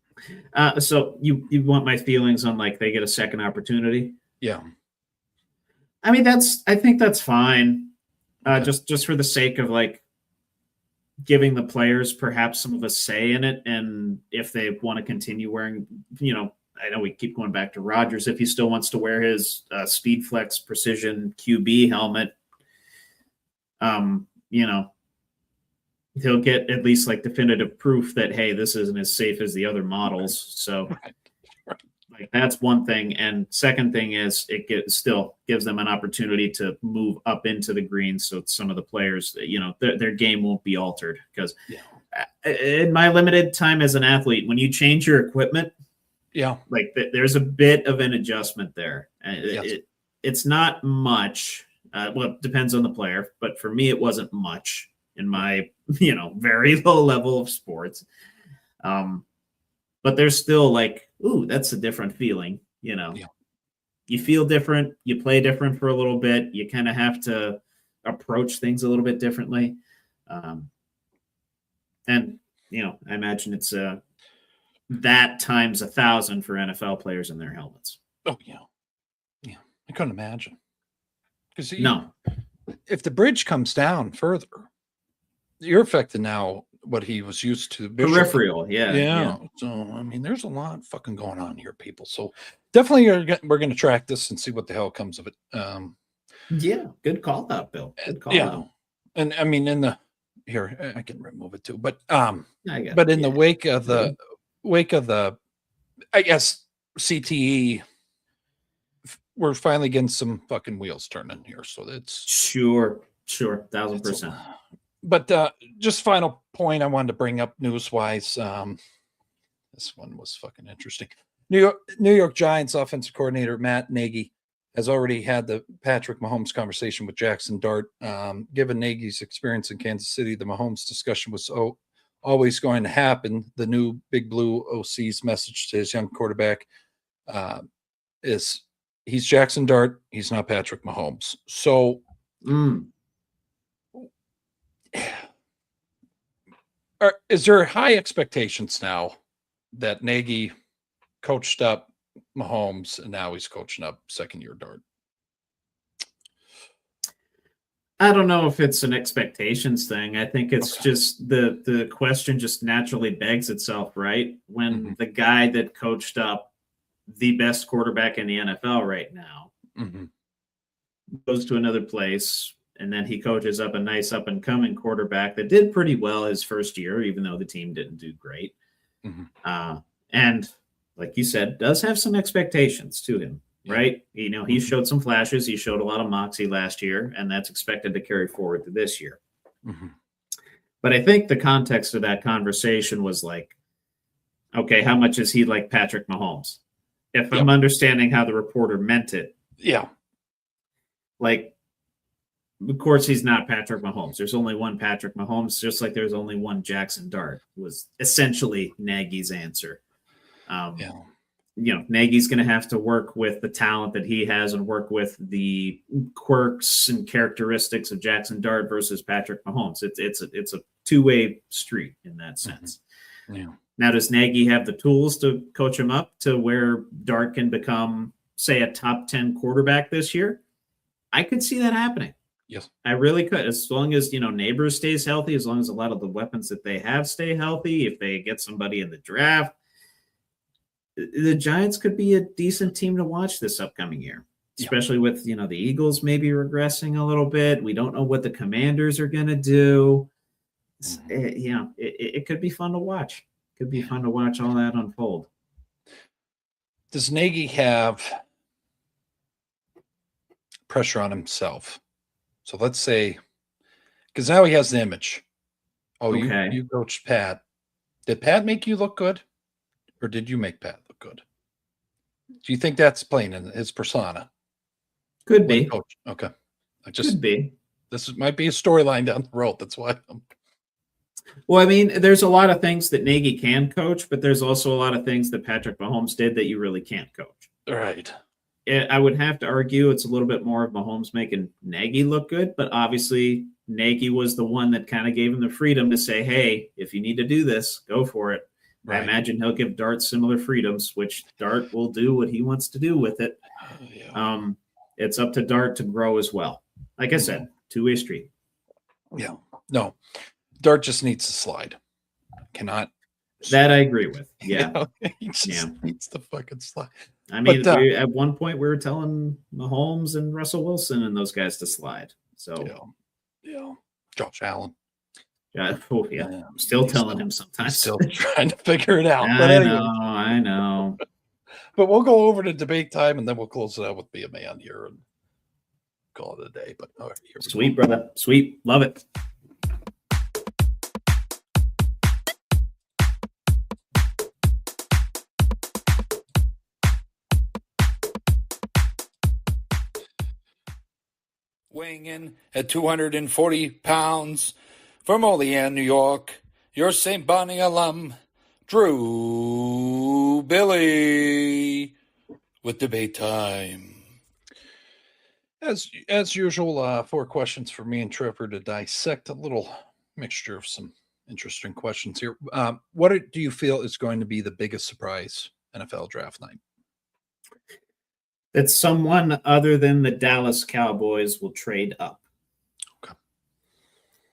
So you want my feelings on like they get a second opportunity? Yeah. I mean I think that's fine. Just for the sake of like giving the players perhaps some of a say in it, and if they want to continue wearing, I know we keep going back to Rodgers. If he still wants to wear his Speed Flex Precision QB helmet, he'll get at least like definitive proof that, hey, this isn't as safe as the other models. So like that's one thing. And second thing is still gives them an opportunity to move up into the green. So some of the players, their game won't be altered, because in my limited time as an athlete, when you change your equipment, like there's a bit of an adjustment there. It's not much. Well, it depends on the player, but for me, it wasn't much in my, very low level of sports. But there's still like, ooh, that's a different feeling, You feel different, you play different for a little bit, you kind of have to approach things a little bit differently. And, I imagine it's that times 1,000 for NFL players in their helmets. Oh, yeah. Yeah. I couldn't imagine. Because if the bridge comes down further, you're affecting now what he was used to. Peripheral, yeah. So, I mean, there's a lot fucking going on here, people. So definitely we're going to track this and see what the hell comes of it. Yeah, good call out, Bill. Good call out. And I mean, here, I can remove it too, but in the wake of the, I guess, CTE, we're finally getting some fucking wheels turning here. So that's sure. Sure, 1,000%. But just final point I wanted to bring up news-wise. This one was fucking interesting. New York Giants offensive coordinator Matt Nagy has already had the Patrick Mahomes conversation with Jackson Dart. Given Nagy's experience in Kansas City, the Mahomes discussion was always going to happen. The new Big Blue OC's message to his young quarterback is he's Jackson Dart. He's not Patrick Mahomes. So is there high expectations now that Nagy coached up Mahomes and now he's coaching up second-year Dart? I don't know if it's an expectations thing. I think it's just the question just naturally begs itself, right? When the guy that coached up the best quarterback in the NFL right now goes to another place, and then he coaches up a nice up-and-coming quarterback that did pretty well his first year, even though the team didn't do great. And like you said, does have some expectations to him, right? You know, he showed some flashes. He showed a lot of moxie last year, and that's expected to carry forward to this year. But I think the context of that conversation was like, okay, how much is he like Patrick Mahomes? If I'm understanding how the reporter meant it. Like, of course, he's not Patrick Mahomes. There's only one Patrick Mahomes, just like there's only one Jackson Dart, was essentially Nagy's answer. You know, Nagy's going to have to work with the talent that he has and work with the quirks and characteristics of Jackson Dart versus Patrick Mahomes. It's a two-way street in that sense. Now, does Nagy have the tools to coach him up to where Dart can become, say, a top 10 quarterback this year? I could see that happening. Yes, I really could. As long as, you know, Neighbors stays healthy, as long as a lot of the weapons that they have stay healthy, if they get somebody in the draft, the Giants could be a decent team to watch this upcoming year, especially with, you know, the Eagles maybe regressing a little bit. We don't know what the Commanders are going to do. You know, it could be fun to watch. Could be fun to watch all that unfold. Does Nagy have pressure on himself? So let's say, because now he has the image. Oh, you coached Pat. Did Pat make you look good? Or did you make Pat look good? Do you think that's playing in his persona? Could be. Coach? Okay. Could be. This might be a storyline down the road. That's why Well, I mean, there's a lot of things that Nagy can coach, but there's also a lot of things that Patrick Mahomes did that you really can't coach. Right. I would have to argue it's a little bit more of Mahomes making Nagy look good, but obviously Nagy was the one that kind of gave him the freedom to say, hey, if you need to do this, go for it. Right. I imagine he'll give Dart similar freedoms, which Dart will do what he wants to do with it. It's up to Dart to grow as well. Like I said, two-way street. Yeah. No. Dart just needs to slide. Cannot. That I agree with. Yeah. He just needs to fucking slide. I mean, at one point we were telling Mahomes and Russell Wilson and those guys to slide. So, Josh Allen. I'm still telling him sometimes. Still trying to figure it out. I know. But we'll go over to debate time and then we'll close it out with Be a Man here and call it a day. But all right, sweet, brother. Sweet. Love it. Weighing in at 240 pounds from Olean, New York, your St. Bonnie alum, Drew Billy, with debate time. As usual, 4 questions for me and Trevor to dissect, a little mixture of some interesting questions here. What do you feel is going to be the biggest surprise NFL draft night? That someone other than the Dallas Cowboys will trade up. Okay.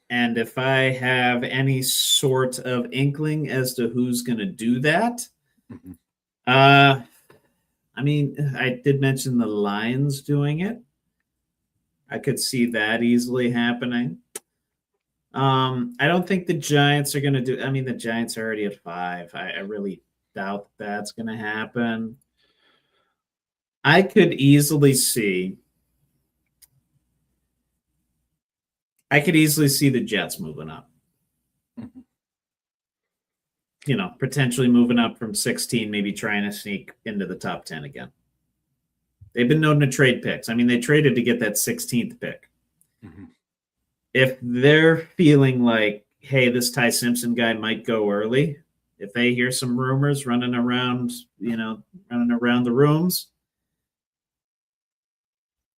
And if I have any sort of inkling as to who's going to do that, I mean, I did mention the Lions doing it. I could see that easily happening. I don't think the Giants are going to do. I mean, the Giants are already at 5. I really doubt that's going to happen. I could easily see I could easily see the Jets moving up. Mhm. Potentially moving up from 16, maybe trying to sneak into the top 10 again. They've been known to trade picks. I mean, they traded to get that 16th pick. Mhm. If they're feeling like, hey, this Ty Simpson guy might go early, if they hear some rumors running around the rooms,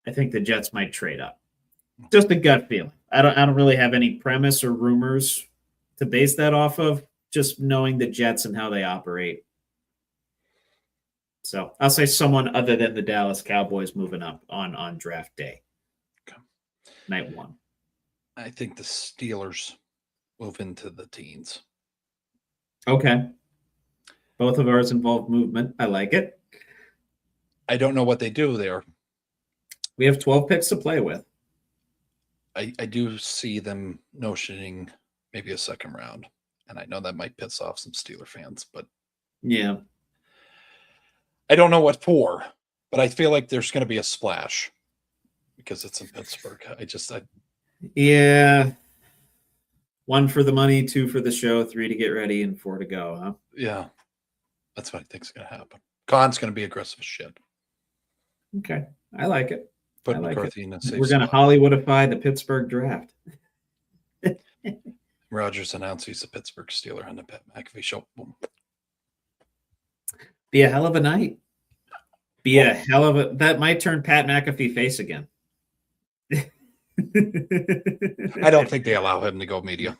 I think the Jets might trade up. Just a gut feeling. I don't really have any premise or rumors to base that off of. Just knowing the Jets and how they operate. So I'll say someone other than the Dallas Cowboys moving up on draft day. Okay. Night 1. I think the Steelers move into the teens. Okay. Both of ours involve movement. I like it. I don't know what they do there. We have 12 picks to play with. I do see them notioning maybe a second round. And I know that might piss off some Steeler fans, but Yeah. I don't know what for. But I feel like there's going to be a splash because it's in Pittsburgh. Yeah. 1 for the money, 2 for the show, 3 to get ready, and 4 to go, huh? Yeah. That's what I think is going to happen. Khan's going to be aggressive as shit. Okay. I like it. Put I like McCarthy it. in a safe We're going to spot. Hollywoodify the Pittsburgh draft. Rogers announced he's a Pittsburgh Steeler on the Pat McAfee show. Boom. Be a hell of a night. That might turn Pat McAfee face again. I don't think they allow him to go media.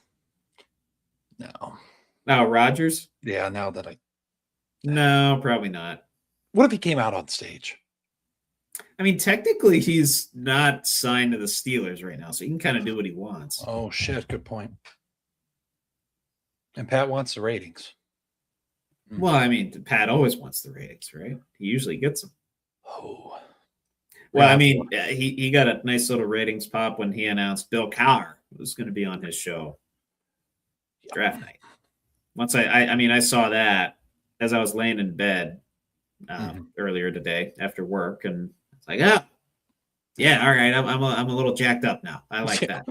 No. Now, Rogers? Yeah, now that No, probably not. what if he came out on stage? I mean, technically, he's not signed to the Steelers right now, so he can kind of do what he wants. Oh, shit. Good point. And Pat wants the ratings. Well, I mean, Pat always wants the ratings, right? He usually gets them. Oh. Well, Yeah, I mean, he got a nice little ratings pop when he announced Bill Cowher was going to be on his show draft night. Once I saw that as I was laying in bed earlier today after work, and it's like, yeah, all right, I'm a little jacked up now. I like that.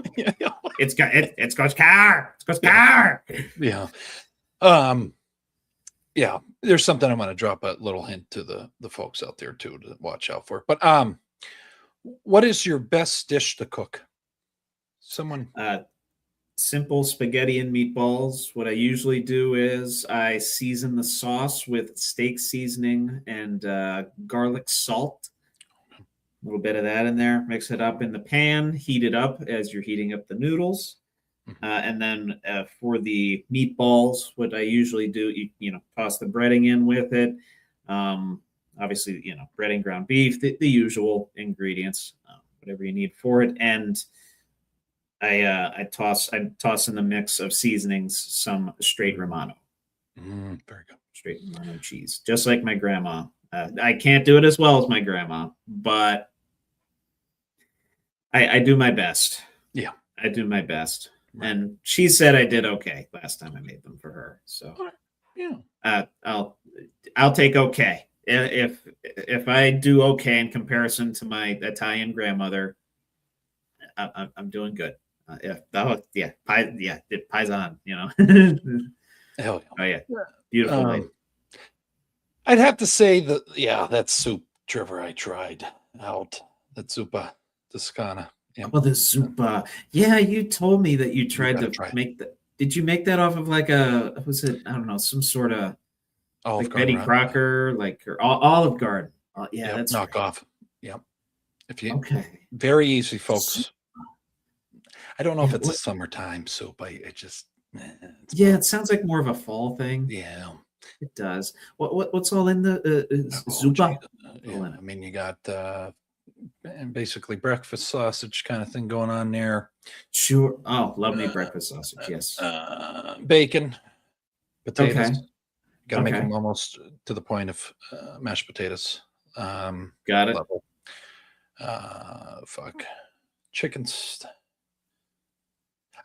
It's Coach Cowher. It's Coach Cowher. Yeah. Yeah, there's something I'm going to drop a little hint to the folks out there too to watch out for. But what is your best dish to cook? Someone Simple spaghetti and meatballs. What I usually do is I season the sauce with steak seasoning and garlic salt. A little bit of that in there. Mix it up in the pan. Heat it up as you're heating up the noodles. And then for the meatballs, what I usually do, toss the breading in with it. Obviously, breading, ground beef, the usual ingredients, whatever you need for it. And I toss in the mix of seasonings some straight Romano. very good. Straight Romano cheese, just like my grandma. I can't do it as well as my grandma, but I do my best. Yeah, I do my best. Right. And she said I did okay last time I made them for her. So yeah, I'll take okay. If I do okay in comparison to my Italian grandmother, I'm doing good. Paisan, hell Oh yeah, beautiful. lady. I'd have to say that soup, Trevor, I tried out that zuppa Toscana. Yeah. Oh, the zuppa. Yeah, you told me that you tried to make that. Did you make that off of like was it, I don't know, some sort of Olive Betty Garden, Crocker, or Olive Garden? Yeah, that's knockoff. Yeah. If you very easy, folks. I don't know if it's a summertime soup. It sounds like more of a fall thing. Yeah, it does. What's all in the zuppa? Yeah, I mean, you got basically breakfast sausage kind of thing going on there. Sure. Oh, love me breakfast sausage. Yes. Bacon, potatoes. Okay. Got to make them almost to the point of mashed potatoes. Got it. Level. Chicken.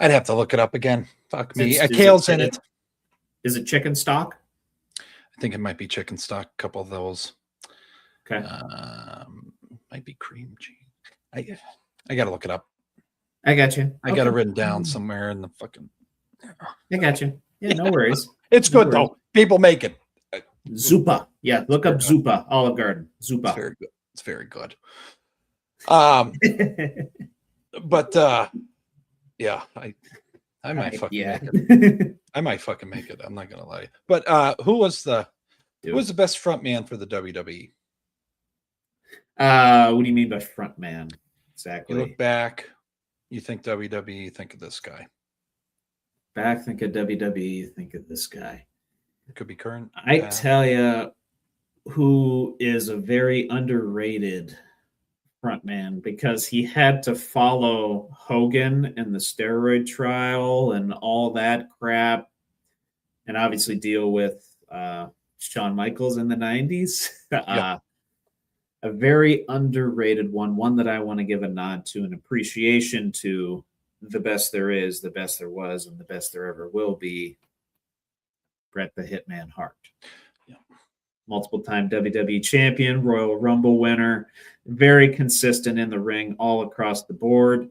I'd have to look it up again. Fuck me. Kale's in it. Is it chicken stock? I think it might be chicken stock. A couple of those. Okay. Might be cream cheese. I got to look it up. I got you. I got it written down somewhere in the fucking. I got you. Yeah, no worries. It's No good worries. though. People make it. Zupa. Yeah, look up Zupa, Olive Garden. It's Zupa. very good. It's very good. But yeah, I might fucking make it. I might fucking make it. I'm not gonna lie. But who was the best front man for the WWE? What do you mean by front man? Exactly. You look back, you think WWE, you think of this guy. Back, think of WWE, think of this guy. It could be current. I tell you, who is a very underrated frontman because he had to follow Hogan in the steroid trial and all that crap, and obviously deal with Shawn Michaels in the 90s. Yeah. A very underrated one that I want to give a nod to and appreciation to. The best there is, the best there was, and the best there ever will be. Bret the Hitman Hart. Yeah. Multiple-time WWE champion, Royal Rumble winner, very consistent in the ring all across the board.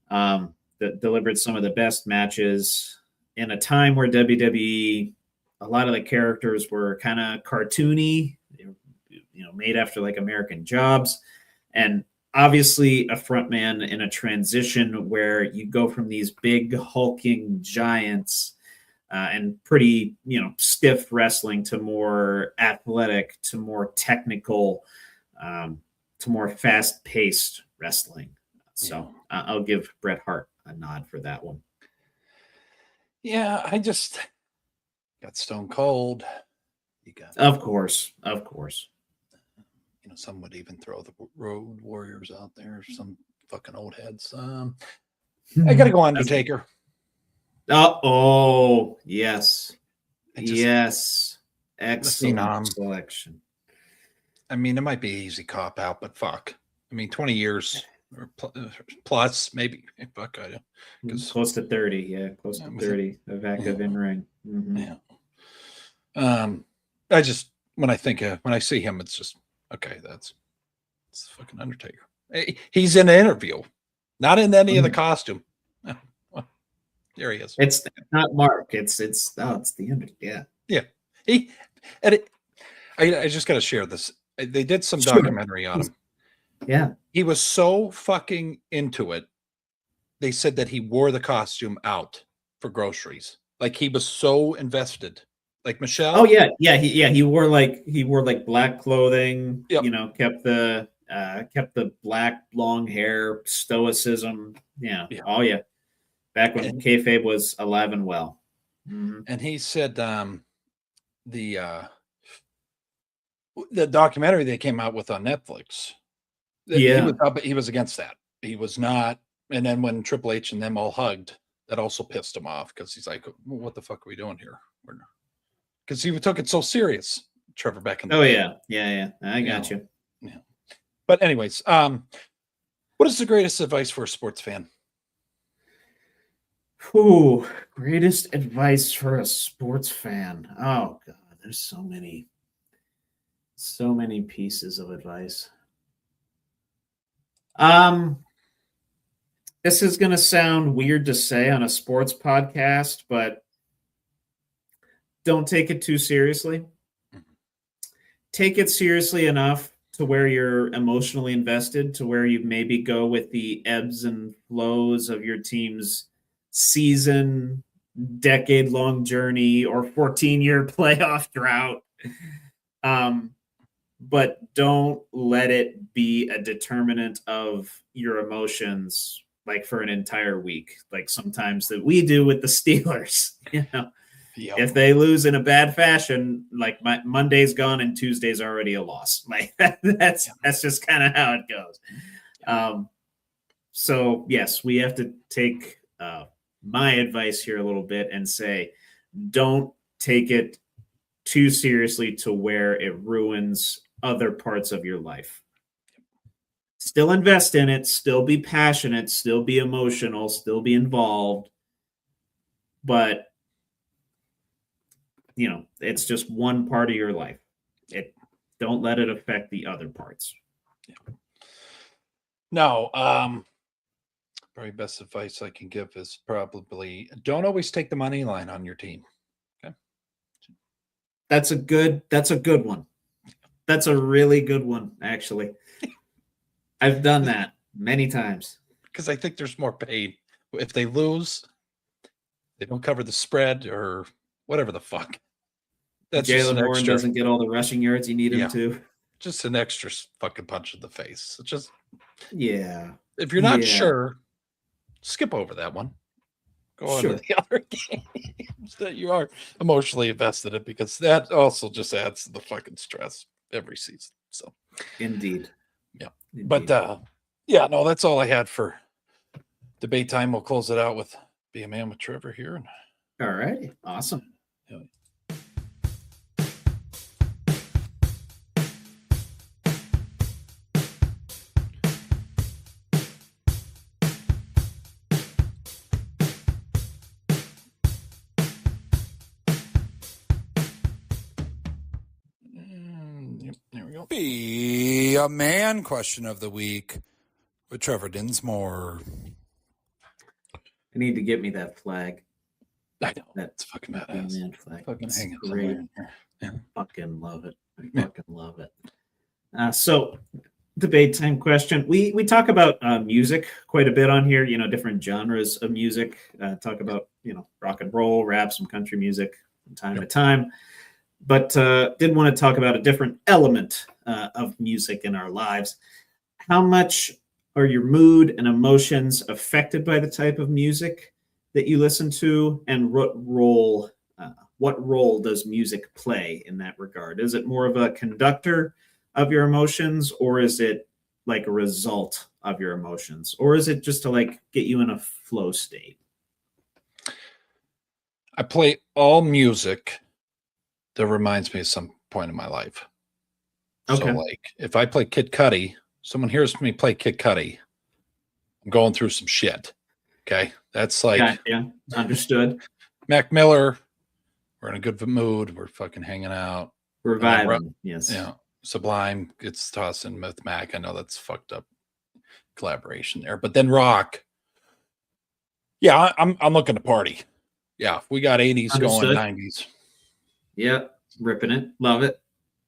That delivered some of the best matches in a time where WWE, a lot of the characters were kind of cartoony, made after like American Jobs, and obviously a frontman in a transition where you go from these big hulking giants and pretty, stiff wrestling to more athletic, to more technical, to more fast-paced wrestling. So I'll give Bret Hart a nod for that one. Yeah, I just got Stone Cold. You got, of course. Some would even throw the Road Warriors out there. Some fucking old heads. I gotta go Undertaker. Oh, yes. Yes. Excellent selection. I mean, it might be easy cop out, but fuck. I mean, 20 years or plus, maybe. Fuck, I don't. Close to 30, yeah. Close to 30 of active in ring. Mm-hmm. Yeah. When I see him, it's just, okay, it's fucking Undertaker. He's in an interview, not in any of the costume. Well, there he is. It's not Mark. It's the Undertaker. Yeah. I just got to share this. They did some documentary on him. Yeah. He was so fucking into it. They said that he wore the costume out for groceries. Like he was so invested. Like Michelle. Oh yeah. He wore like black clothing. Yep. Kept the black long hair, stoicism. Yeah. Oh yeah. Back when kayfabe was alive and well. Mm-hmm. And he said the documentary they came out with on Netflix. He was against that. He was not. And then when Triple H and them all hugged, that also pissed him off because he's like, well, "What the fuck are we doing here?" Because he took it so serious, Trevor, back in the day. Yeah. I got you. Yeah. But anyways, what is the greatest advice for a sports fan? Ooh, greatest advice for a sports fan. Oh God, there's so many pieces of advice. This is going to sound weird to say on a sports podcast, but don't take it too seriously. Take it seriously enough to where you're emotionally invested, to where you maybe go with the ebbs and flows of your team's season, decade-long journey, or 14-year playoff drought. But don't let it be a determinant of your emotions, like for an entire week, like sometimes that we do with the Steelers. Yep. If they lose in a bad fashion, like Monday's gone and Tuesday's already a loss. Like that's just kind of how it goes. So yes, we have to take my advice here a little bit and say, don't take it too seriously to where it ruins other parts of your life. Still invest in it, still be passionate, still be emotional, still be involved. But, it's just one part of your life. Don't let it affect the other parts. Yeah. No, probably best advice I can give is probably don't always take the money line on your team. Okay. That's a good one. That's a really good one, actually. I've done that many times. Because I think there's more pain. If they lose, they don't cover the spread or whatever the fuck. That's just Jalen an Warren extra, doesn't get all the rushing yards you need him to. just an extra fucking punch in the face. It's just, Yeah. if you're not sure, skip over that one. Go on to the other games that you are emotionally invested in, because that also just adds to the fucking stress every season. So, Indeed. Yeah. Indeed. But yeah, no, that's all I had for debate time. We'll close it out with Be a Man with Trevor here. All right. Awesome. Yeah. There we go. Be a Man question of the week with Trevor Dinsmore. I need to get me that flag. I know. That's fucking badass. Man flag. Fucking It's hanging great. somewhere in here. Yeah. Fucking love it. I fucking love it. So, debate time question. We talk about music quite a bit on here. Different genres of music. Talk about rock and roll, rap, some country music from time to time. But did want to talk about a different element of music in our lives. How much are your mood and emotions affected by the type of music that you listen to, and what role does music play in that regard? Is it more of a conductor of your emotions, or is it like a result of your emotions, or is it just to get you in a flow state? I play all music that reminds me of some point in my life. Okay. So if I play Kid Cudi, someone hears me play Kid Cudi, I'm going through some shit. Okay. That's yeah, understood. Mac Miller, we're in a good mood. We're fucking hanging out. We're vibing. Yes. Yeah. Sublime gets tossed in with Mac. I know that's fucked up collaboration there. But then rock. Yeah, I'm looking to party. Yeah. We got 80s Understood. going, 90s. Yeah. Ripping it. Love it.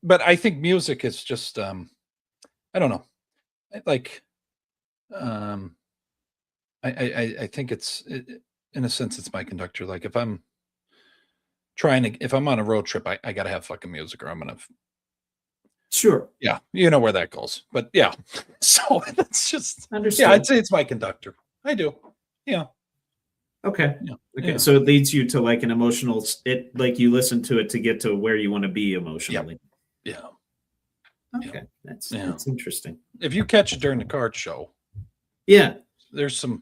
But I think music is just I don't know. I think it's in a sense it's my conductor. Like if I'm on a road trip, I gotta have fucking music or I'm gonna. Sure. Yeah, you know where that goes. But yeah, so that's just Understood. Yeah, I'd say it's my conductor. I do. Yeah. Okay. Yeah. Okay. Yeah. So it leads you to an emotional. You listen to it to get to where you want to be emotionally. Yeah. Okay. That's interesting. If you catch it during the card show, there's some.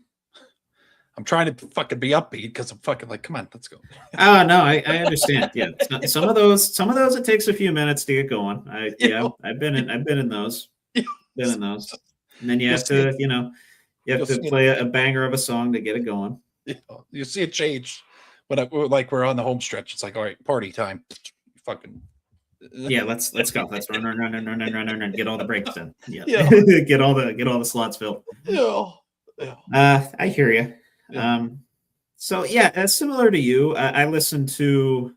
I'm trying to fucking be upbeat because I'm fucking come on, let's go. Oh no, I understand. Yeah, some of those it takes a few minutes to get going. I've been in those. Been in those, and then you have to play a banger of a song to get it going. You see it change when we're on the home stretch. It's like, all right, party time. Fucking. Yeah, let's go. Let's run. Get all the breaks done. Yeah. get all the slots filled. Yeah. I hear you. Yeah. So yeah, similar to you, I listen to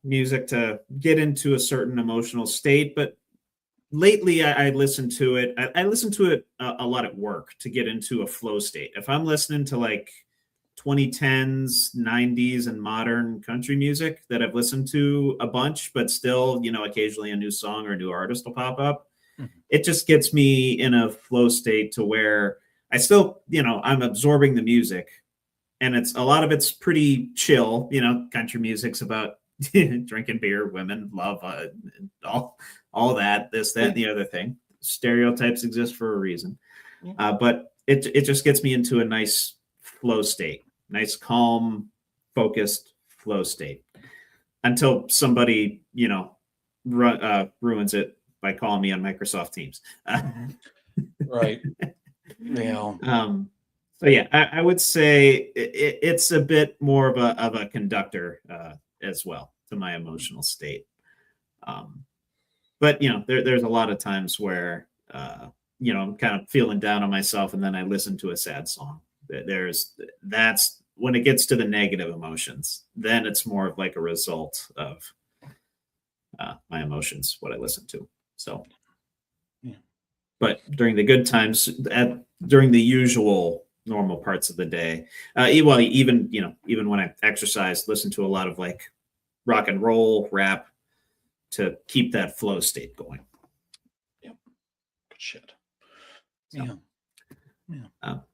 music to get into a certain emotional state, but lately I listen to it. I listen to it a lot at work to get into a flow state. If I'm listening to 2010s, 90s, and modern country music that I've listened to a bunch, but still, occasionally a new song or a new artist will pop up. Mm-hmm. It just gets me in a flow state to where I still, I'm absorbing the music, and a lot of it's pretty chill. Country music's about drinking beer, women, love, all that, this, that, and the other thing. Stereotypes exist for a reason. But it just gets me into a nice flow state, nice, calm, focused flow state until somebody, ruins it by calling me on Microsoft Teams. Right. Yeah. So yeah, I would say it's a bit more of a conductor as well to my emotional state. But there's a lot of times where I'm kind of feeling down on myself, and then I listen to a sad song. That's when it gets to the negative emotions. Then it's more of like a result of my emotions, what I listen to. So, Yeah. But during the good times, during the usual normal parts of the day, even when I exercise, listen to a lot of like rock and roll, rap to keep that flow state going. Yep. Good shit. So,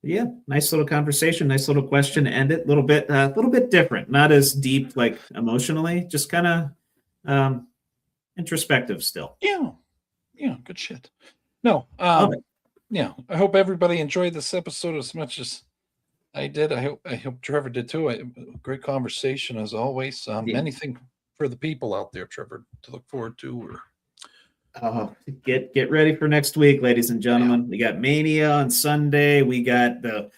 yeah. Nice little conversation, nice little question to end it. A little bit different, not as deep like emotionally, just kind of introspective still. Yeah, good shit. No, yeah, I hope everybody enjoyed this episode as much as I did. I hope Trevor did too. Great conversation as always. Anything for the people out there, Trevor, to look forward to? Get ready for next week, ladies and gentlemen. Yeah. We got Mania on Sunday. We got the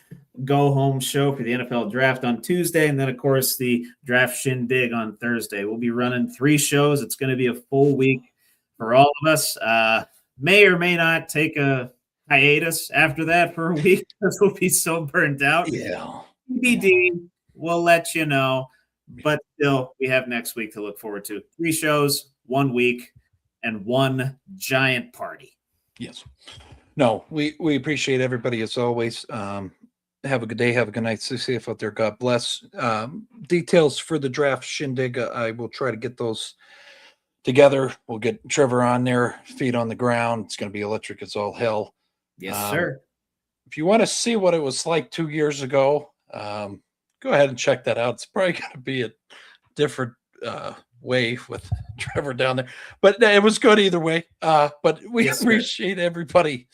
go home show for the NFL draft on Tuesday, and then of course the draft shindig on Thursday. We'll be running 3 shows. It's going to be a full week for all of us. May or may not take a hiatus after that for a week because we'll be so burned out. Yeah. TBD, we'll let you know. But still, we have next week to look forward to. 3 shows, 1 week, and 1 giant party. Yes. No, we appreciate everybody as always. Have a good day. Have a good night. Stay safe out there. God bless. Details for the draft shindig, I will try to get those together. We'll get Trevor on there, feet on the ground. It's going to be electric as all hell. Yes, sir. If you want to see what it was like 2 years ago, go ahead and check that out. It's probably going to be a different way with Trevor down there, but it was good either way. But we appreciate everybody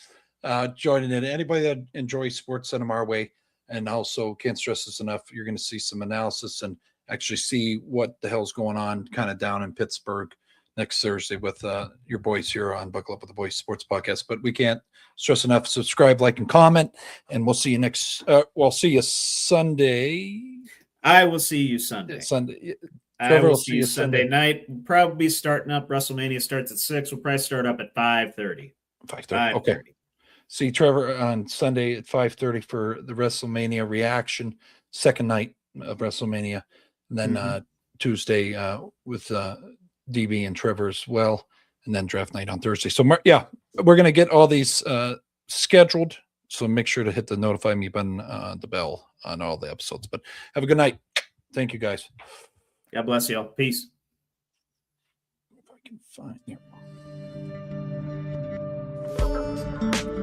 joining in. Anybody that enjoys sports, send them our way. And also, can't stress this enough, you're going to see some analysis and actually see what the hell's going on kind of down in Pittsburgh next Thursday with your boys here on Buckle Up with the Boys Sports Podcast. But we can't stress enough, subscribe, like, and comment, and we'll see you we'll see you Sunday. I will see you Sunday. I will see you Sunday night. We'll probably be starting up. WrestleMania starts at 6. We'll probably start up at 5:30. 5:30. Okay. See Trevor on Sunday at 5:30 for the WrestleMania reaction, second night of WrestleMania. And then Tuesday with DB and Trevor as well. And then draft night on Thursday. So, we're going to get all these scheduled. So make sure to hit the notify me button, the bell on all the episodes. But have a good night. Thank you, guys. God bless you all. Peace. If I can find it.